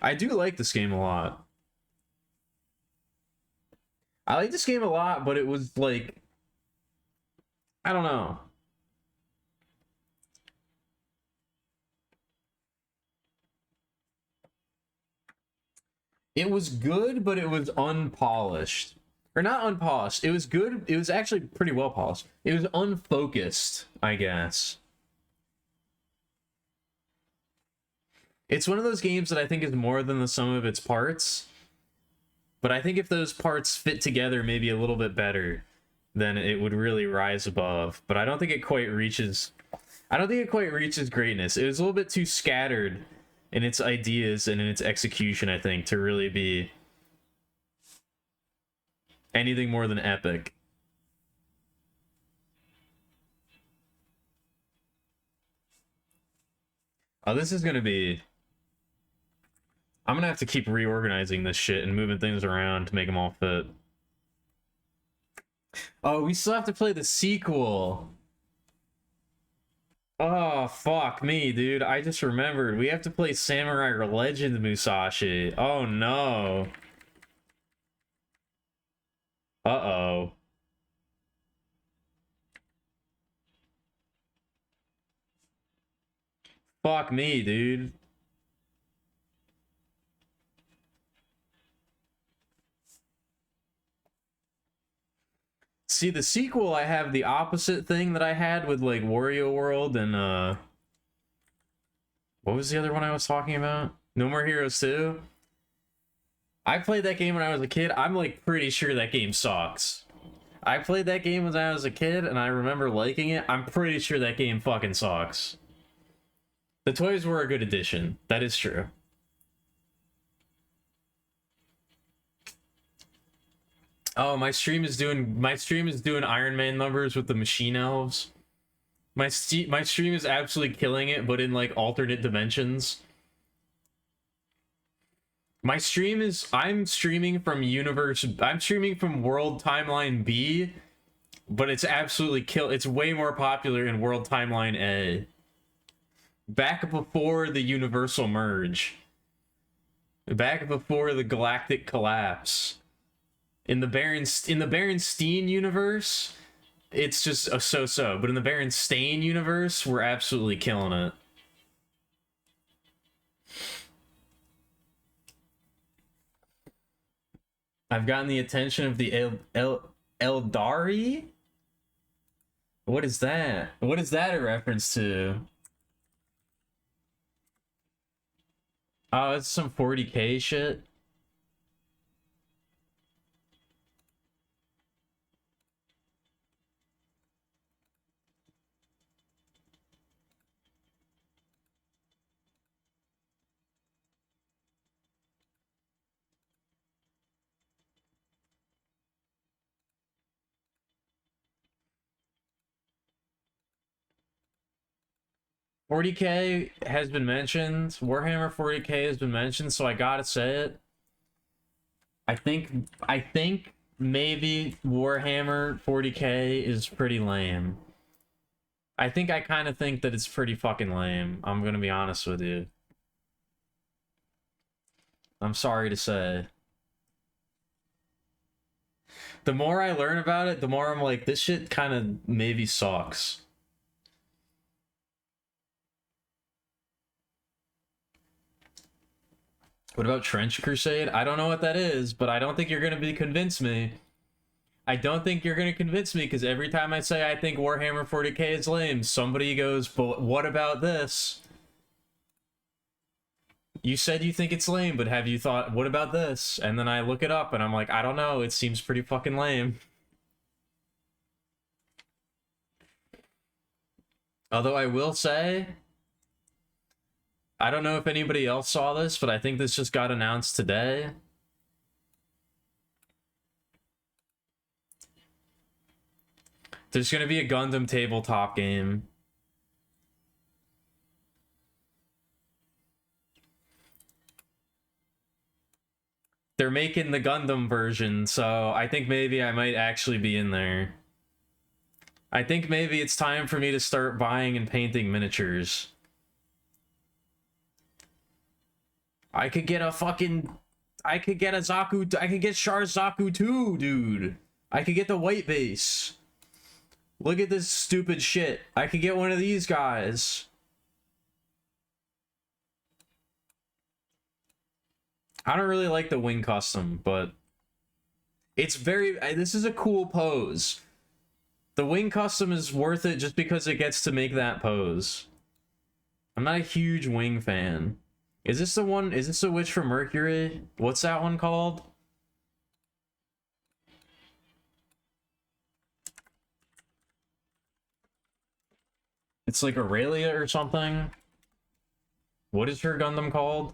I do like this game a lot. I like this game a lot, but it was like, I don't know. It was good, but it was unpolished. Or not unpolished. It was good. It was actually pretty well polished. It was unfocused, I guess. It's one of those games that I think is more than the sum of its parts. But I think if those parts fit together maybe a little bit better, then it would really rise above. But I don't think it quite reaches... I don't think it quite reaches greatness. It was a little bit too scattered in its ideas and in its execution, I think, to really be anything more than epic. Oh, this is gonna be... I'm gonna have to keep reorganizing this shit and moving things around to make them all fit. Oh, we still have to play the sequel. Oh, fuck me, dude. I just remembered. We have to play Samurai Legends Musashi. Oh, no. Uh-oh. Fuck me, dude. See, the sequel, I have the opposite thing that I had with, like, Wario World and, what was the other one I was talking about? No More Heroes 2? I played that game when I was a kid. I'm, like, pretty sure that game sucks. I played that game when I was a kid, and I remember liking it. I'm pretty sure that game fucking sucks. The toys were a good addition. That is true. Oh, my stream is doing Iron Man numbers with the Machine Elves. My stream is absolutely killing it, but in like alternate dimensions. I'm streaming from World Timeline B, but it's absolutely it's way more popular in World Timeline A. Back before the Universal merge. Back before the galactic collapse. In the Berenstain universe, it's just a so-so. But in the Berenstain universe, we're absolutely killing it. I've gotten the attention of the Eldari? What is that? What is that a reference to? Oh, it's some 40k shit. $40K has been mentioned. Warhammer 40K has been mentioned, so I gotta say it. I think maybe Warhammer 40K is pretty lame. I kind of think that it's pretty fucking lame. I'm gonna be honest with you. I'm sorry to say. The more I learn about it, the more I'm like, this shit kind of maybe sucks. What about Trench Crusade? I don't know what that is, but I don't think you're going to convince me. I don't think you're going to convince me, because every time I say I think Warhammer 40k is lame, somebody goes, but what about this? You said you think it's lame, but have you thought, what about this? And then I look it up, and I'm like, I don't know, it seems pretty fucking lame. Although I will say, I don't know if anybody else saw this, but I think this just got announced today. There's going to be a Gundam tabletop game. They're making the Gundam version, so I think maybe I might actually be in there. I think maybe it's time for me to start buying and painting miniatures. I could get a fucking... I could get a Zaku... I could get Char Zaku too, dude. I could get the white base. Look at this stupid shit. I could get one of these guys. I don't really like the wing custom, but... It's very... This is a cool pose. The wing custom is worth it just because it gets to make that pose. I'm not a huge wing fan. Is this the one? Is this the Witch from Mercury? What's that one called? It's like Aurelia or something. What is her Gundam called?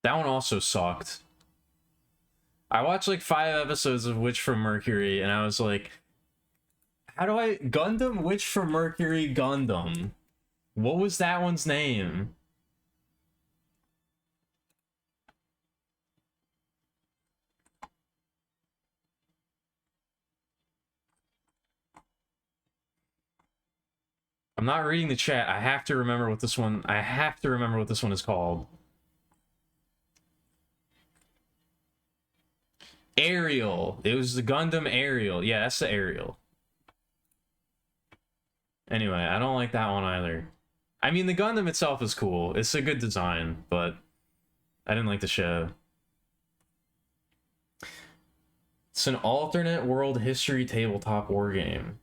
That one also sucked. I watched like 5 episodes of Witch from Mercury, and I was like, how do I... Gundam Witch from Mercury Gundam. What was that one's name? I'm not reading the chat. I have to remember what this one... I have to remember what this one is called. Ariel. It was the Gundam Ariel. Yeah, that's the Ariel. Anyway, I don't like that one either. I mean, the Gundam itself is cool. It's a good design, but I didn't like the show. It's an alternate world history tabletop war game.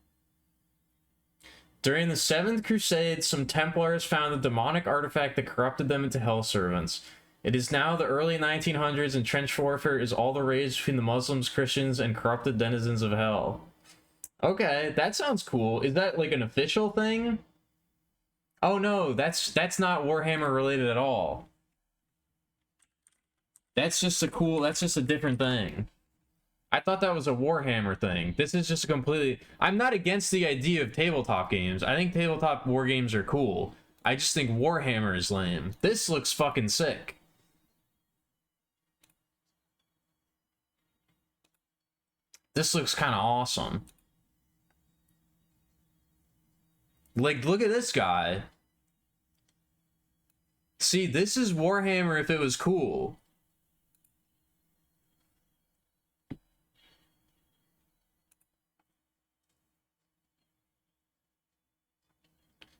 During the 7th Crusade, some Templars found a demonic artifact that corrupted them into Hell Servants. It is now the early 1900s, and trench warfare is all the rage between the Muslims, Christians, and corrupted denizens of hell. Okay, that sounds cool. Is that like an official thing? Oh no, that's not Warhammer related at all. That's just a different thing. I thought that was a Warhammer thing. This is just a completely... I'm not against the idea of tabletop games. I think tabletop war games are cool. I just think Warhammer is lame. This looks fucking sick. This looks kind of awesome. Like, look at this guy. See, this is Warhammer if it was cool.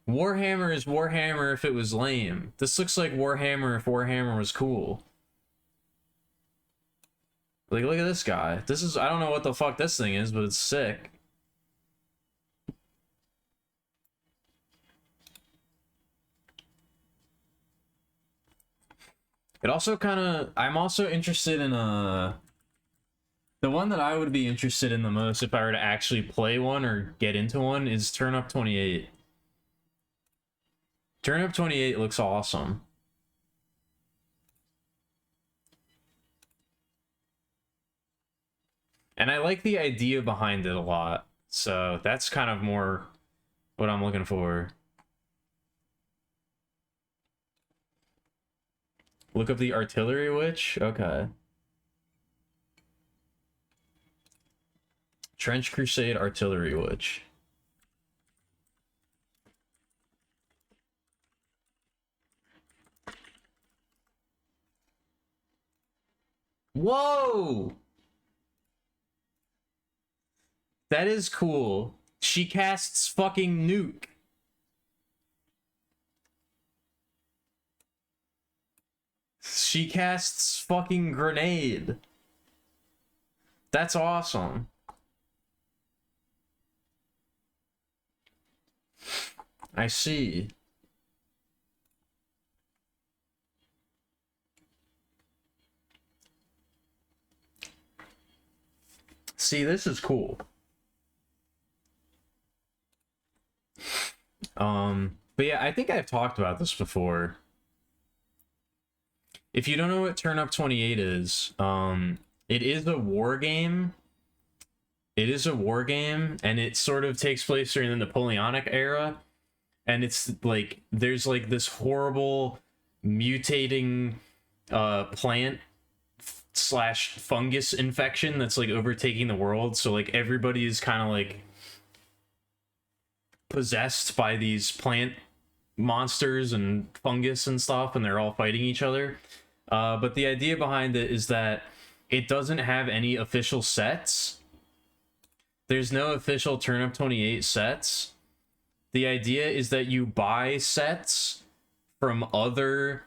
Warhammer is Warhammer if it was lame. This looks like Warhammer if Warhammer was cool. Like, look at this guy. This is... I don't know what the fuck this thing is, but it's sick. It also kind of... I'm also interested in, the one that I would be interested in the most if I were to actually play one or get into one is Turn-Up 28. Turn-Up 28 looks awesome. And I like the idea behind it a lot. So that's kind of more what I'm looking for. Look up the Artillery Witch? Okay. Trench Crusade Artillery Witch. Whoa! That is cool. She casts fucking nuke. She casts fucking grenade. That's awesome. I see. See, this is cool. But yeah, I think I've talked about this before. If you don't know what Turn-Up 28 is, it is a war game. It is a war game, and it sort of takes place during the Napoleonic era, and it's like there's like this horrible mutating plant slash fungus infection that's like overtaking the world. So like everybody is kind of like possessed by these plant monsters and fungus and stuff, and they're all fighting each other. But the idea behind it is that it doesn't have any official sets. There's no official Turnip 28 sets. The idea is that you buy sets from other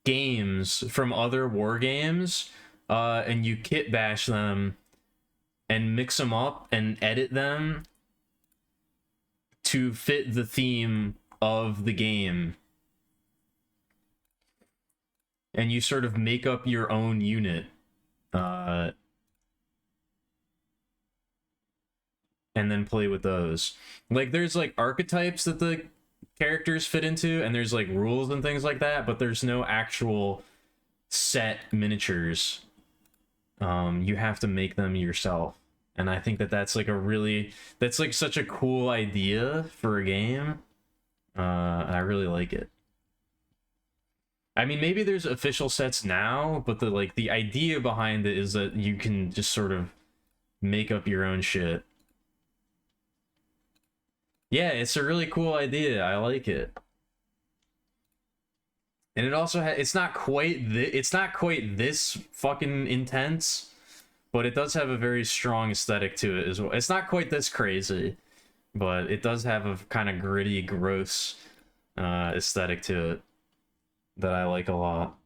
games, from other war games, and you kit bash them and mix them up and edit them to fit the theme of the game. And you sort of make up your own unit. And then play with those. Like, there's like archetypes that the characters fit into, and there's like rules and things like that, but there's no actual set miniatures. You have to make them yourself. And I think that that's like that's like such a cool idea for a game. I really like it. I mean, maybe there's official sets now, but the idea behind it is that you can just sort of make up your own shit. Yeah, it's a really cool idea. I like it. And it also it's not quite this fucking intense, but it does have a very strong aesthetic to it as well. It's not quite this crazy, but it does have a kind of gritty, gross aesthetic to it that I like a lot.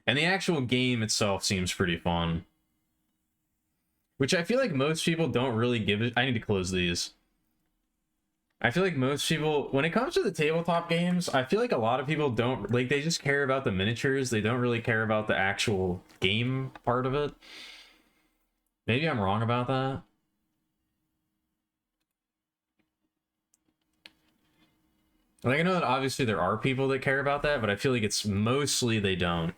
And the actual game itself seems pretty fun. Which I feel like most people don't really give it. I need to close these. I feel like most people, when it comes to the tabletop games, I feel like a lot of people don't, like, they just care about the miniatures. They don't really care about the actual game part of it. Maybe I'm wrong about that. Like, I know that obviously there are people that care about that, but I feel like it's mostly they don't.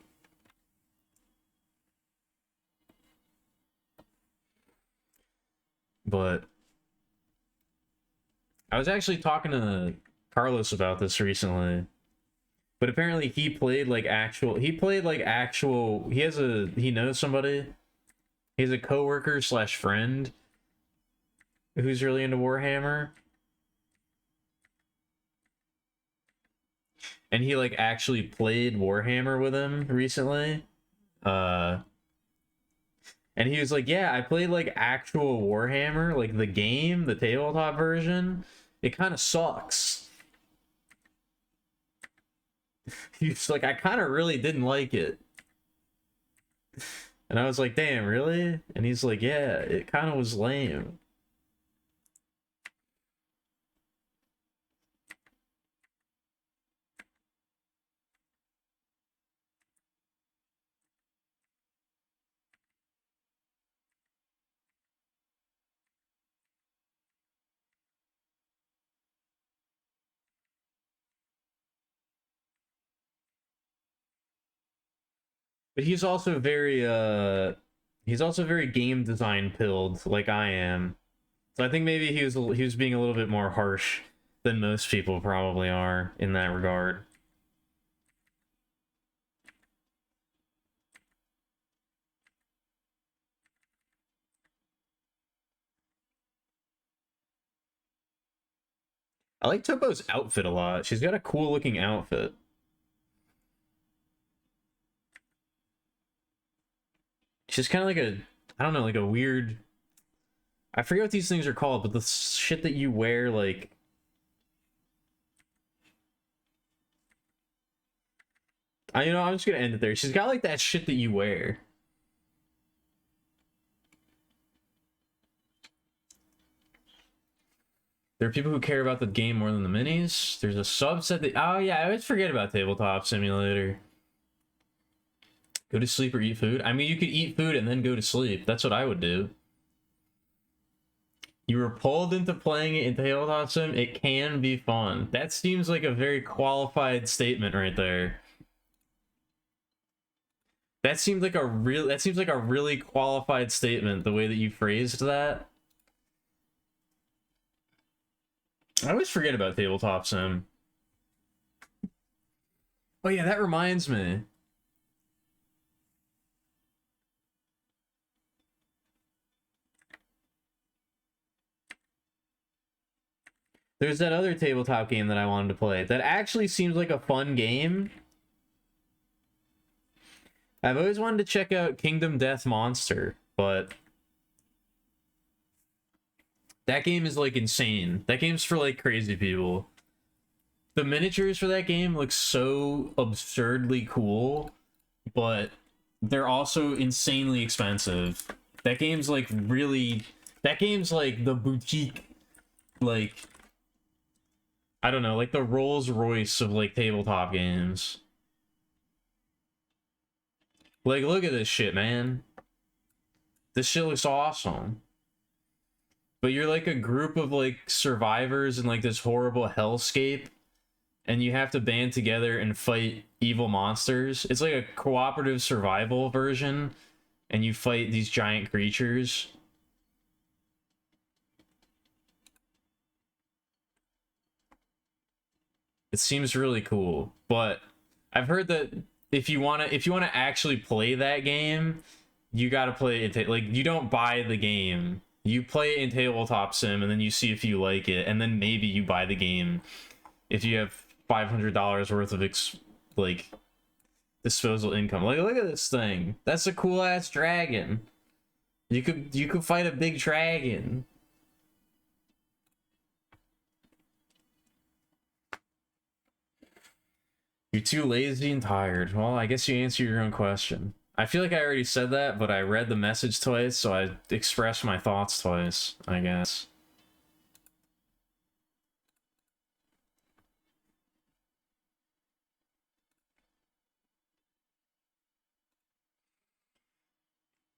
But I was actually talking to Carlos about this recently. But apparently he knows somebody. He has a coworker slash friend who's really into Warhammer. And he like actually played Warhammer with him recently. And he was like, yeah, I played like actual Warhammer, like the game, the tabletop version. It kind of sucks. He's like, I kind of really didn't like it. And I was like, damn, really? And he's like, yeah, it kind of was lame. But he's also very game design pilled like I am. So I think maybe he was being a little bit more harsh than most people probably are in that regard. I like Topo's outfit a lot. She's got a cool looking outfit. She's kind of like I don't know, like a weird, I forget what these things are called, but the shit that you wear, like, I'm just gonna end it there. She's got like that shit that you wear. There are people who care about the game more than the minis. There's a subset that, oh yeah, I always forget about Tabletop Simulator. Go to sleep or eat food? I mean, you could eat food and then go to sleep. That's what I would do. You were pulled into playing it in Tabletop Sim. It can be fun. That seems like a very qualified statement right there. That seems like a really qualified statement, the way that you phrased that. I always forget about Tabletop Sim. Oh yeah, that reminds me. There's that other tabletop game that I wanted to play that actually seems like a fun game. I've always wanted to check out Kingdom Death Monster, but that game is like insane. That game's for like crazy people. The miniatures for that game look so absurdly cool, but they're also insanely expensive. That game's like the boutique, like, I don't know, like the Rolls Royce of like tabletop games. Like, look at this shit, man. This shit looks awesome. But you're like a group of like survivors in like this horrible hellscape, and you have to band together and fight evil monsters. It's like a cooperative survival version, and you fight these giant creatures. It seems really cool, but I've heard that if you wanna actually play that game, you gotta play it. Like, you don't buy the game. You play it in Tabletop Sim, and then you see if you like it, and then maybe you buy the game if you have $500 worth of like disposable income. Like, look at this thing. That's a cool ass dragon. You could fight a big dragon. You're too lazy and tired. Well, I guess you answer your own question. I feel like I already said that, but I read the message twice, so I expressed my thoughts twice, I guess.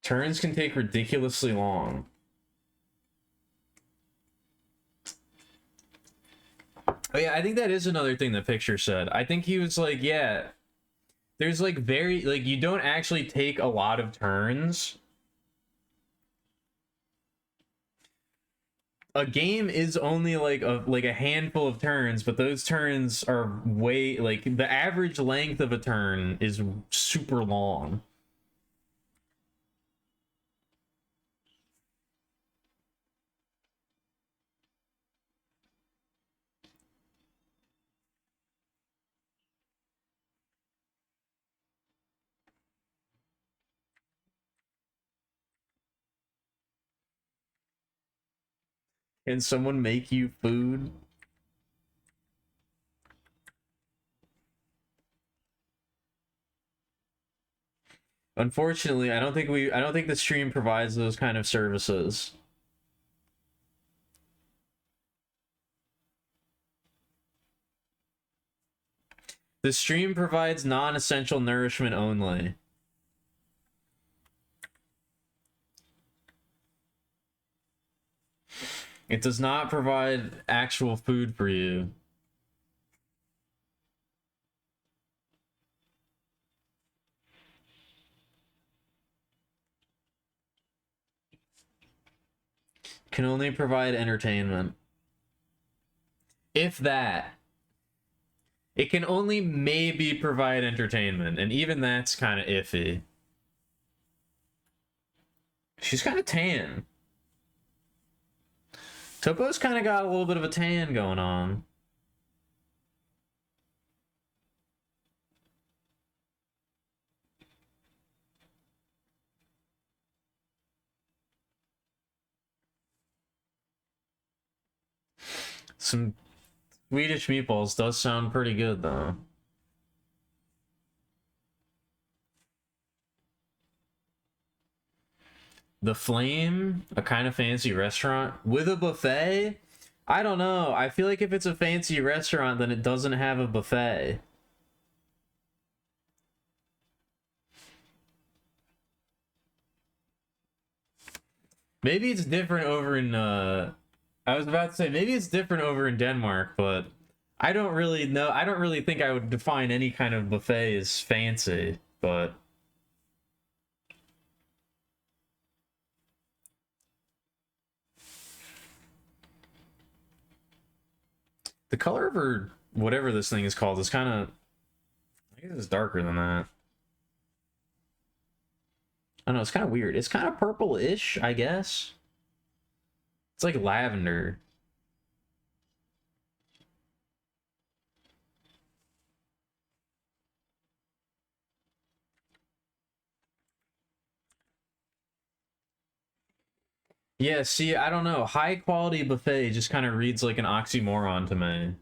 Turns can take ridiculously long. Oh yeah, I think that is another thing the picture said. I think he was like, yeah, there's like you don't actually take a lot of turns. A game is only like a handful of turns, but those turns are way, like, the average length of a turn is super long. Can someone make you food? Unfortunately, I don't think the stream provides those kind of services. The stream provides non-essential nourishment only. It does not provide actual food for you. Can only provide entertainment. If that. It can only maybe provide entertainment, and even that's kind of iffy. She's kind of tan. Topo's kind of got a little bit of a tan going on. Some Swedish meatballs does sound pretty good, though. The Flame, a kind of fancy restaurant with a buffet? I don't know. I feel like if it's a fancy restaurant, then it doesn't have a buffet. Maybe it's different over in I was about to say maybe it's different over in Denmark, but I don't really know. I don't really think I would define any kind of buffet as fancy, but the color of her whatever this thing is called is kind of, I guess it's darker than that. I don't know, it's kind of weird. It's kind of purple-ish, I guess. It's like lavender. Yeah, see, I don't know. High quality buffet just kind of reads like an oxymoron to me.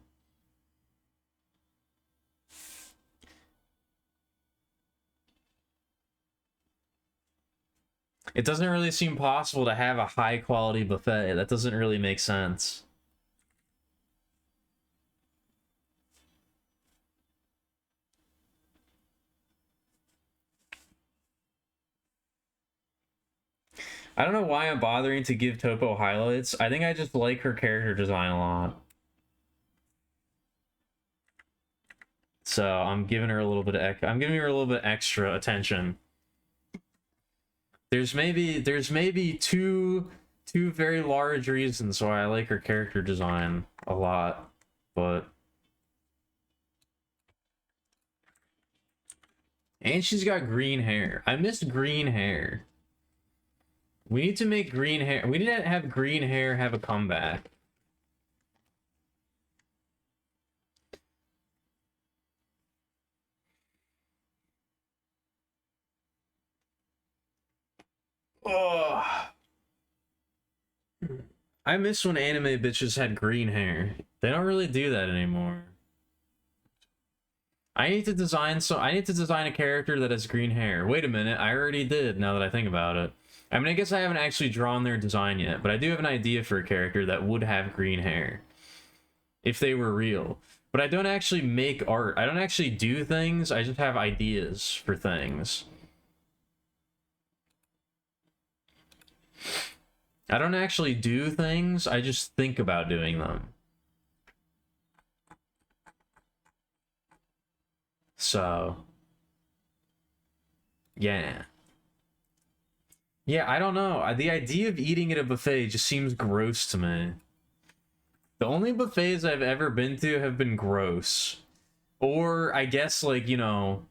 It doesn't really seem possible to have a high quality buffet. That doesn't really make sense. I don't know why I'm bothering to give Topo highlights. I think I just like her character design a lot. So I'm giving her a little bit of I'm giving her a little bit extra attention. There's maybe two very large reasons why I like her character design a lot, but and she's got green hair. I missed green hair. We need to make green hair. We need to have green hair have a comeback. Oh, I miss when anime bitches had green hair. They don't really do that anymore. I need to design a character that has green hair. Wait a minute, I already did now that I think about it. I mean, I guess I haven't actually drawn their design yet, but I do have an idea for a character that would have green hair. If they were real. But I don't actually make art. I don't actually do things, I just have ideas for things. I don't actually do things, I just think about doing them. So, yeah. Yeah, I don't know. The idea of eating at a buffet just seems gross to me. The only buffets I've ever been to have been gross. Or, I guess, like, you know,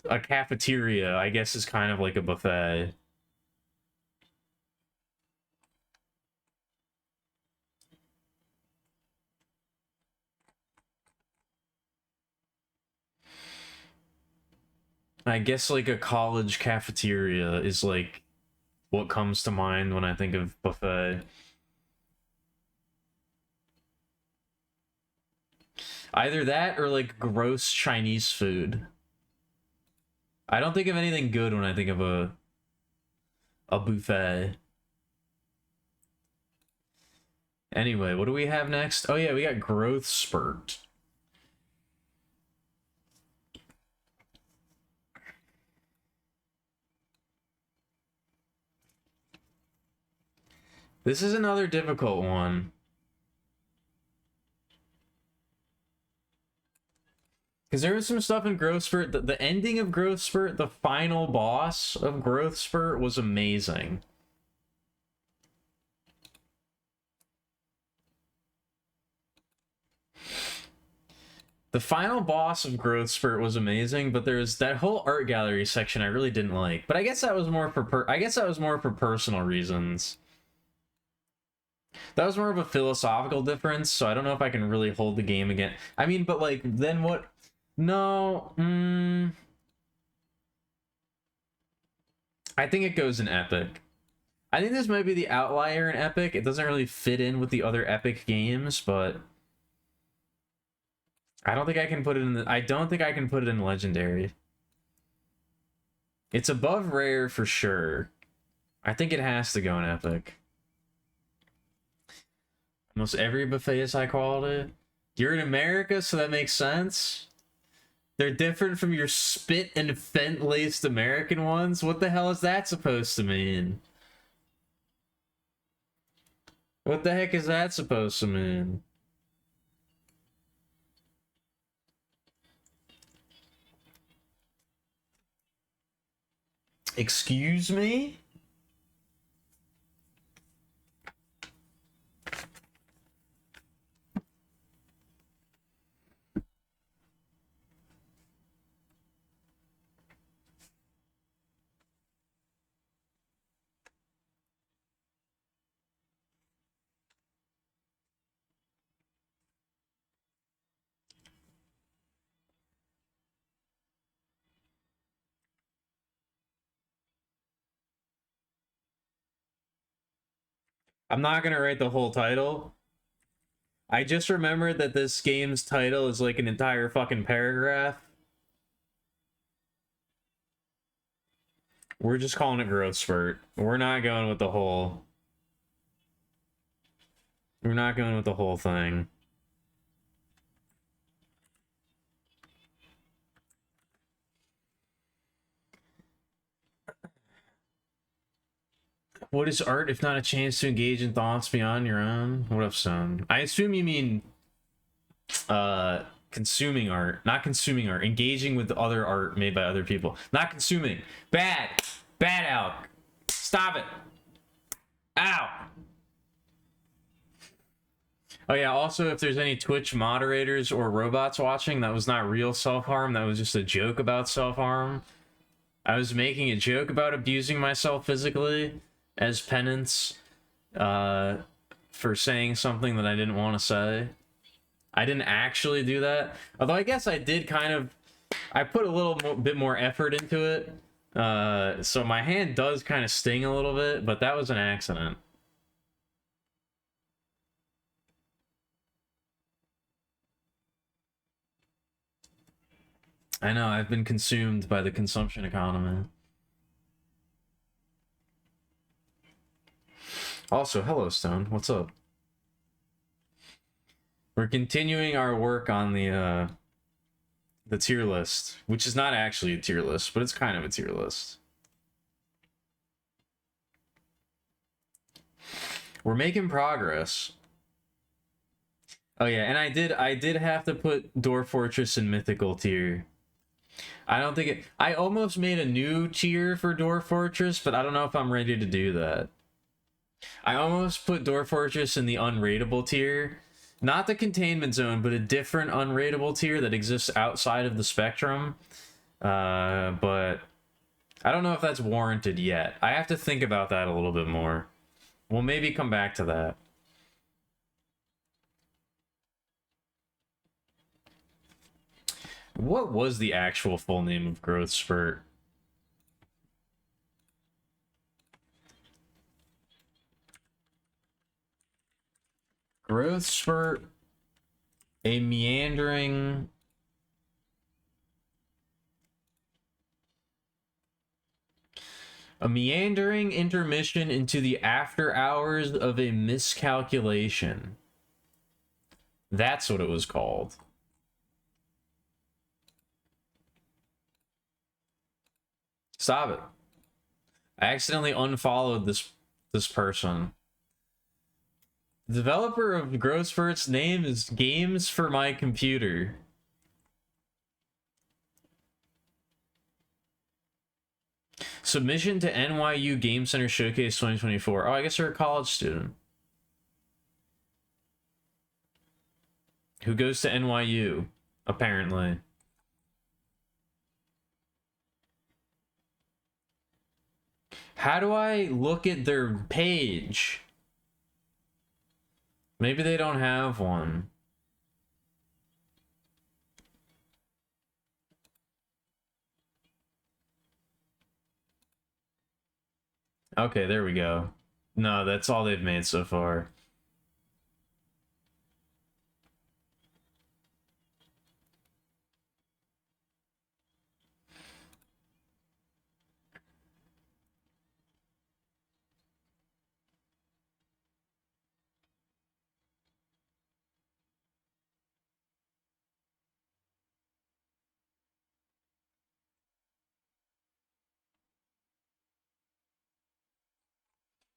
a cafeteria, I guess, is kind of like a buffet. I guess like a college cafeteria is like what comes to mind when I think of buffet. Either that or like gross Chinese food. I don't think of anything good when I think of a buffet. Anyway, what do we have next? Oh yeah, we got growth spurt. This is another difficult one. Because there was some stuff in Growth Spurt. The ending of Growth Spurt, the final boss of Growth Spurt, was amazing. The final boss of Growth Spurt was amazing, but there's that whole art gallery section I really didn't like. But I guess that was more for personal reasons. That was more of a philosophical difference, so I don't know if I can really hold the game again. I mean, but like, then what? No, I think it goes in Epic. I think this might be the outlier in Epic. It doesn't really fit in with the other Epic games, but I don't think I can put it in the, I don't think I can put it in Legendary. It's above Rare for sure. I think it has to go in Epic. Almost every buffet is high quality. You're in America, so that makes sense. They're different from your spit and fent laced American ones. What the hell is that supposed to mean? What the heck is that supposed to mean? Excuse me? I'm not gonna write the whole title. I just remembered that this game's title is like an entire fucking paragraph. We're just calling it Growth Spurt. We're not going with the whole... We're not going with the whole thing. What is art if not a chance to engage in thoughts beyond your own? What up, son? I assume you mean consuming art, not consuming art, engaging with other art made by other people, not consuming. Bad Alec, stop it. Ow. Oh yeah, also if there's any Twitch moderators or robots watching, that was not real self-harm, that was just a joke about self-harm. I was making a joke about abusing myself physically as penance for saying something that I didn't want to say. I didn't actually do that. Although I guess I did kind of... I put a little bit more effort into it. So my hand does kind of sting a little bit, but that was an accident. I know, I've been consumed by the consumption economy. Also, hello, Stone. What's up? We're continuing our work on the tier list, which is not actually a tier list, but it's kind of a tier list. We're making progress. Oh yeah, and I did have to put Dwarf Fortress in mythical tier. I don't think it... I almost made a new tier for Dwarf Fortress, but I don't know if I'm ready to do that. I almost put Dwarf Fortress in the unrateable tier. Not the containment zone, but a different unrateable tier that exists outside of the spectrum. But I don't know if that's warranted yet. I have to think about that a little bit more. We'll maybe come back to that. What was the actual full name of Growth Spurt? Growth Spurt, a meandering... A meandering intermission into the after hours of a miscalculation. That's what it was called. Stop it. I accidentally unfollowed this person. The developer of Growth Spurt's name is Games for My Computer. Submission to NYU Game Center Showcase 2024. Oh, I guess you're a college student. Who goes to NYU, apparently. How do I look at their page? Maybe they don't have one. Okay, there we go. No, that's all they've made so far.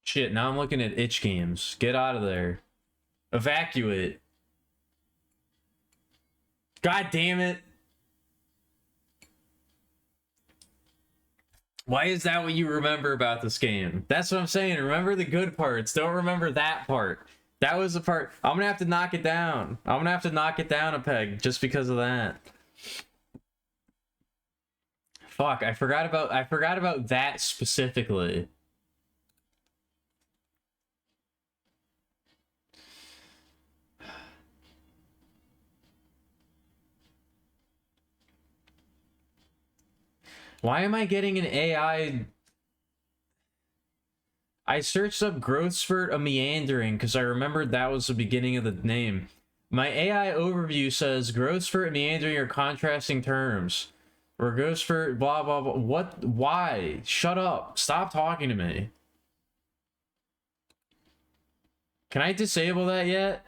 Shit, now I'm looking at itch games. Get out of there. Evacuate. God damn it. Why is that what you remember about this game? That's what I'm saying. Remember the good parts. Don't remember that part. That was the part. I'm gonna have to knock it down. I'm gonna have to knock it down a peg just because of that. Fuck, I forgot about that specifically. Why am I getting an AI? I searched up growth spurt of meandering because I remembered that was the beginning of the name. My AI overview says growth spurt and meandering are contrasting terms. Or growth spurt, blah, blah, blah. What? Why? Shut up. Stop talking to me. Can I disable that yet?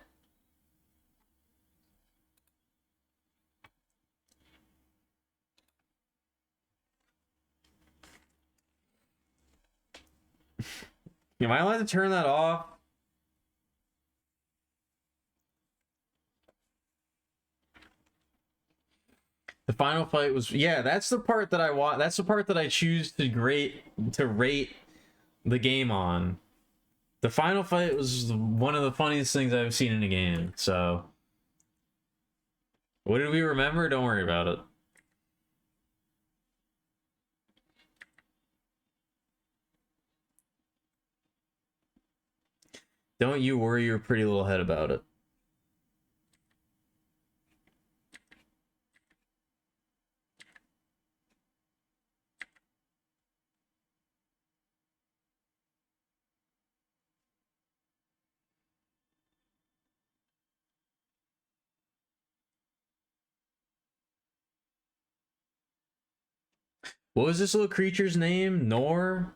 Am I allowed to turn that off? The final fight was, yeah, that's the part that I want. That's the part that I choose to rate the game on. The final fight was one of the funniest things I've seen in a game. So, what did we remember? Don't worry about it. Don't you worry your pretty little head about it. What was this little creature's name? Nor?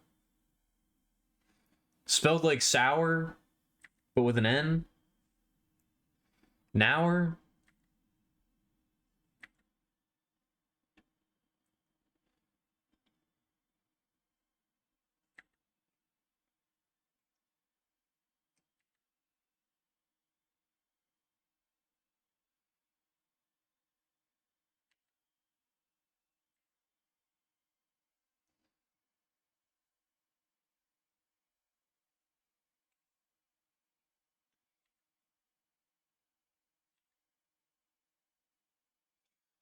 Spelled like sour, but with an N? Nour?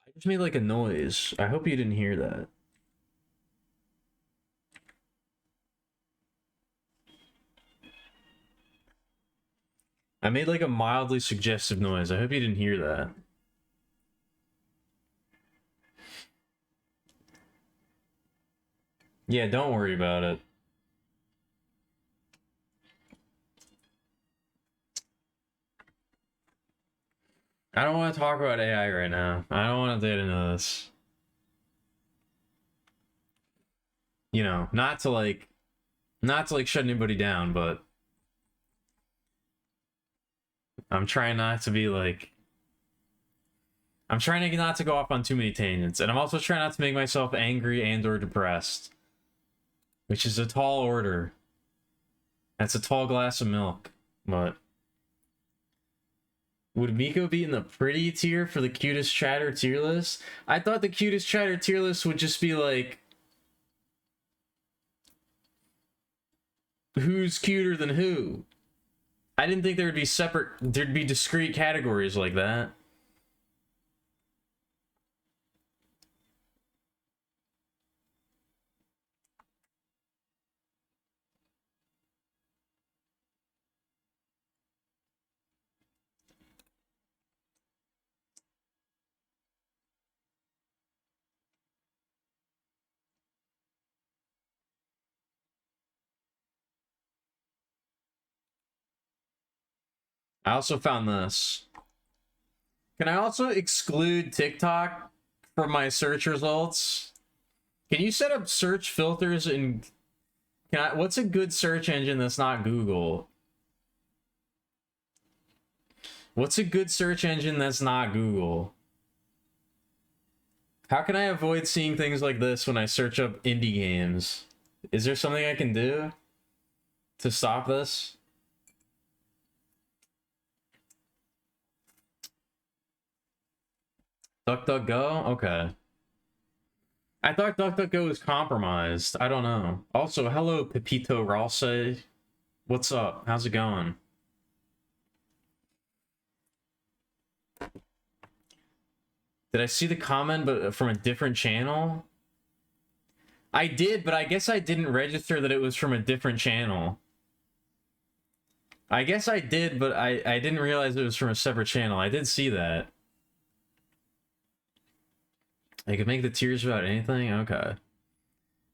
I just made like a noise. I hope you didn't hear that. I made like a mildly suggestive noise. I hope you didn't hear that. Yeah, don't worry about it. I don't want to talk about AI right now. I don't want to get into this. You know, not to like shut anybody down, but I'm trying not to be like, I'm trying to not to go off on too many tangents, and I'm also trying not to make myself angry and or depressed, which is a tall order. That's a tall glass of milk, but would Miko be in the pretty tier for the cutest chatter tier list? I thought the cutest chatter tier list would just be like, who's cuter than who? I didn't think there'd be discrete categories like that. I also found this. Can I also exclude TikTok from my search results? Can you set up search filters and what's a good search engine that's not Google? What's a good search engine that's not Google? How can I avoid seeing things like this when I search up indie games? Is there something I can do? to stop this? DuckDuckGo? Okay. I thought DuckDuckGo was compromised. I don't know. Also, hello, Pepito Ralse. What's up? How's it going? Did I see the comment but from a different channel? I did, but I guess I didn't register that it was from a different channel. I guess I did, but I didn't realize it was from a separate channel. I did see that. I could make the tiers about anything? Okay.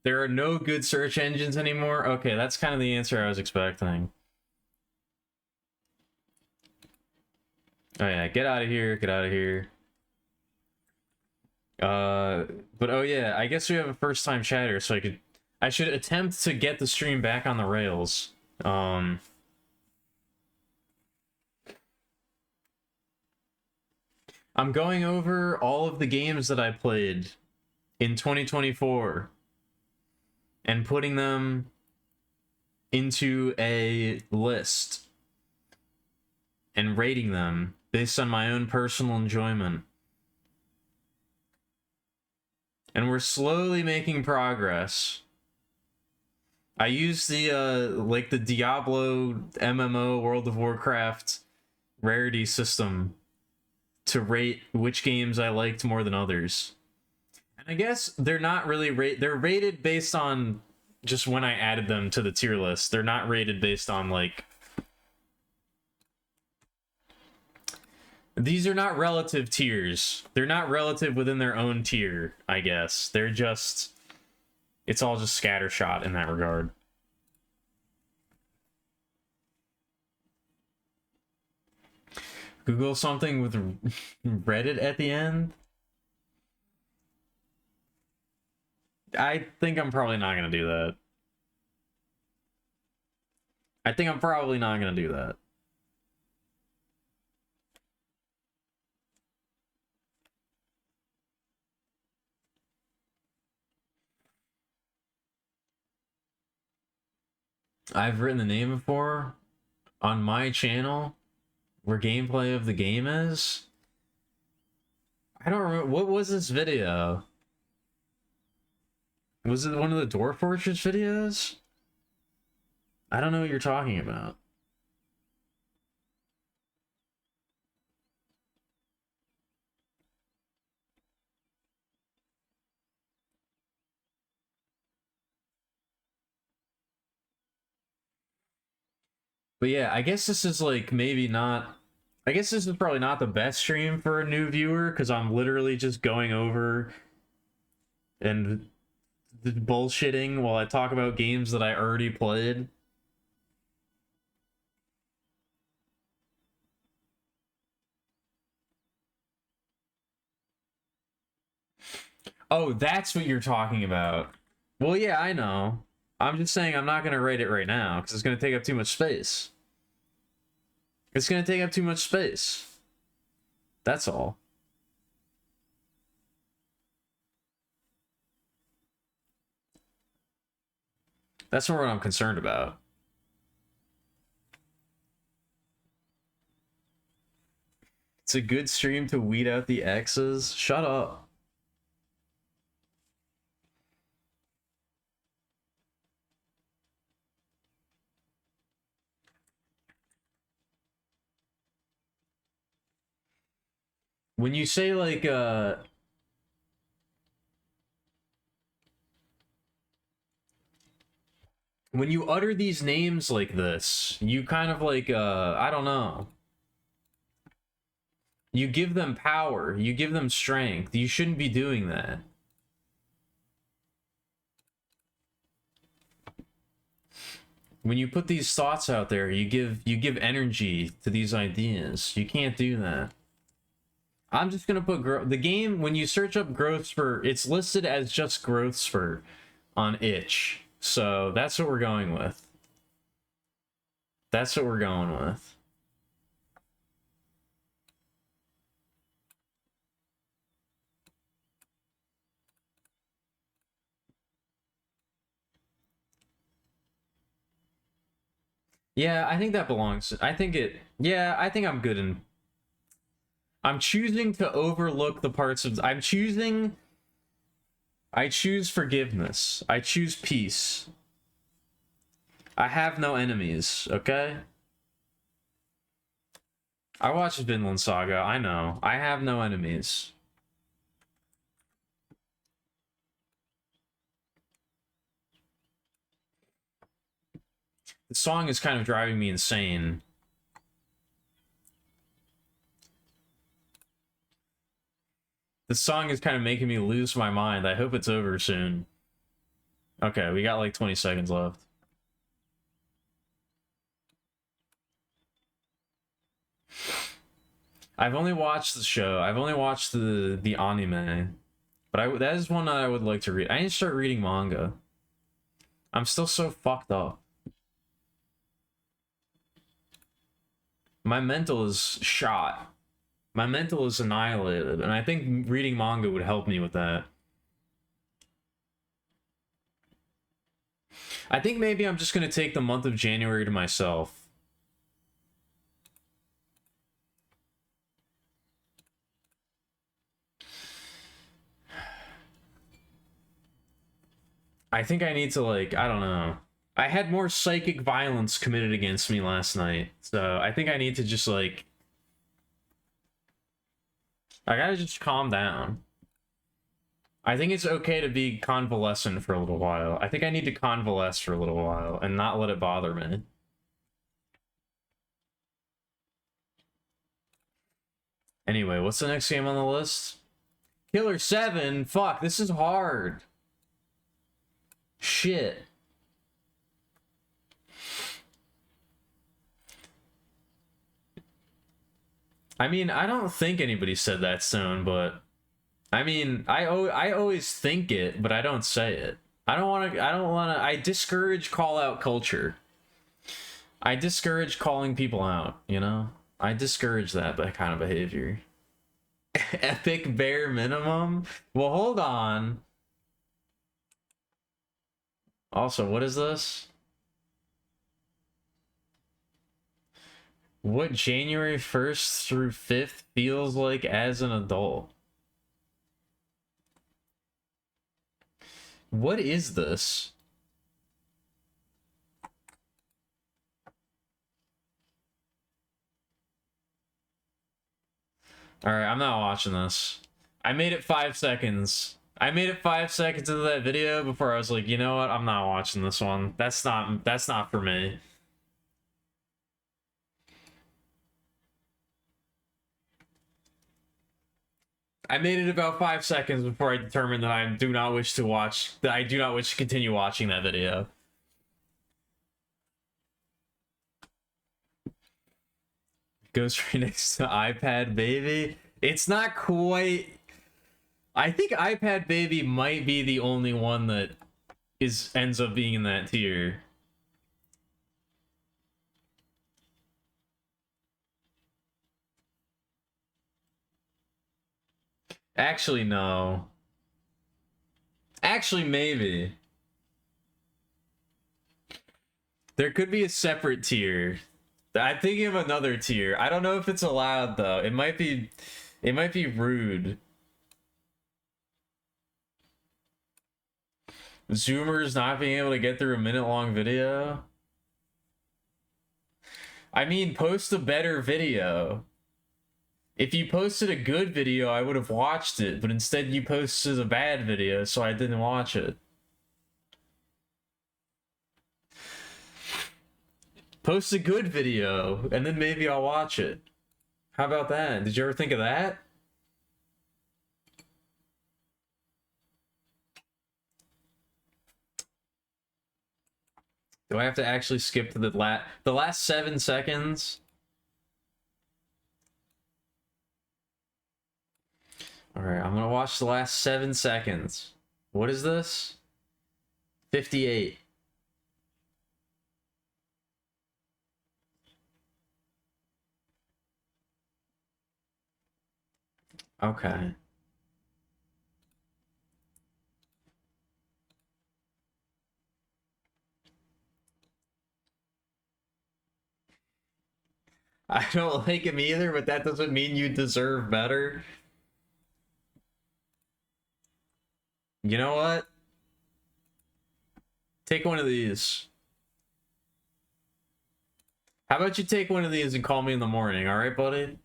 There are no good search engines anymore? Okay, that's kind of the answer I was expecting. Oh yeah, get out of here, get out of here. But oh yeah, I guess we have a first time chatter, so I should attempt to get the stream back on the rails. I'm going over all of the games that I played in 2024 and putting them into a list and rating them based on my own personal enjoyment. And we're slowly making progress. I use the like the Diablo MMO World of Warcraft rarity system to rate which games I liked more than others. And I guess they're not really they're rated based on just when I added them to the tier list. They're not rated based on like these are not relative tiers. They're not relative within their own tier, I guess. They're just it's all just scattershot in that regard. Google something with Reddit at the end? I think I'm probably not going to do that. I think I'm probably not going to do that. I've written the name before on my channel where gameplay of the game is. I don't remember. What was this video? Was it one of the Dwarf Fortress videos? I don't know what you're talking about. But yeah, I guess this is like maybe not. I guess this is probably not the best stream for a new viewer because I'm literally just going over and bullshitting while I talk about games that I already played. Oh, that's what you're talking about. Well, yeah, I know. I'm just saying I'm not going to rate it right now because it's going to take up too much space. It's going to take up too much space. That's all. That's what I'm concerned about. It's a good stream to weed out the X's. Shut up. When you say like when you utter these names like this, you kind of like I don't know. You give them power, you give them strength. You shouldn't be doing that. When you put these thoughts out there, you give energy to these ideas. You can't do that. I'm just gonna put the game when you search up growth spurt, it's listed as just growth spurt on itch. So that's what we're going with. That's what we're going with. Yeah, I think that belongs. I think it. Yeah, I think I'm good in. I'm choosing to overlook the parts of. I'm choosing. I choose forgiveness. I choose peace. I have no enemies, okay? I watched Vinland Saga, I know. I have no enemies. The song is kind of driving me insane. The song is kind of making me lose my mind. I hope it's over soon. Okay, we got like 20 seconds left. I've only watched the show. I've only watched the anime. But that is one that I would like to read. I need to start reading manga. I'm still so fucked up. My mental is shot. My mental is annihilated, and I think reading manga would help me with that. I think maybe I'm just gonna take the month of January to myself. I think I need to, like, I don't know. I had more psychic violence committed against me last night, so I think I need to just, like, I gotta just calm down. I think it's okay to be convalescent for a little while. I think I need to convalesce for a little while and not let it bother me. Anyway, what's the next game on the list? Killer 7? Fuck, this is hard. Shit. I mean, I don't think anybody said that, Stone, but I mean, I always think it, but I don't say it. I don't want to. I discourage call out culture. I discourage calling people out. You know, I discourage that kind of behavior. Epic bare minimum. Well, hold on. Also, what is this? What January 1st through 5th feels like as an adult? What is this? Alright, I'm not watching this. I made it 5 seconds. I made it 5 seconds into that video before I was like, you know what? I'm not watching this one. That's not for me. I made it about 5 seconds before I determined that I do not wish to continue watching that video. Goes right next to iPad Baby. It's not quite. I think iPad Baby might be the only one that ends up being in that tier. Actually, no. Actually, maybe. There could be a separate tier. I'm thinking of another tier. I don't know if it's allowed though. It might be rude. Zoomers not being able to get through a minute-long video. I mean, post a better video. If you posted a good video, I would have watched it, but instead you posted a bad video, so I didn't watch it. Post a good video, and then maybe I'll watch it. How about that? Did you ever think of that? Do I have to actually skip to the last 7 seconds? Alright, I'm gonna watch the last 7 seconds. What is this? 58. Okay. I don't like him either, but that doesn't mean you deserve better. You know what? Take one of these. How about you take one of these and call me in the morning, all right, buddy?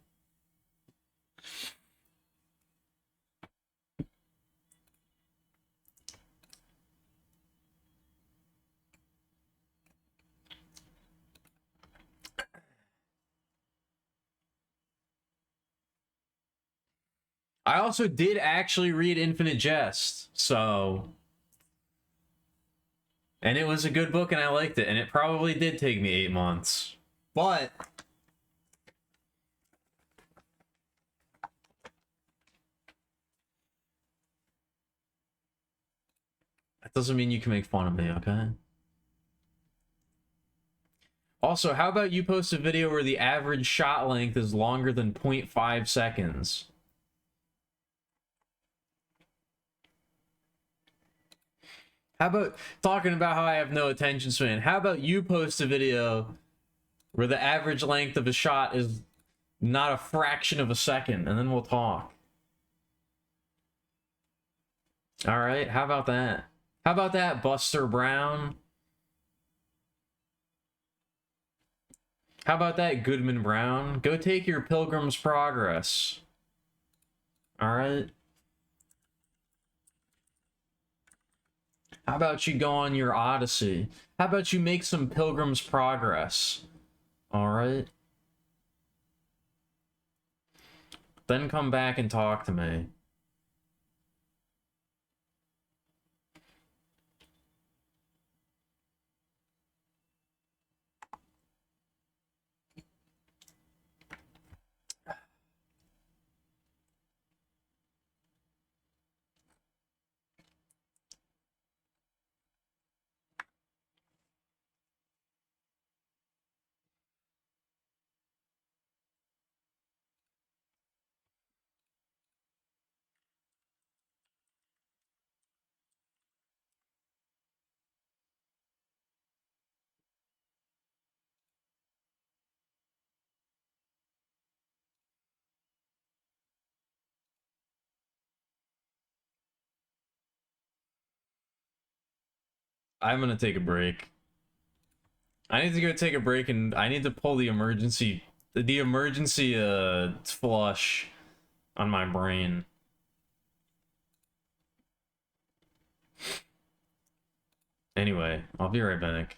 I also did actually read Infinite Jest, so... And it was a good book and I liked it, and it probably did take me 8 months. But... that doesn't mean you can make fun of me, okay? Also, how about you post a video where the average shot length is longer than 0.5 seconds? How about talking about how I have no attention span? How about you post a video where the average length of a shot is not a fraction of a second, and then we'll talk. All right, how about that? How about that, Buster Brown? How about that, Goodman Brown? Go take your Pilgrim's Progress. All right. How about you go on your Odyssey? How about you make some Pilgrim's Progress? All right. Then come back and talk to me. I'm gonna take a break. I need to go take a break, and I need to pull the emergency flush on my brain. Anyway, I'll be right back.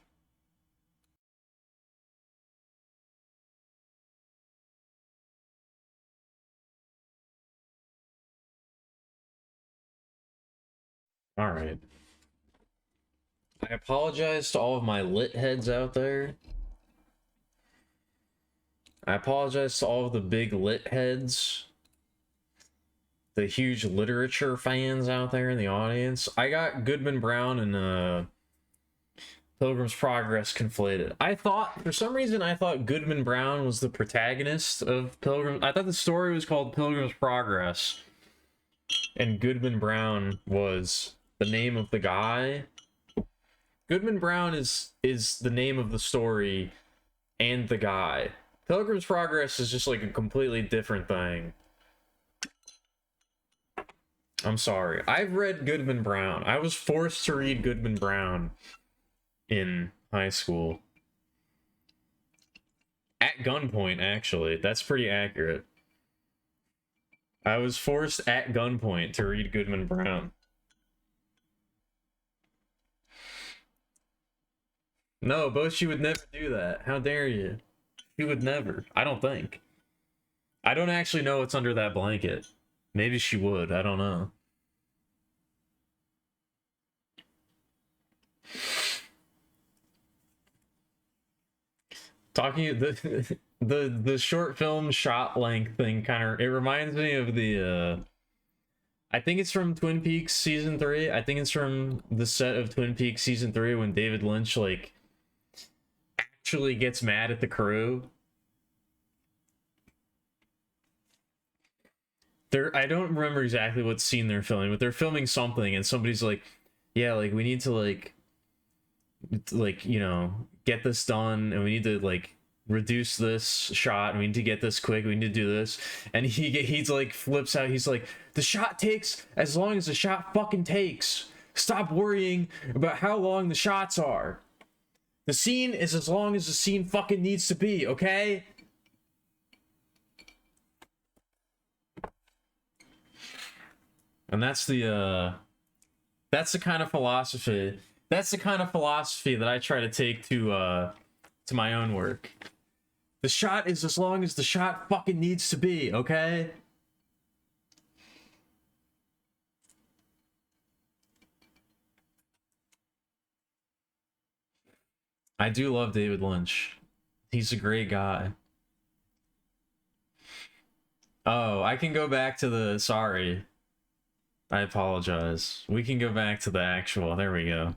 All right. I apologize to all of my lit heads out there. I apologize to all of the big lit heads. The huge literature fans out there in the audience. I got Goodman Brown and Pilgrim's Progress conflated. For some reason, I thought Goodman Brown was the protagonist of Pilgrim. I thought the story was called Pilgrim's Progress, and Goodman Brown was the name of the guy. Goodman Brown is the name of the story and the guy. Pilgrim's Progress is just like a completely different thing. I'm sorry. I've read Goodman Brown. I was forced to read Goodman Brown in high school. At gunpoint, actually. That's pretty accurate. I was forced at gunpoint to read Goodman Brown. No, Boshi would never do that. How dare you? She would never. I don't think. I don't actually know what's under that blanket. Maybe she would. I don't know. Talking the short film shot length thing it reminds me of the I think it's from Twin Peaks season 3. I think it's from the set of Twin Peaks season 3 when David Lynch like actually gets mad at the crew. I don't remember exactly what scene they're filming, but they're filming something and somebody's like, yeah, like we need to like, you know, get this done, and we need to like reduce this shot. We need to get this quick. We need to do this. And he's like flips out. He's like, the shot takes as long as the shot fucking takes. Stop worrying about how long the shots are. The scene is as long as the scene fucking needs to be, okay? And that's the kind of philosophy. That's the kind of philosophy that I try to take to my own work. The shot is as long as the shot fucking needs to be, okay? I do love David Lynch. He's a great guy. Oh, I can go back to the... Sorry. I apologize. We can go back to the actual... There we go.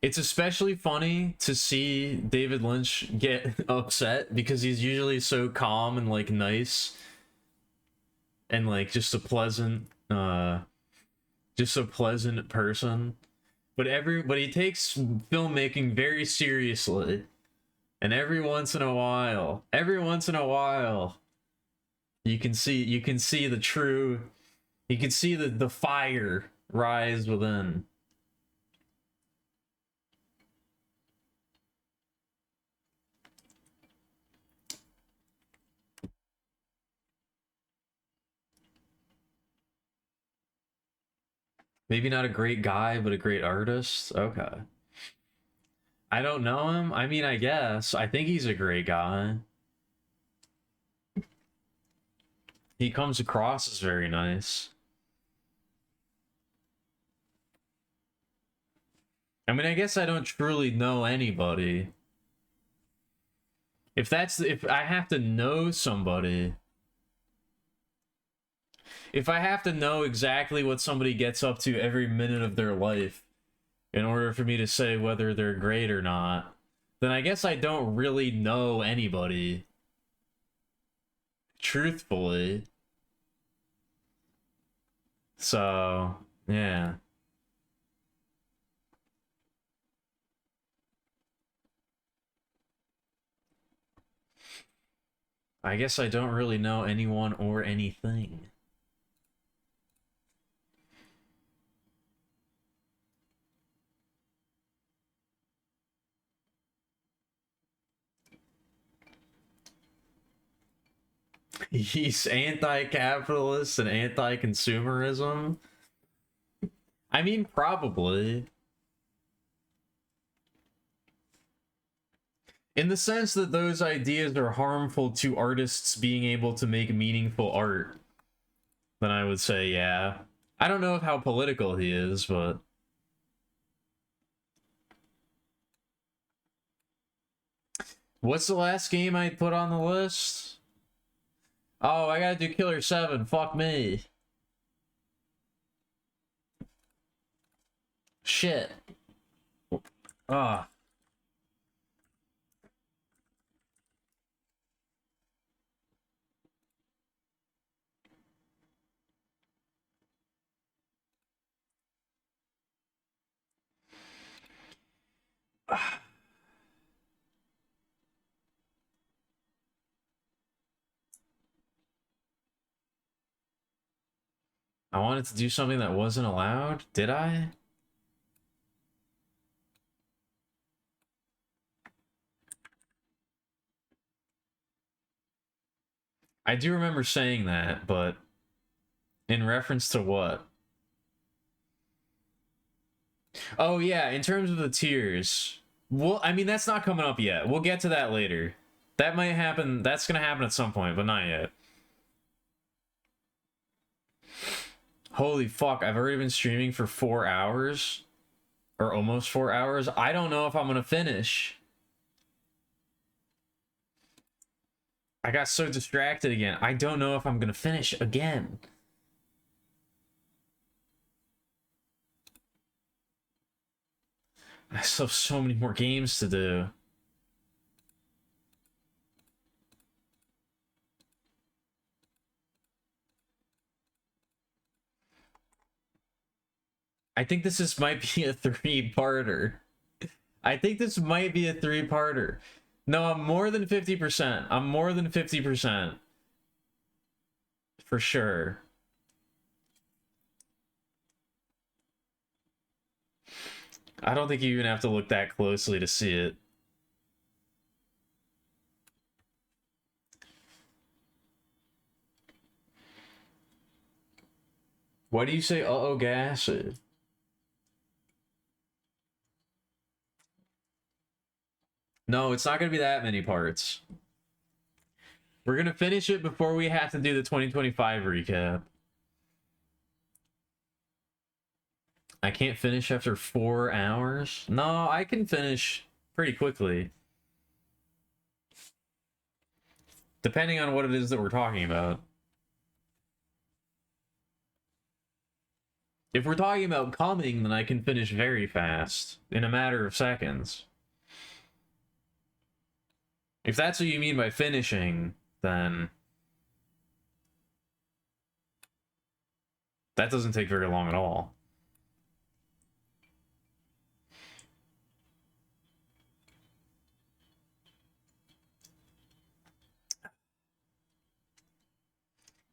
It's especially funny to see David Lynch get upset because he's usually so calm and like nice and like just a pleasant person. But he takes filmmaking very seriously. And every once in a while, you can see the true, you can see the fire rise within. Maybe not a great guy, but a great artist. Okay. I don't know him. I mean, I guess. I think he's a great guy. He comes across as very nice. I mean, I guess I don't truly know anybody. If I have to know somebody, if I have to know exactly what somebody gets up to every minute of their life in order for me to say whether they're great or not, then I guess I don't really know anybody. Truthfully. So, yeah. I guess I don't really know anyone or anything. He's anti-capitalist and anti-consumerism. I mean, probably. In the sense that those ideas are harmful to artists being able to make meaningful art, then I would say, yeah. I don't know how political he is, but... What's the last game I put on the list? Oh, I gotta do Killer 7. Fuck me. Shit. Ah. I wanted to do something that wasn't allowed? Did I? I do remember saying that, but... In reference to what? Oh yeah, in terms of the tiers. Well, I mean, that's not coming up yet. We'll get to that later. That might happen. That's gonna happen at some point, but not yet. Holy fuck, I've already been streaming for 4 hours. Or almost 4 hours. I don't know if I'm gonna finish. I got so distracted again. I don't know if I'm gonna finish again. I still have so many more games to do. I think this might be a three-parter. I think this might be a three-parter. No, I'm more than 50%. I'm more than 50%. For sure. I don't think you even have to look that closely to see it. Why do you say uh-oh gas? No, it's not going to be that many parts. We're going to finish it before we have to do the 2025 recap. I can't finish after 4 hours? No, I can finish pretty quickly. Depending on what it is that we're talking about. If we're talking about coming, then I can finish very fast, in a matter of seconds. If that's what you mean by finishing, then that doesn't take very long at all.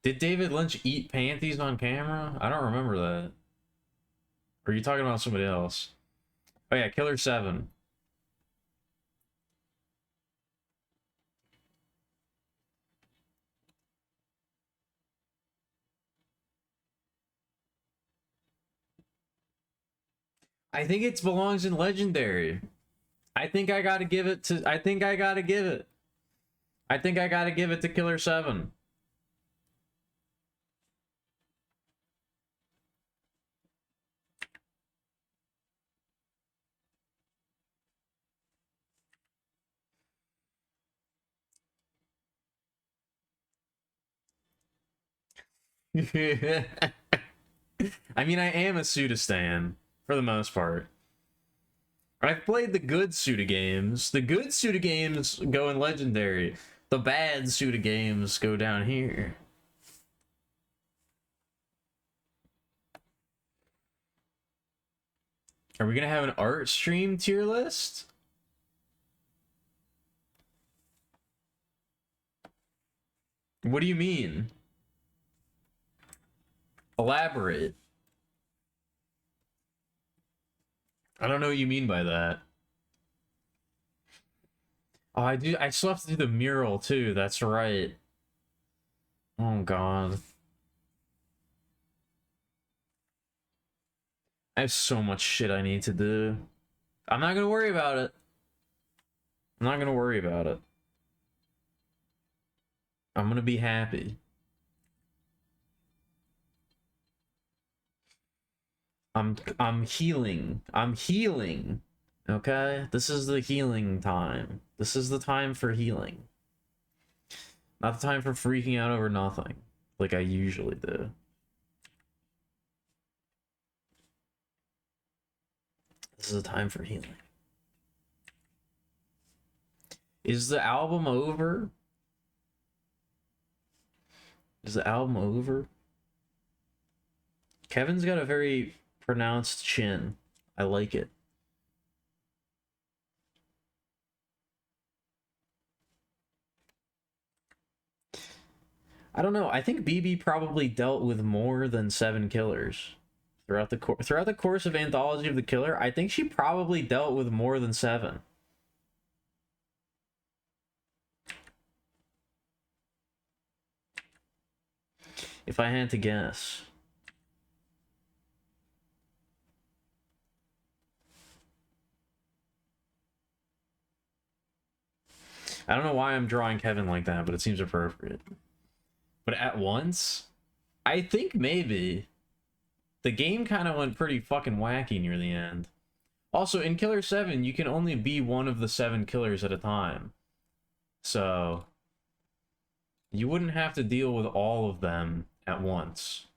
Did David Lynch eat panties on camera? I don't remember that. Or are you talking about somebody else? Oh yeah, Killer 7. I think it belongs in Legendary. I think I gotta give it to... I think I gotta give it to Killer 7. I mean, I am a Suda stan, for the most part. I've played the good Suda games. The good Suda games go in Legendary. The bad Suda games go down here. Are we gonna have an art stream tier list? What do you mean? Elaborate. I don't know what you mean by that. Oh, I still have to do the mural too, that's right. Oh god. I have so much shit I need to do. I'm not gonna worry about it. I'm not gonna worry about it. I'm gonna be happy. I'm healing. I'm healing. Okay? This is the healing time. This is the time for healing. Not the time for freaking out over nothing, like I usually do. This is a time for healing. Is the album over? Is the album over? Kevin's got a very pronounced chin. I like it. I don't know. I think BB probably dealt with more than 7 killers throughout the course of Anthology of the Killer. I think she probably dealt with more than 7. If I had to guess. I don't know why I'm drawing Kevin like that, but it seems appropriate. But at once? I think maybe. The game kind of went pretty fucking wacky near the end. Also, in Killer 7, you can only be one of the 7 killers at a time. So, you wouldn't have to deal with all of them at once.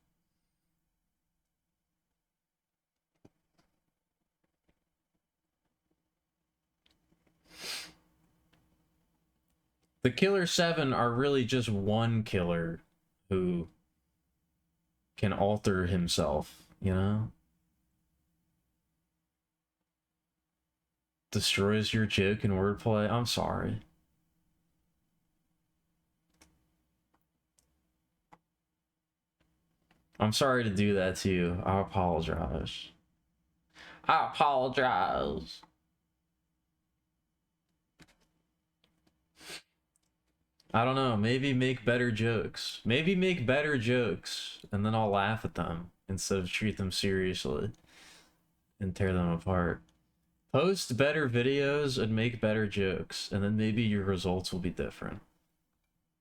The Killer 7 are really just one killer who can alter himself, you know? destroys your joke and wordplay. I'm sorry. I'm sorry to do that to you. I apologize. I apologize. I don't know. Maybe make better jokes. Maybe make better jokes, and then I'll laugh at them instead of treat them seriously and tear them apart. Post better videos and make better jokes, and then maybe your results will be different.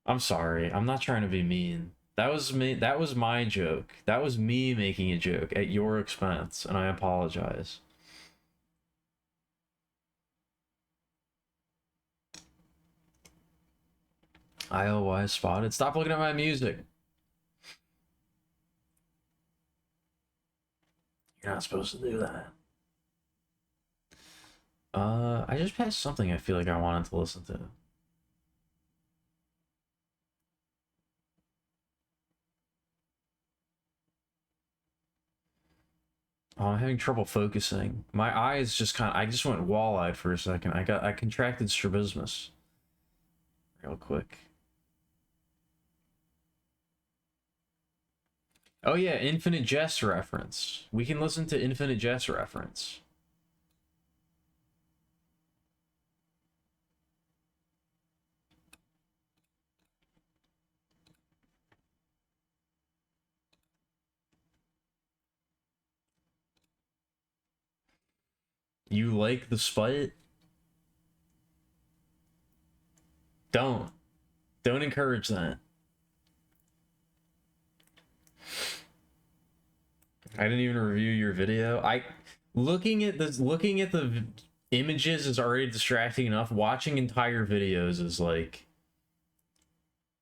I'm sorry. I'm not trying to be mean. That was me. That was my joke. That was me making a joke at your expense, and I apologize. IOY spotted. Stop looking at my music. You're not supposed to do that. I just passed something I feel like I wanted to listen to. Oh, I'm having trouble focusing. My eyes just I just went wall-eyed for a second. I contracted strabismus. Real quick. Oh yeah, Infinite Jest reference. We can listen to Infinite Jest reference. You like the spite? Don't encourage that. I didn't even review your video. Looking at the images is already distracting enough. Watching entire videos is like,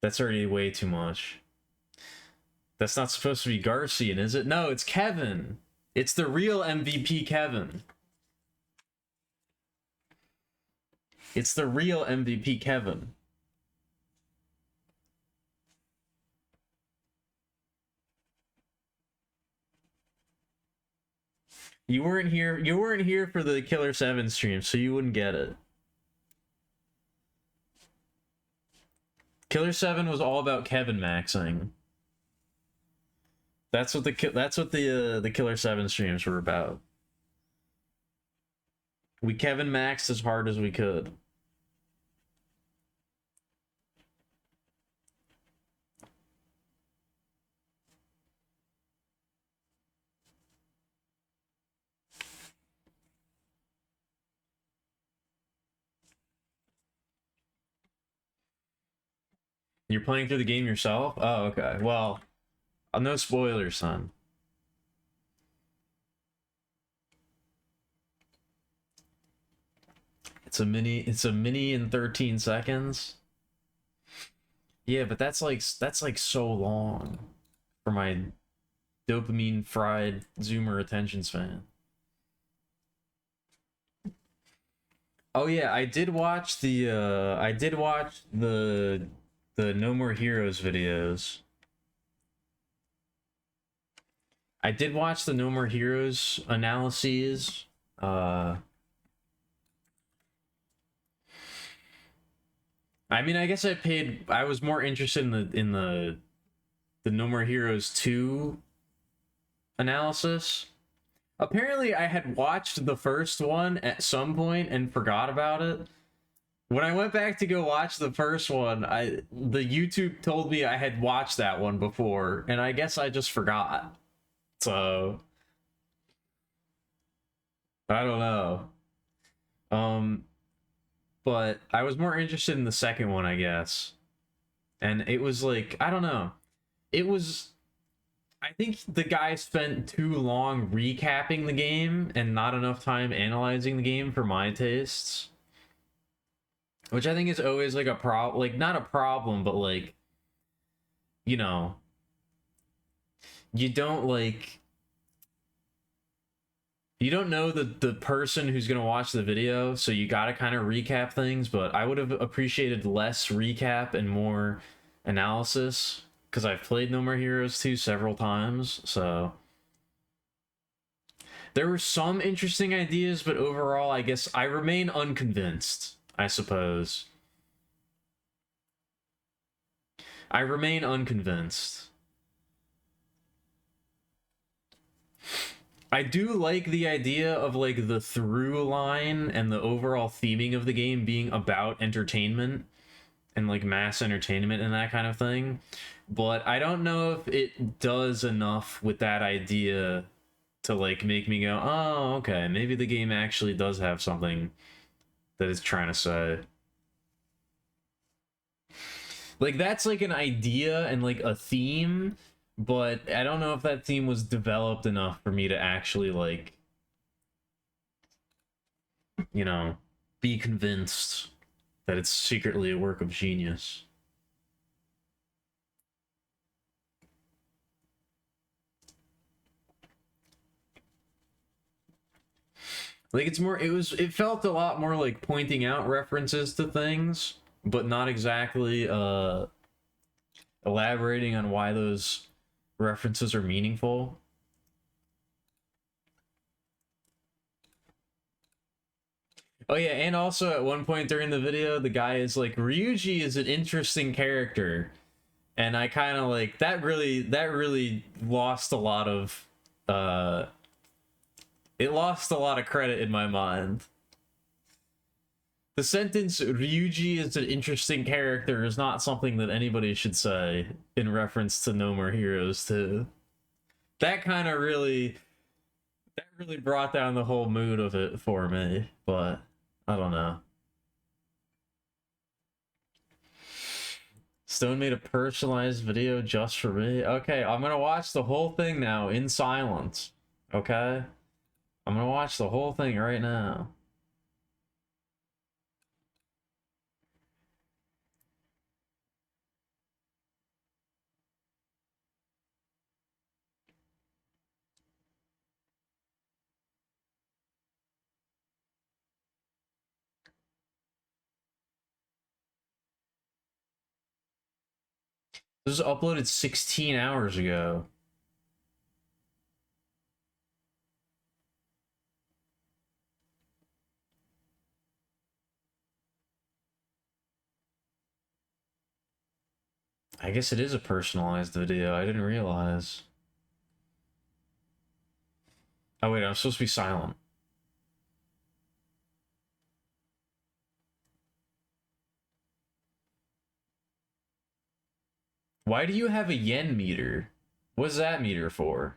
that's already way too much. That's not supposed to be Garcian, is it? No, it's Kevin. It's the real MVP Kevin. It's the real MVP Kevin. You weren't here for the Killer 7 stream, so you wouldn't get it. Killer 7 was all about Kevin maxing. That's what the Killer 7 streams were about. We Kevin maxed as hard as we could. You're playing through the game yourself? Oh, okay. Well, no spoilers, son. It's a mini in 13 seconds. Yeah, but that's like so long for my dopamine fried Zoomer attention span. Oh yeah, I did watch the No More Heroes videos. I did watch the No More Heroes analyses. I mean, I guess I was more interested in the No More Heroes 2 analysis. Apparently, I had watched the first one at some point and forgot about it. When I went back to go watch the first one, the YouTube told me I had watched that one before, and I guess I just forgot. So I don't know. But I was more interested in the second one, I guess. And it was like, I don't know. I think the guy spent too long recapping the game and not enough time analyzing the game for my tastes. Which I think is always like a problem, like not a problem, but like, you know, you don't know the person who's going to watch the video, so you got to kind of recap things, but I would have appreciated less recap and more analysis because I've played No More Heroes 2 several times, so There were some interesting ideas, but overall, I guess I remain unconvinced, I suppose. I remain unconvinced. I do like the idea of like the through line and the overall theming of the game being about entertainment and like mass entertainment and that kind of thing. But I don't know if it does enough with that idea to like make me go, oh, okay, maybe the game actually does have something that it's trying to say. Like that's like an idea and like a theme, but I don't know if that theme was developed enough for me to actually like, you know, be convinced that it's secretly a work of genius. Like it's more, it felt a lot more like pointing out references to things, but not exactly elaborating on why those references are meaningful. Oh yeah, and also at one point during the video, the guy is like, Ryuji is an interesting character. And I kind of like that really lost a lot of it lost a lot of credit in my mind. The sentence Ryuji is an interesting character is not something that anybody should say in reference to No More Heroes 2. That kind of really brought down the whole mood of it for me, but I don't know. Stone made a personalized video just for me. Okay, I'm gonna watch the whole thing now in silence. Okay? I'm gonna watch the whole thing right now. This was uploaded 16 hours ago. I guess it is a personalized video. I didn't realize. Oh wait, I'm supposed to be silent. Why do you have a yen meter? What's that meter for?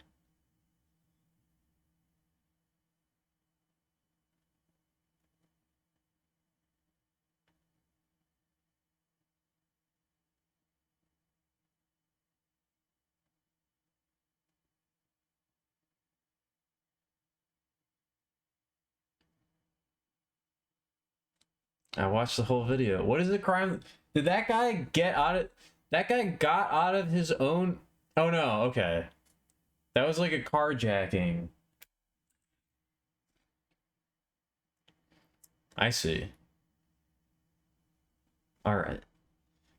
I watched the whole video. What is the crime? Did that guy get out of... That guy got out of his own... Oh no, okay. That was like a carjacking. I see. Alright.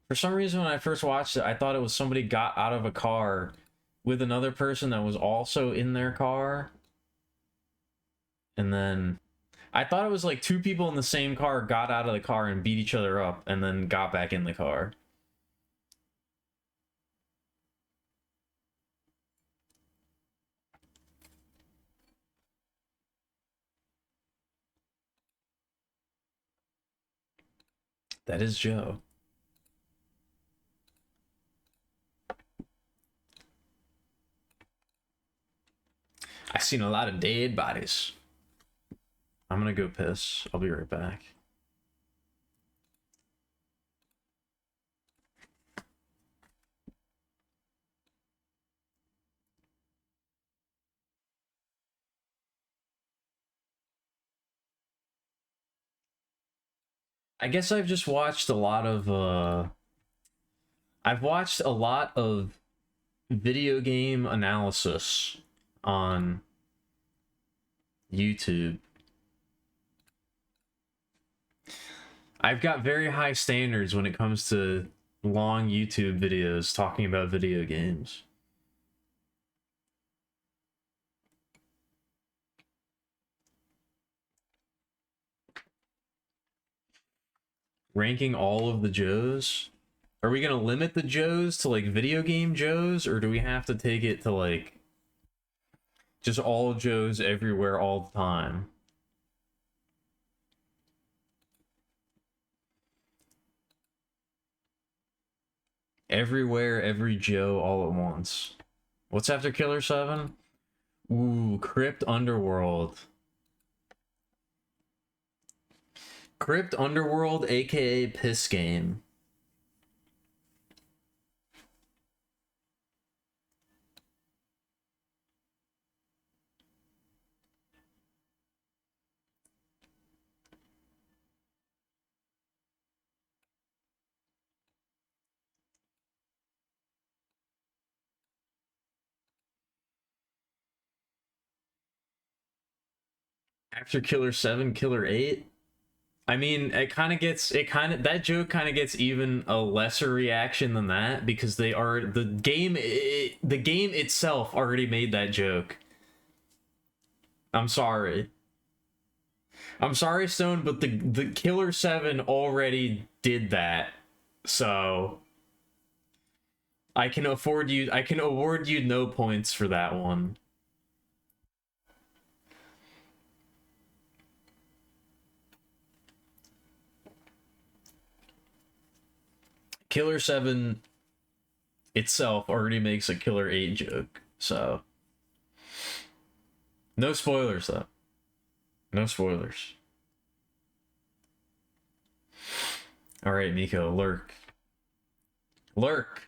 For some reason, when I first watched it, I thought it was somebody got out of a car with another person that was also in their car. And then... I thought it was like two people in the same car got out of the car and beat each other up and then got back in the car. That is Joe. I've seen a lot of dead bodies. I'm gonna go piss. I'll be right back. I guess I've just watched a lot of I've watched a lot of video game analysis on YouTube. I've got very high standards when it comes to long YouTube videos talking about video games. Ranking all of the Joes? Are we gonna limit the Joes to like video game Joes, or do we have to take it to like just all Joes everywhere all the time? Everywhere, every Joe all at once. What's after Killer 7? Ooh, Crypt Underworld. Crypt Underworld, aka Piss Game. After Killer 7, Killer 8. I mean, that joke kind of gets even a lesser reaction than that because the game itself already made that joke. I'm sorry. I'm sorry, Stone, but the Killer 7 already did that. So I can award you no points for that one. Killer 7 itself already makes a Killer 8 joke, so no spoilers though. No spoilers. All right, Nico, lurk. Lurk.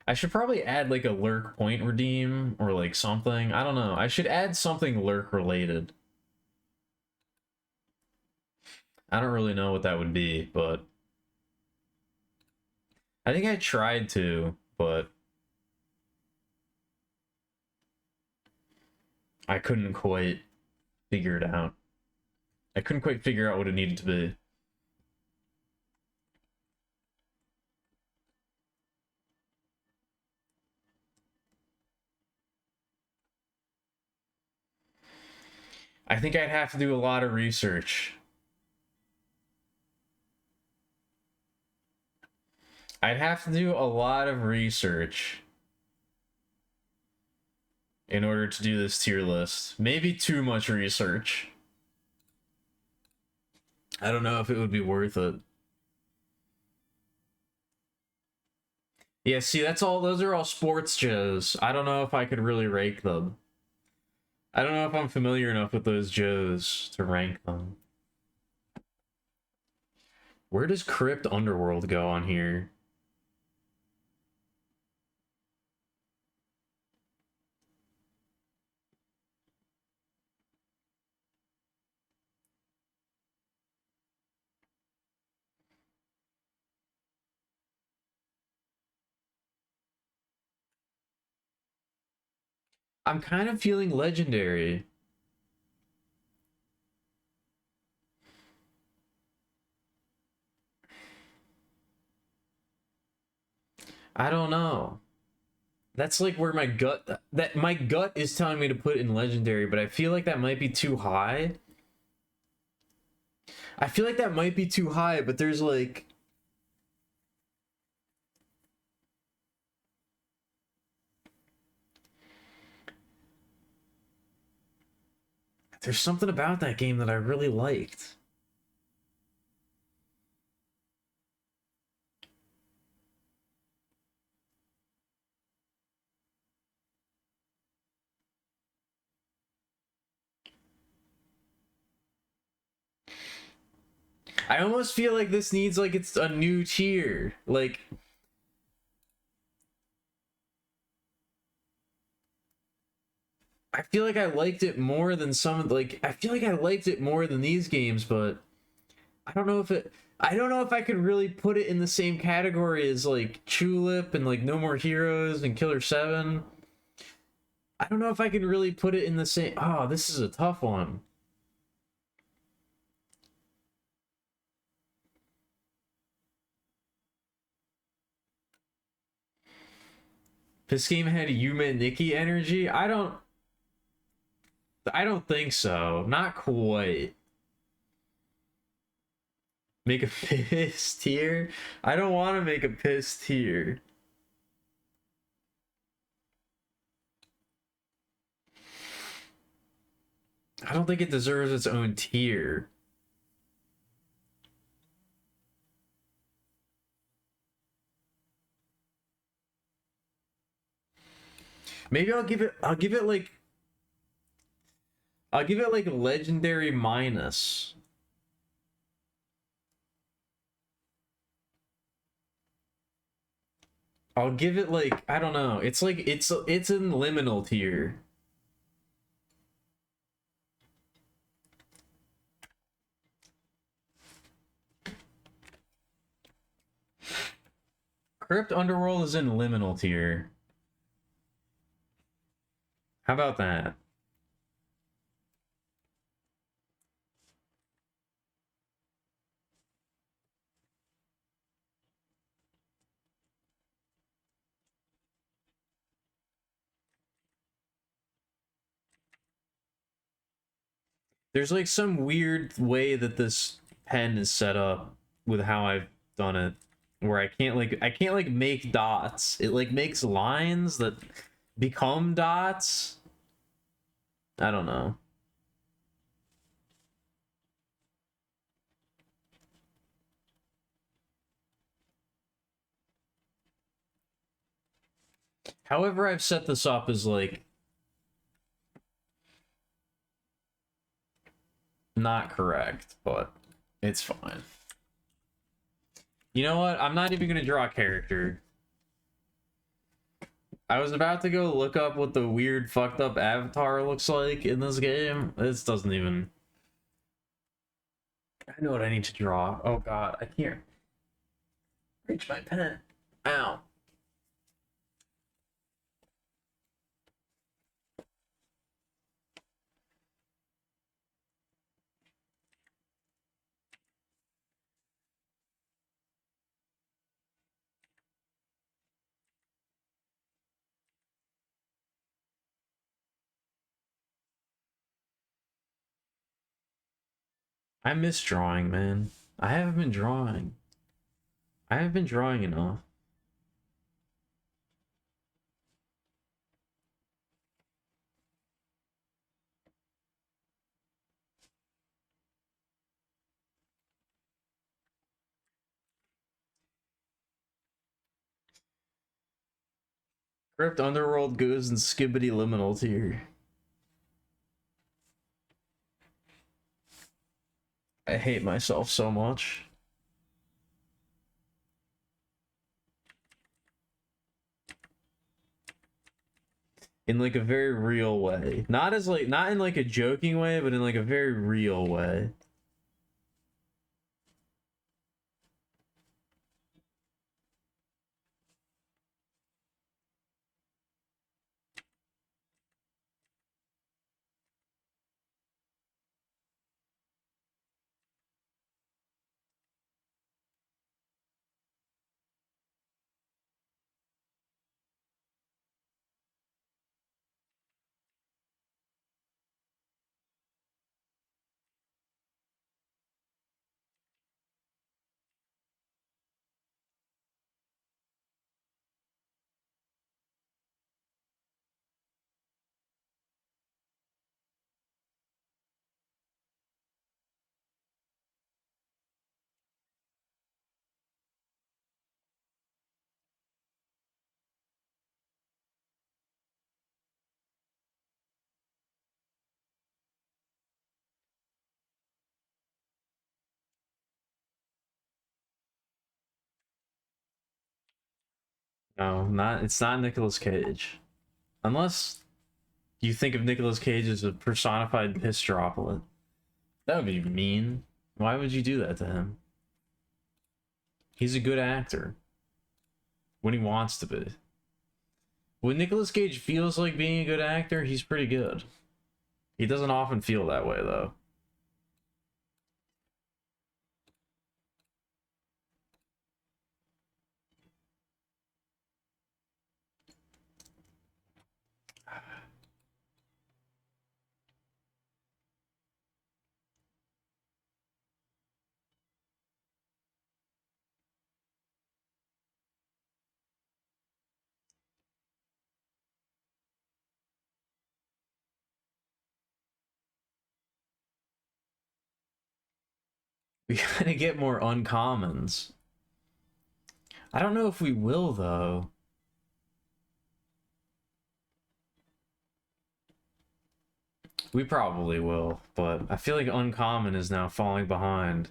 I should probably add like a lurk point redeem or like something. I don't know. I should add something lurk related. I don't really know what that would be, but I think I tried to, but I couldn't quite figure it out. I couldn't quite figure out what it needed to be. I think I'd have to do a lot of research. I'd have to do a lot of research in order to do this tier list. Maybe too much research. I don't know if it would be worth it. Yeah, see, those are all sports Joes. I don't know if I could really rank them. I don't know if I'm familiar enough with those Joes to rank them. Where does Crypt Underworld go on here? I'm kind of feeling legendary. I don't know. That's like where my gut is telling me to put in legendary, but I feel like that might be too high. I feel like that might be too high, but there's like there's something about that game that I really liked. I almost feel like this needs like it's a new tier. Like I feel like I liked it more than I feel like I liked it more than these games, but I don't know if I could really put it in the same category as like Tulip and like No More Heroes and Killer 7. I don't know if I can really put it in the same. Oh, this is a tough one. This game had Yuma and Nikki energy. I don't think so. Not quite. Make a piss tier? I don't want to make a piss tier. I don't think it deserves its own tier. Maybe I'll give it like legendary minus. I'll give it like, I don't know. It's like it's in liminal tier. Crypt Underworld is in liminal tier. How about that? There's like some weird way that this pen is set up with how I've done it, where I can't like make dots. It like makes lines that become dots. I don't know. However, I've set this up as like not correct, but it's fine. You know what? I'm not even gonna draw a character. I was about to go look up what the weird fucked up avatar looks like in this game. This doesn't even... I know what I need to draw. Oh god, I can't reach my pen. Ow. I miss drawing, man. I haven't been drawing. I haven't been drawing enough. Crypt Underworld goes in Skibbity Liminal tier. I hate myself so much. In like a very real way. Not as like, not in like a joking way, but in like a very real way. No, not, it's not Nicolas Cage. Unless you think of Nicolas Cage as a personified piss droplet. That would be mean. Why would you do that to him? He's a good actor. When he wants to be. When Nicolas Cage feels like being a good actor, he's pretty good. He doesn't often feel that way, though. We gotta get more uncommons. I don't know if we will, though. We probably will, but I feel like uncommon is now falling behind.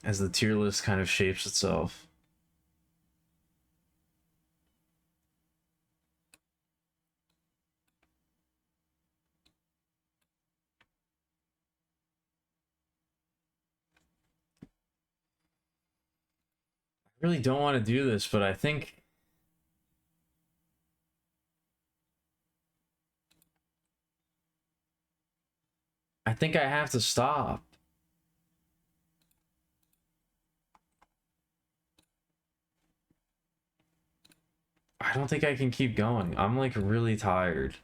As the tier list kind of shapes itself. I really don't want to do this, but I think I have to stop. I don't think I can keep going. I'm like really tired.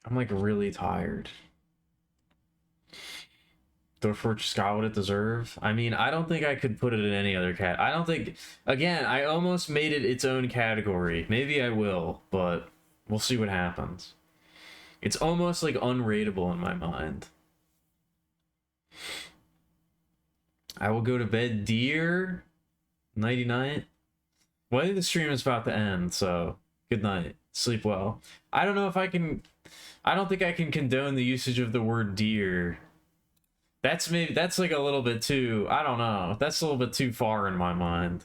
I'm like really tired. Dwarf Fortress got what it deserved. I mean, I don't think I could put it in any other cat. I don't think. Again, I almost made it its own category. Maybe I will, but we'll see what happens. It's almost like unrateable in my mind. I will go to bed, dear. Nighty night. Well, I think the stream is about to end, so good night. Sleep well. I don't know if I can. I don't think I can condone the usage of the word dear. That's like a little bit too, I don't know. That's a little bit too far in my mind.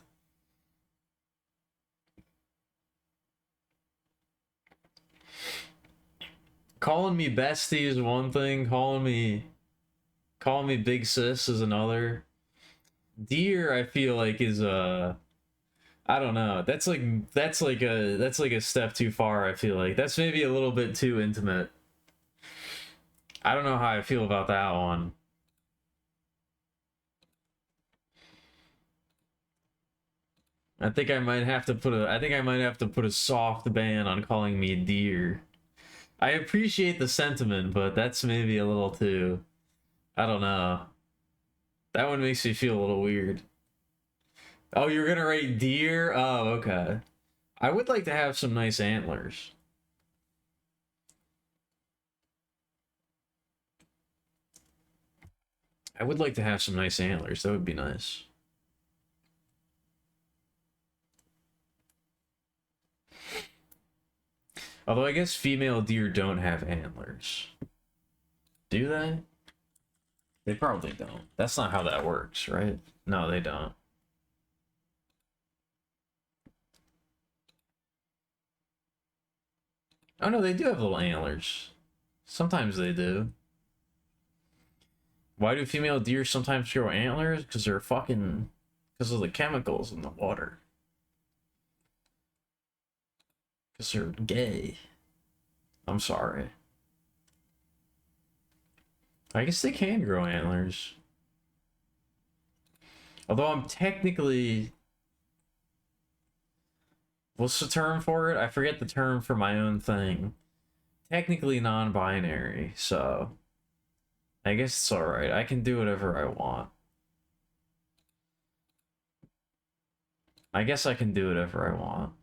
Calling me bestie is one thing, calling me big sis is another. Dear, I feel like is I don't know. That's like a step too far, I feel like. That's maybe a little bit too intimate. I don't know how I feel about that one. I think I might have to put a soft ban on calling me dear. I appreciate the sentiment, but that's maybe a little too, I don't know. That one makes me feel a little weird. Oh, you're gonna rate deer? Oh, okay. I would like to have some nice antlers. I would like to have some nice antlers. That would be nice. Although I guess female deer don't have antlers. Do they? They probably don't. That's not how that works, right? No, they don't. Oh no, they do have little antlers. Sometimes they do. Why do female deer sometimes grow antlers? Because they're fucking... Because of the chemicals in the water. Because they're gay. I'm sorry. I guess they can grow antlers. Although I'm technically... What's the term for it? I forget the term for my own thing. Technically non-binary, so... I guess it's alright. I can do whatever I want. I guess I can do whatever I want.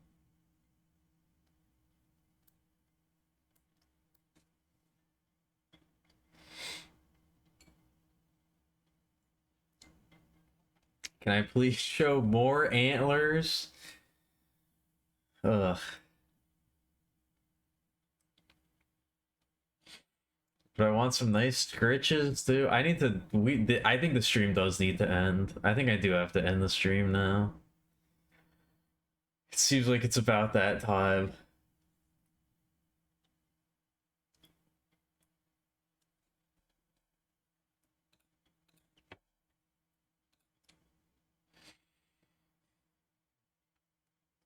Can I please show more antlers? Ugh. But I want some nice scritches too. I need to. I think the stream does need to end. I think I do have to end the stream now. It seems like it's about that time.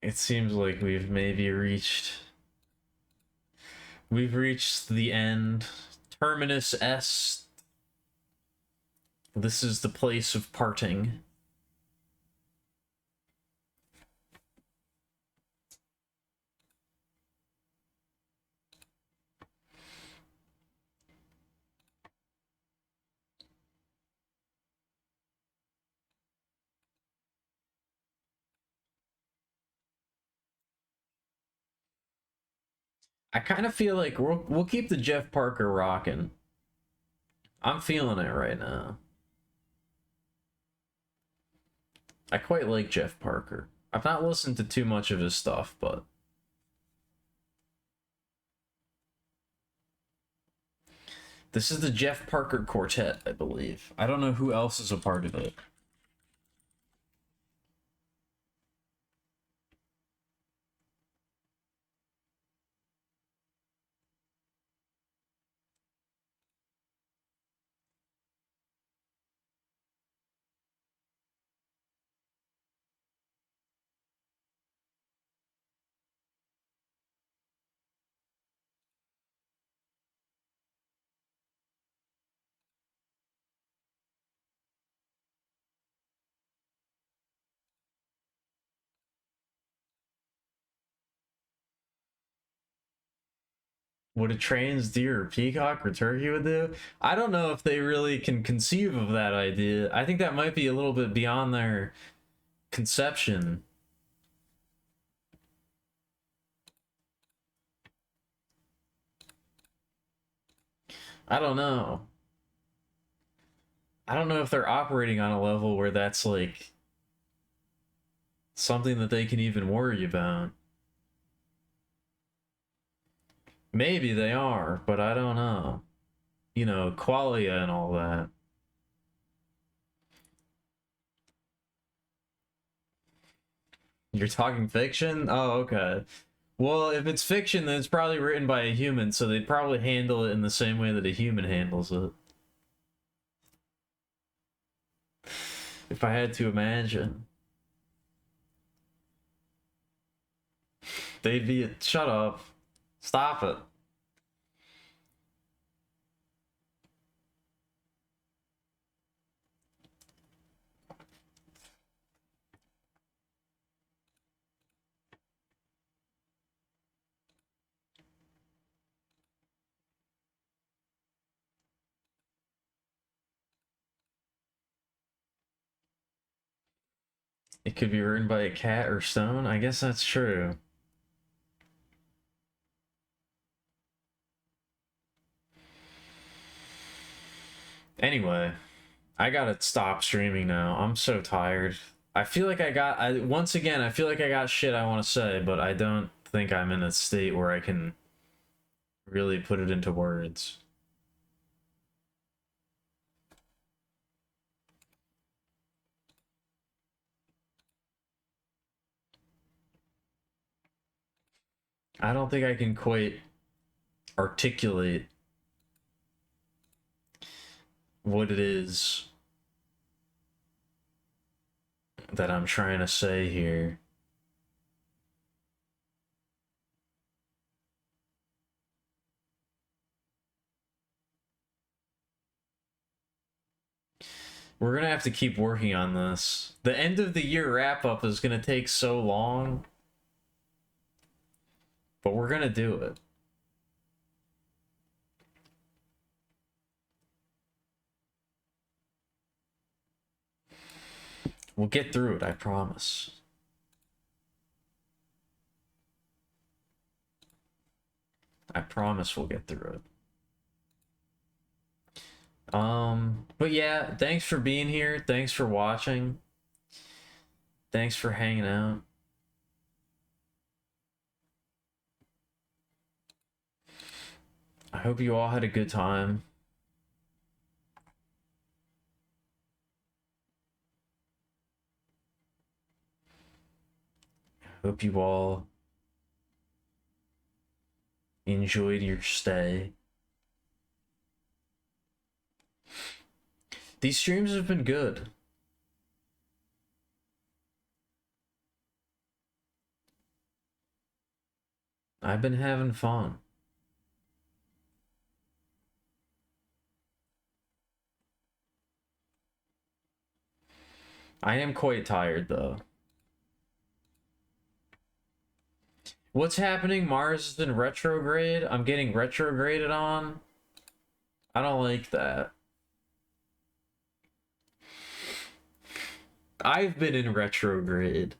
It seems like we've maybe reached. We've reached the end. Terminus est. This is the place of parting. I kind of feel like we'll keep the Jeff Parker rocking. I'm feeling it right now. I quite like Jeff Parker. I've not listened to too much of his stuff, but this is the Jeff Parker Quartet, I believe. I don't know who else is a part of it. What a trans deer, or peacock, or turkey would do? I don't know if they really can conceive of that idea. I think that might be a little bit beyond their conception. I don't know. I don't know if they're operating on a level where that's like something that they can even worry about. Maybe they are, but I don't know. You know, qualia and all that. You're talking fiction? Oh, okay. Well, if it's fiction, then it's probably written by a human, so they'd probably handle it in the same way that a human handles it. If I had to imagine. They'd be. Shut up. Stop it. It could be written by a cat or stone. I guess that's true. Anyway, I gotta stop streaming now. I'm so tired. I feel like once again, I feel like I got shit I want to say, but I don't think I'm in a state where I can really put it into words. I don't think I can quite articulate what it is that I'm trying to say here. We're gonna have to keep working on this. The end of the year wrap up is gonna take so long, but we're gonna do it. We'll get through it, I promise. I promise we'll get through it. But yeah, thanks for being here. Thanks for watching. Thanks for hanging out. I hope you all had a good time. I hope you all enjoyed your stay. These streams have been good. I've been having fun. I am quite tired though. What's happening? Mars is in retrograde. I'm getting retrograded on. I don't like that. I've been in retrograde.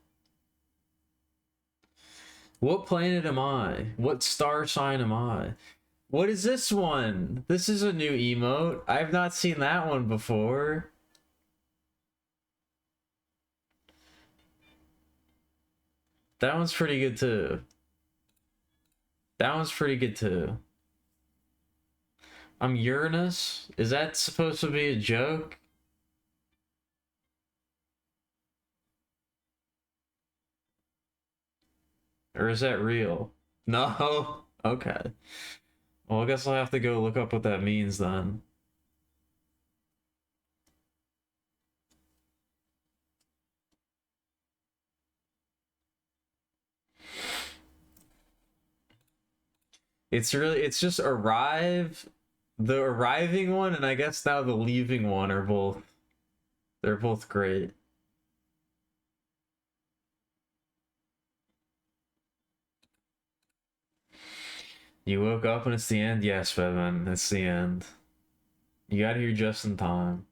What planet am I? What star sign am I? What is this one? This is a new emote. I've not seen that one before. That one's pretty good too. That one's pretty good too. I'm Uranus? Is that supposed to be a joke? Or is that real? No? Okay. Well, I guess I'll have to go look up what that means then. It's just arrive, the arriving one, and I guess now the leaving one are they're both great. You woke up and it's the end? Yes, Bevan, it's the end. You got here just in time.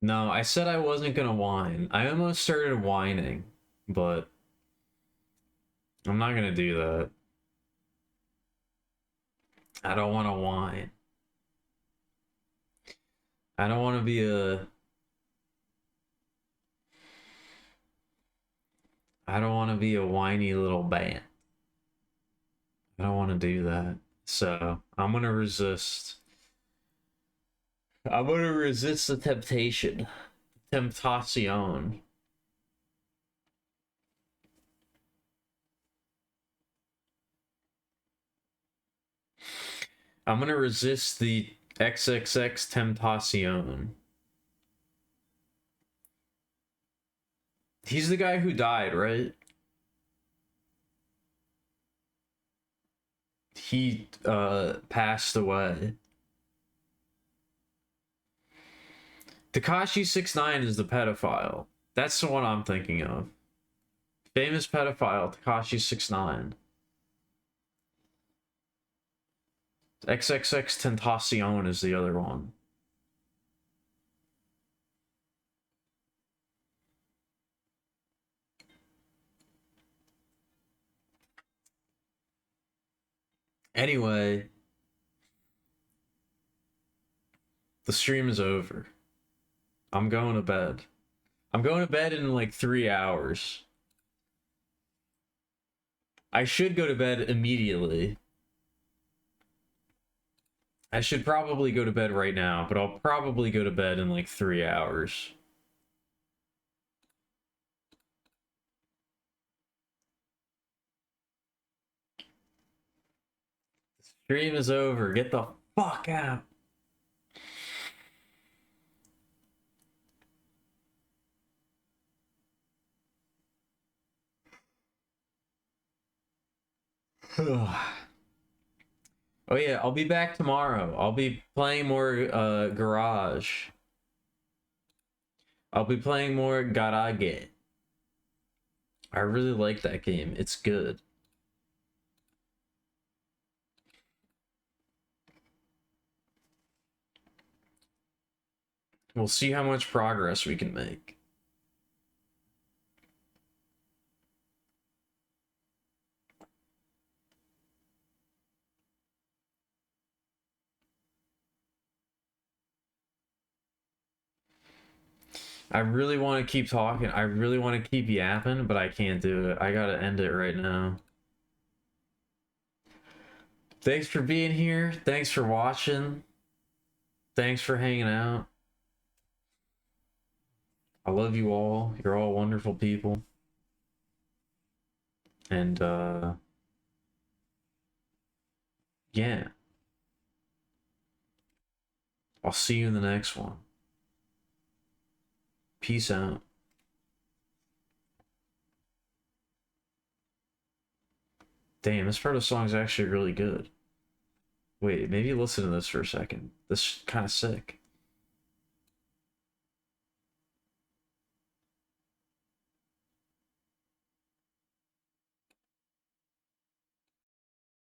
No, I said I wasn't gonna whine. I almost started whining, but I'm not gonna do that. I don't want to whine. I don't want to be a... I don't want to be a whiny little band. I don't want to do that. So, I'm gonna resist. I'm gonna resist the temptation. Temptation. I'm gonna resist the XXX Temptation. He's the guy who died, right? He passed away. Tekashi 69 is the pedophile. That's the one I'm thinking of. Famous pedophile, Tekashi 69. XXX Tentacion is the other one. Anyway, the stream is over. I'm going to bed. I'm going to bed in like 3 hours. I should go to bed immediately. I should probably go to bed right now, but I'll probably go to bed in like 3 hours. The stream is over. Get the fuck out. Oh yeah, I'll be back tomorrow. I'll be playing more Garage. I'll be playing more Garage. I really like that game. It's good. We'll see how much progress we can make. I really want to keep talking. I really want to keep yapping, but I can't do it. I gotta end it right now. Thanks for being here. Thanks for watching. Thanks for hanging out. I love you all. You're all wonderful people. And, yeah. I'll see you in the next one. Peace out. Damn, this part of the song is actually really good. Wait, maybe listen to this for a second. This is kind of sick.